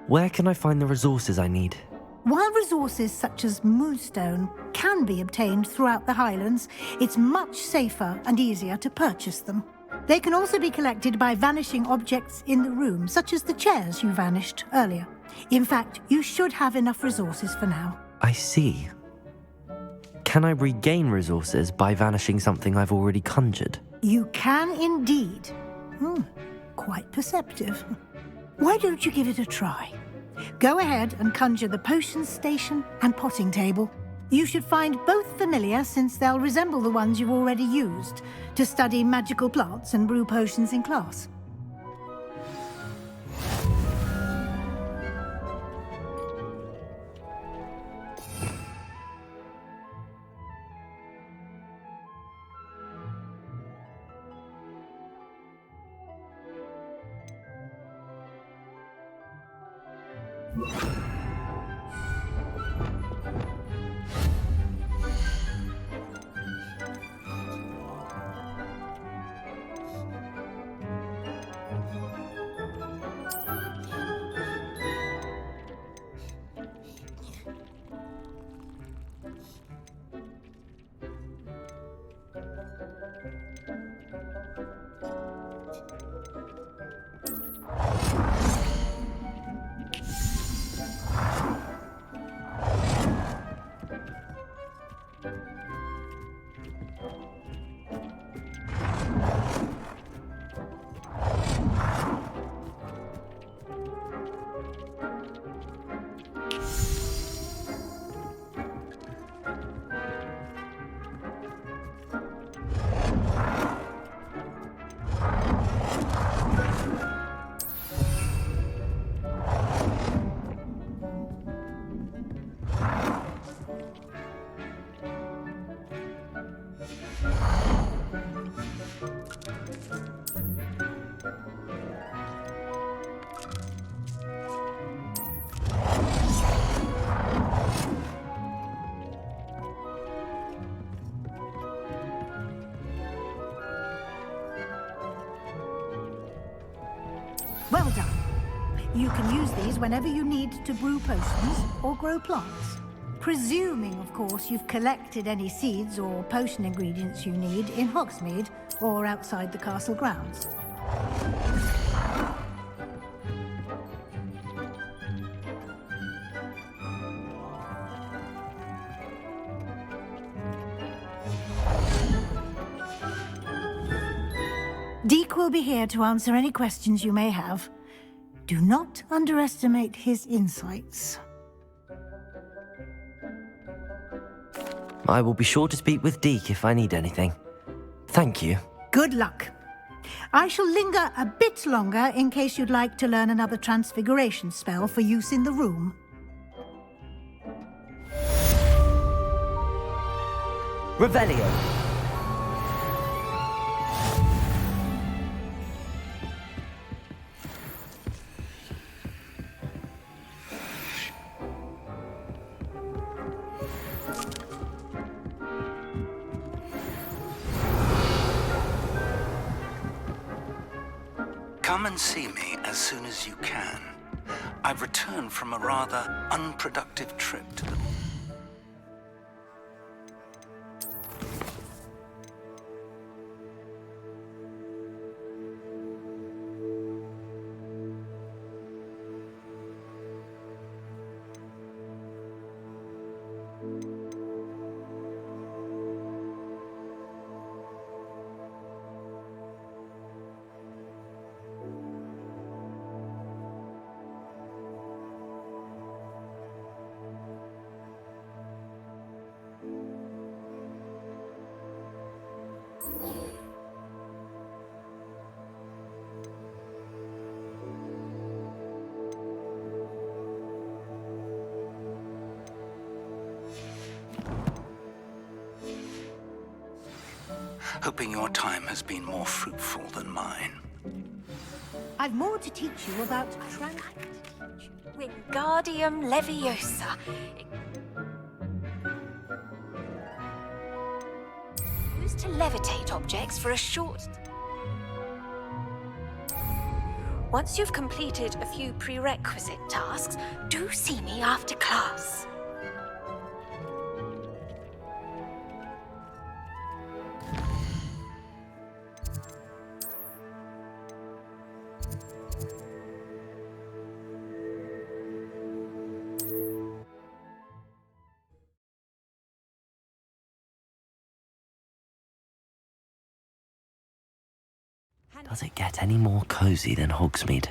Where can I find the resources I need? While resources such as moonstone can be obtained throughout the Highlands, it's much safer and easier to purchase them. They can also be collected by vanishing objects in the room, such as the chairs you vanished earlier. In fact, you should have enough resources for now. I see. Can I regain resources by vanishing something I've already conjured? You can indeed. Quite perceptive. Why don't you give it a try? Go ahead and conjure the potion station and potting table. You should find both familiar, since they'll resemble the ones you've already used to study magical plants and brew potions in class. Well done. You can use these whenever you need to brew potions or grow plants. Presuming, of course, you've collected any seeds or potion ingredients you need in Hogsmeade or outside the castle grounds. Deke will be here to answer any questions you may have. Do not underestimate his insights. I will be sure to speak with Deke if I need anything. Thank you. Good luck. I shall linger a bit longer in case you'd like to learn another transfiguration spell for use in the room. Revelio. Come and see me as soon as you can. I've returned from a rather unproductive trip to the... Hoping your time has been more fruitful than mine. I've more to teach you about Wingardium Leviosa. Used to levitate objects for a short... Once you've completed a few prerequisite tasks, do see me after class. Does it get any more cozy than Hogsmeade?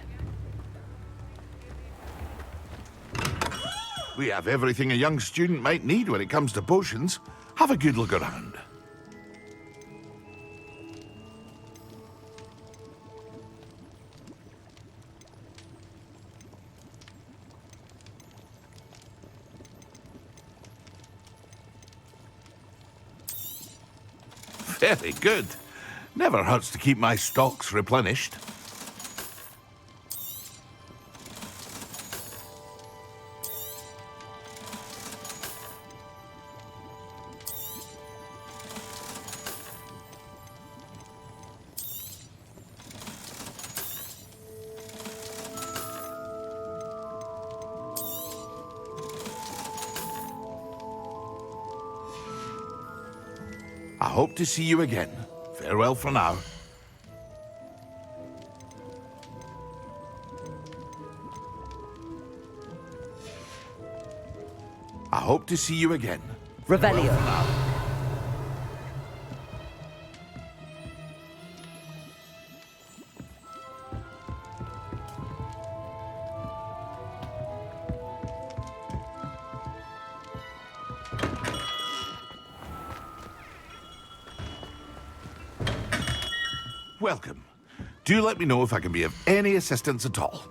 We have everything a young student might need when it comes to potions. Have a good look around. Very good. Never hurts to keep my stocks replenished. I hope to see you again. Farewell for now. I hope to see you again. Revelio. Farewell for now. Welcome. Do let me know if I can be of any assistance at all.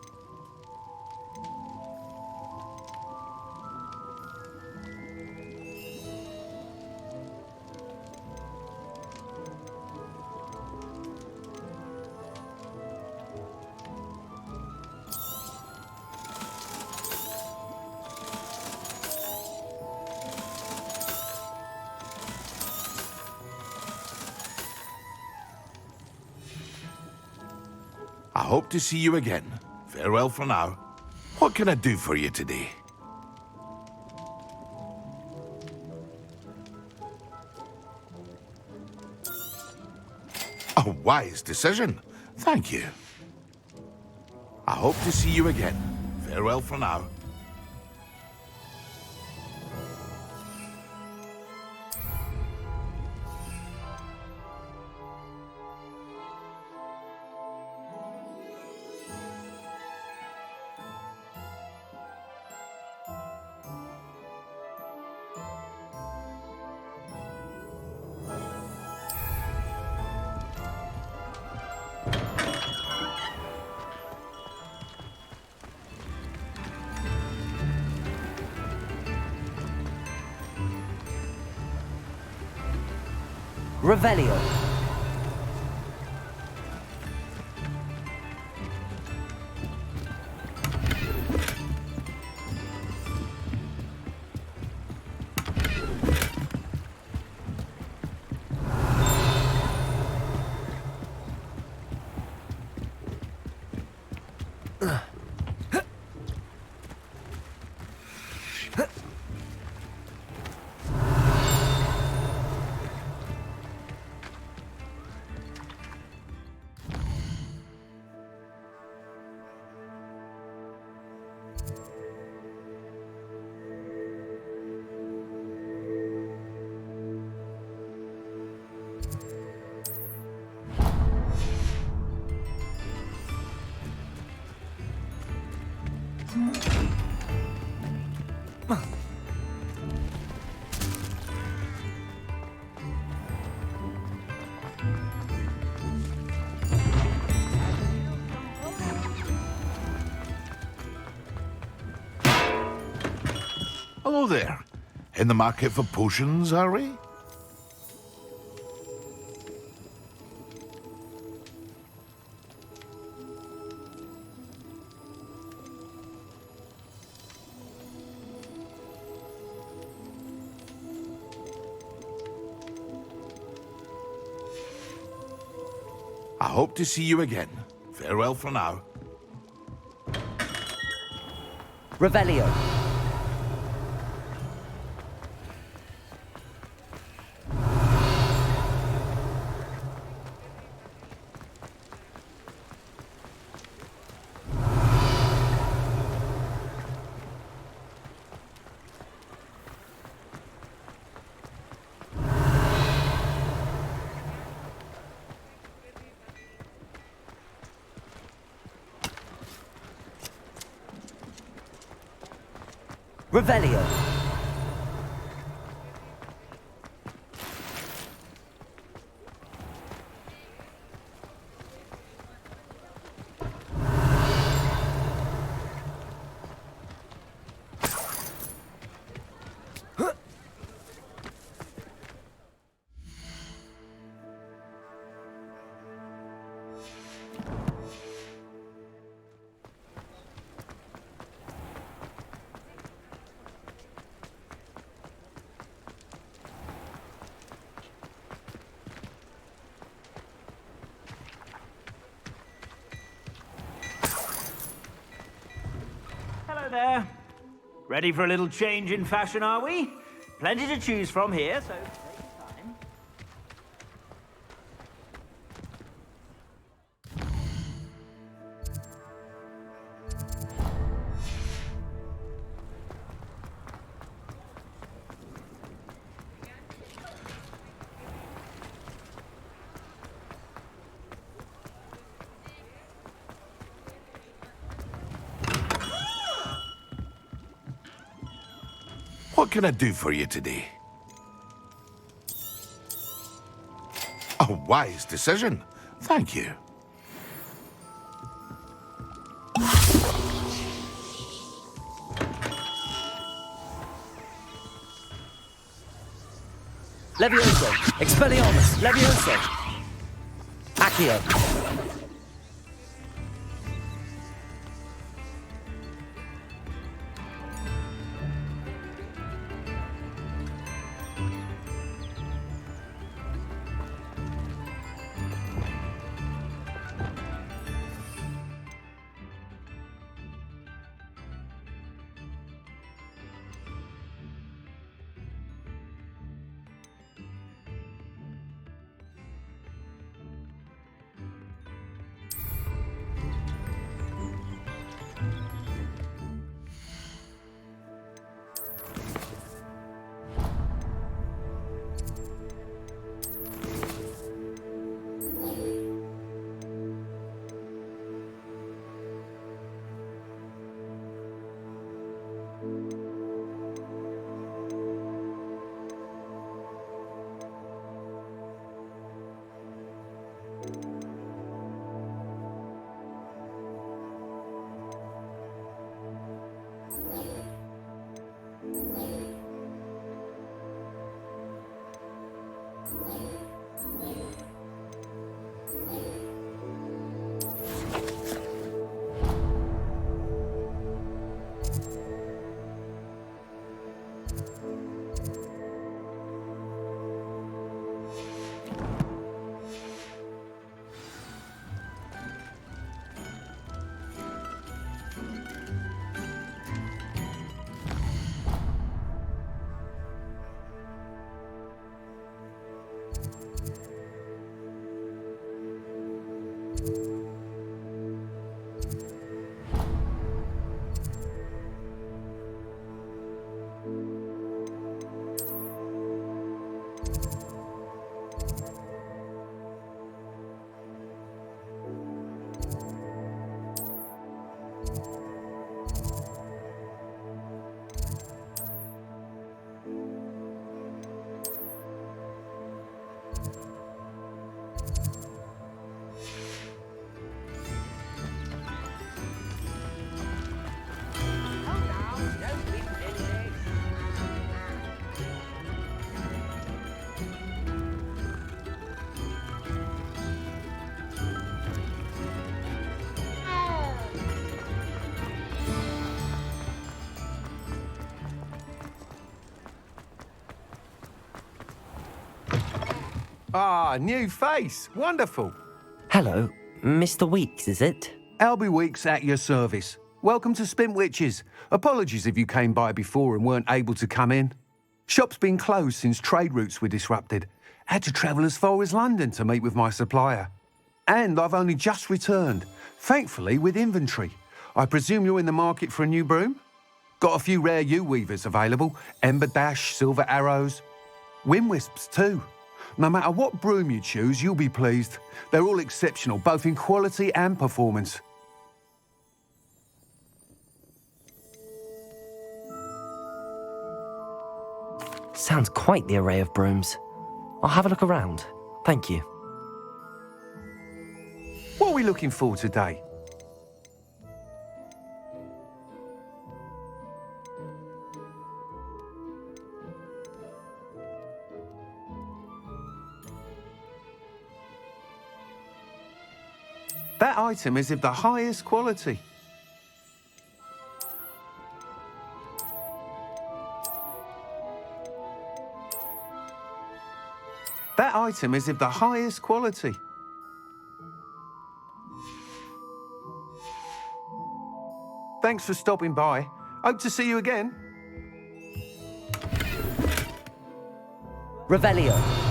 I hope to see you again. Farewell for now. What can I do for you today? A wise decision. Thank you. I hope to see you again. Farewell for now. Revelio. Hello there. In the market for potions, are we? I hope to see you again. Farewell for now. Revelio. Revelio. Hello there. Ready for a little change in fashion, are we? Plenty to choose from here, so take your time. What can I do for you today? A wise decision. Thank you. Levioso! Expelliarmus! Levioso! Accio! Ah, new face. Wonderful. Hello, Mr. Weeks, is it? Albie Weeks at your service. Welcome to Spintwitches. Apologies if you came by before and weren't able to come in. Shop's been closed since trade routes were disrupted. Had to travel as far as London to meet with my supplier. And I've only just returned, thankfully with inventory. I presume you're in the market for a new broom? Got a few rare yew-weavers available. Ember Dash, Silver Arrows. Wind Wisps too. No matter what broom you choose, you'll be pleased. They're all exceptional, both in quality and performance. Sounds quite the array of brooms. I'll have a look around. Thank you. What are we looking for today? That item is of the highest quality. That item is of the highest quality. Thanks for stopping by. Hope to see you again. Revelio.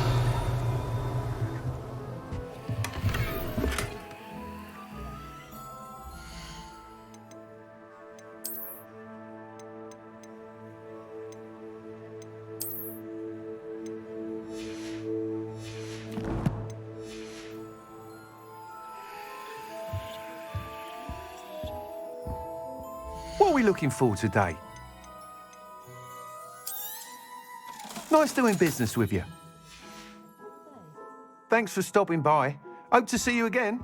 What are we looking for today? Nice doing business with you. Thanks for stopping by. Hope to see you again.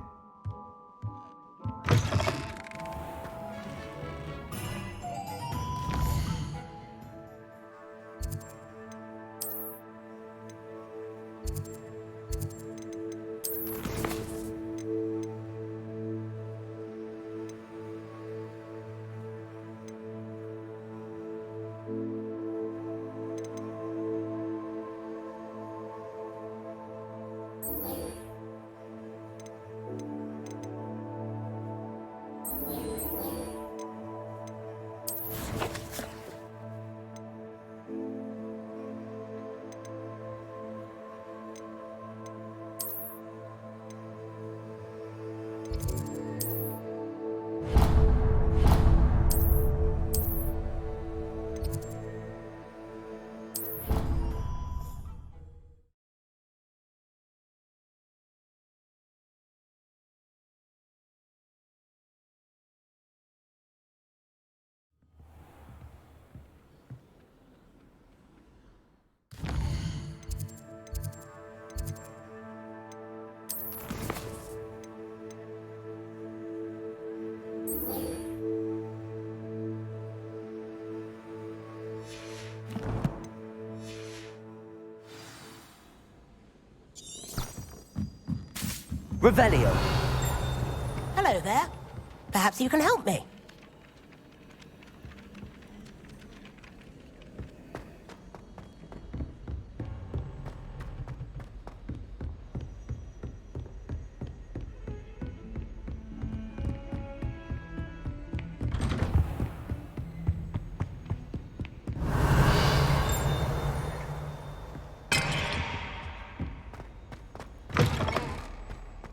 Revelio. Hello there. Perhaps you can help me.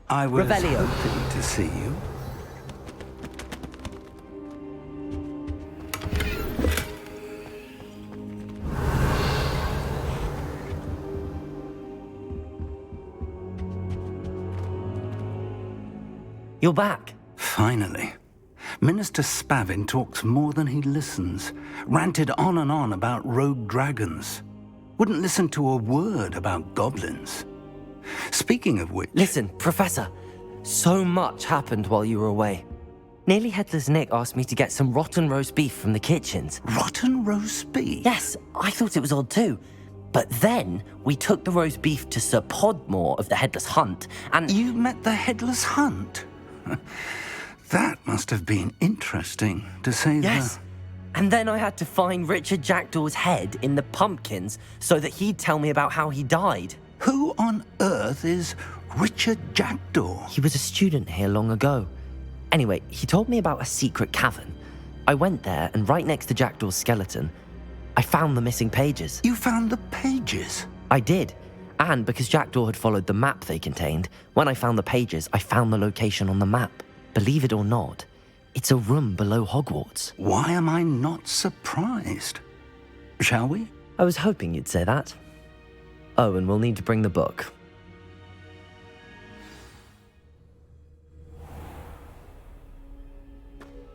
I was Revelio. hoping to see you. You're back. Finally. Minister Spavin talks more than he listens. Ranted on and on about rogue dragons. Wouldn't listen to a word about goblins. Speaking of which... Listen, Professor. So much happened while you were away. Nearly Headless Nick asked me to get some rotten roast beef from the kitchens. Rotten roast beef? Yes, I thought it was odd too. But then we took the roast beef to Sir Podmore of the Headless Hunt, and... You met the Headless Hunt? That must have been interesting, to say the... Yes. And then I had to find Richard Jackdaw's head in the pumpkins so that he'd tell me about how he died. Who on earth is Richard Jackdaw? He was a student here long ago. Anyway, he told me about a secret cavern. I went there, and right next to Jackdaw's skeleton, I found the missing pages. You found the pages? I did. And because Jackdaw had followed the map they contained, when I found the pages, I found the location on the map. Believe it or not, it's a room below Hogwarts. Why am I not surprised? Shall we? I was hoping you'd say that. Oh, and we'll need to bring the book.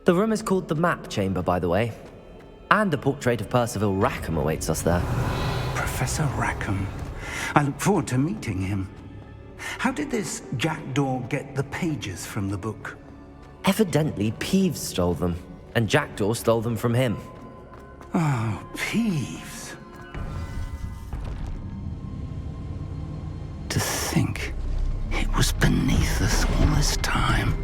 The room is called the Map Chamber, by the way. And a portrait of Percival Rackham awaits us there. Professor Rackham. I look forward to meeting him. How did this Jackdaw get the pages from the book? Evidently, Peeves stole them, and Jackdaw stole them from him. Oh, Peeves. To think it was beneath us all this time.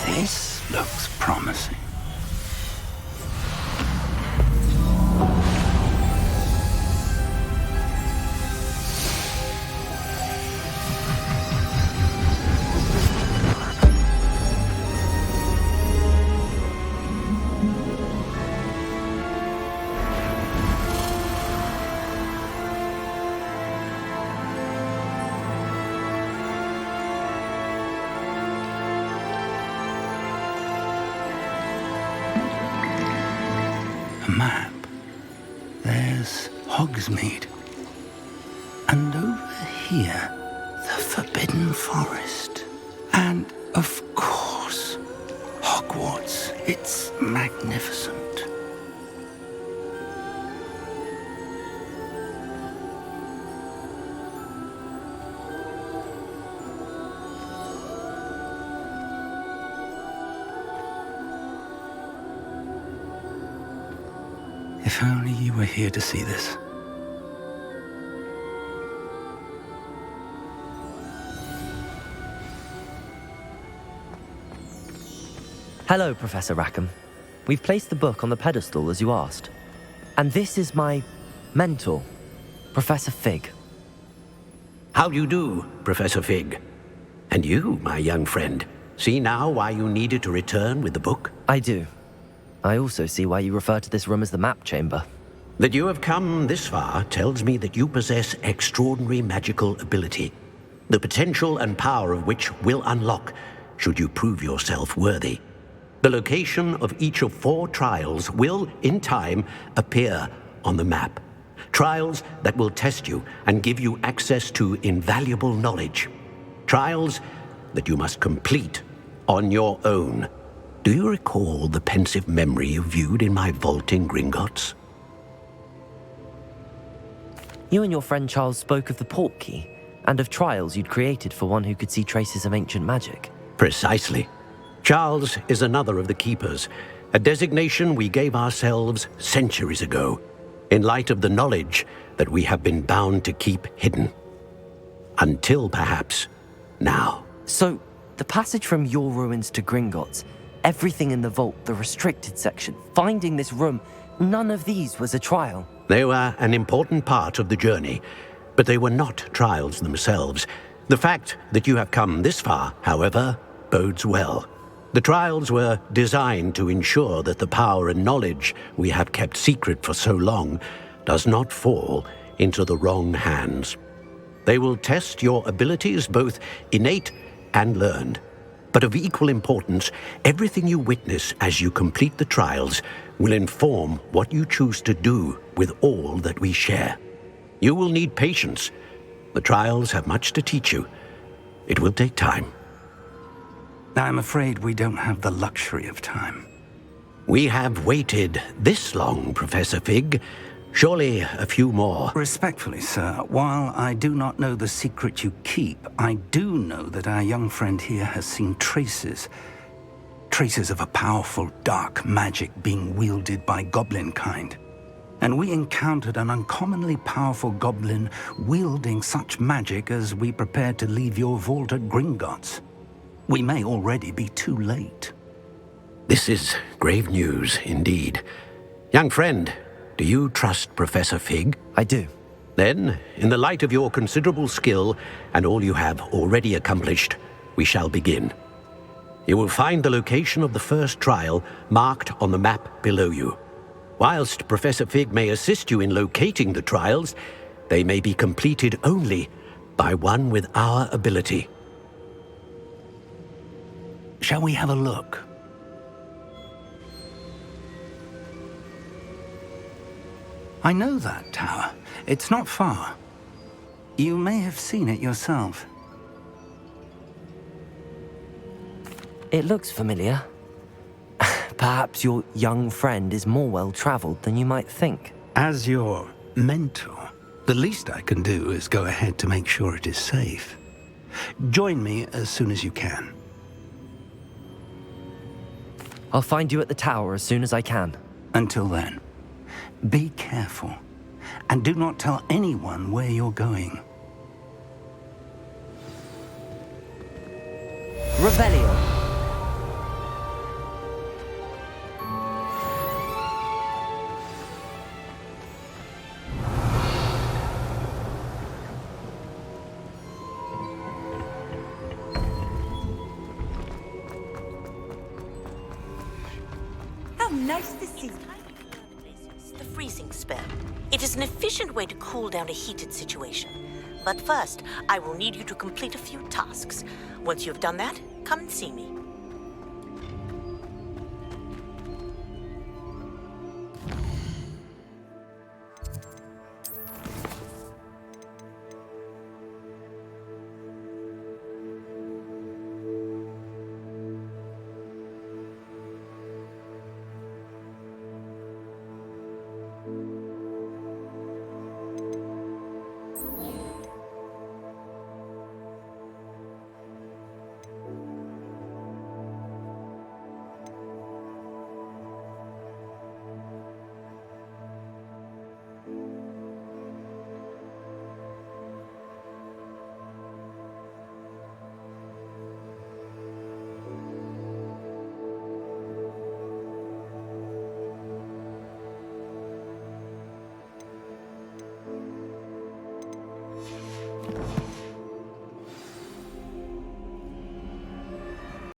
This looks promising. map, there's Hogsmeade. And over here, the Forbidden Forest. And, of course, Hogwarts. It's magnificent. If only you were here to see this. Hello, Professor Rackham. We've placed the book on the pedestal as you asked. And this is my mentor, Professor Fig. How do you do, Professor Fig? And you, my young friend, see now why you needed to return with the book? I do. I also see why you refer to this room as the map chamber. That you have come this far tells me that you possess extraordinary magical ability, the potential and power of which will unlock should you prove yourself worthy. The location of each of 4 trials will, in time, appear on the map. Trials that will test you and give you access to invaluable knowledge. Trials that you must complete on your own. Do you recall the pensive memory you viewed in my vault in Gringotts? You and your friend Charles spoke of the port key, and of trials you'd created for one who could see traces of ancient magic. Precisely. Charles is another of the keepers, a designation we gave ourselves centuries ago, in light of the knowledge that we have been bound to keep hidden. Until, perhaps, now. So, the passage from your ruins to Gringotts, everything in the vault, the restricted section, finding this room, none of these was a trial. They were an important part of the journey, but they were not trials themselves. The fact that you have come this far, however, bodes well. The trials were designed to ensure that the power and knowledge we have kept secret for so long does not fall into the wrong hands. They will test your abilities, both innate and learned. But of equal importance, everything you witness as you complete the trials will inform what you choose to do with all that we share. You will need patience. The trials have much to teach you. It will take time. I'm afraid we don't have the luxury of time. We have waited this long, Professor Fig. Surely a few more. Respectfully, sir, while I do not know the secret you keep, I do know that our young friend here has seen traces of a powerful dark magic being wielded by goblin kind. And we encountered an uncommonly powerful goblin wielding such magic as we prepared to leave your vault at Gringotts. We may already be too late. This is grave news indeed. Young friend, do you trust Professor Fig? I do. Then, in the light of your considerable skill and all you have already accomplished, we shall begin. You will find the location of the first trial marked on the map below you. Whilst Professor Fig may assist you in locating the trials, they may be completed only by one with our ability. Shall we have a look? I know that tower. It's not far. You may have seen it yourself. It looks familiar. Perhaps your young friend is more well-traveled than you might think. As your mentor, the least I can do is go ahead to make sure it is safe. Join me as soon as you can. I'll find you at the tower as soon as I can. Until then, be careful, and do not tell anyone where you're going. Revelio. Nice to see you. The freezing spell. It is an efficient way to cool down a heated situation. But first, I will need you to complete a few tasks. Once you have done that, come and see me.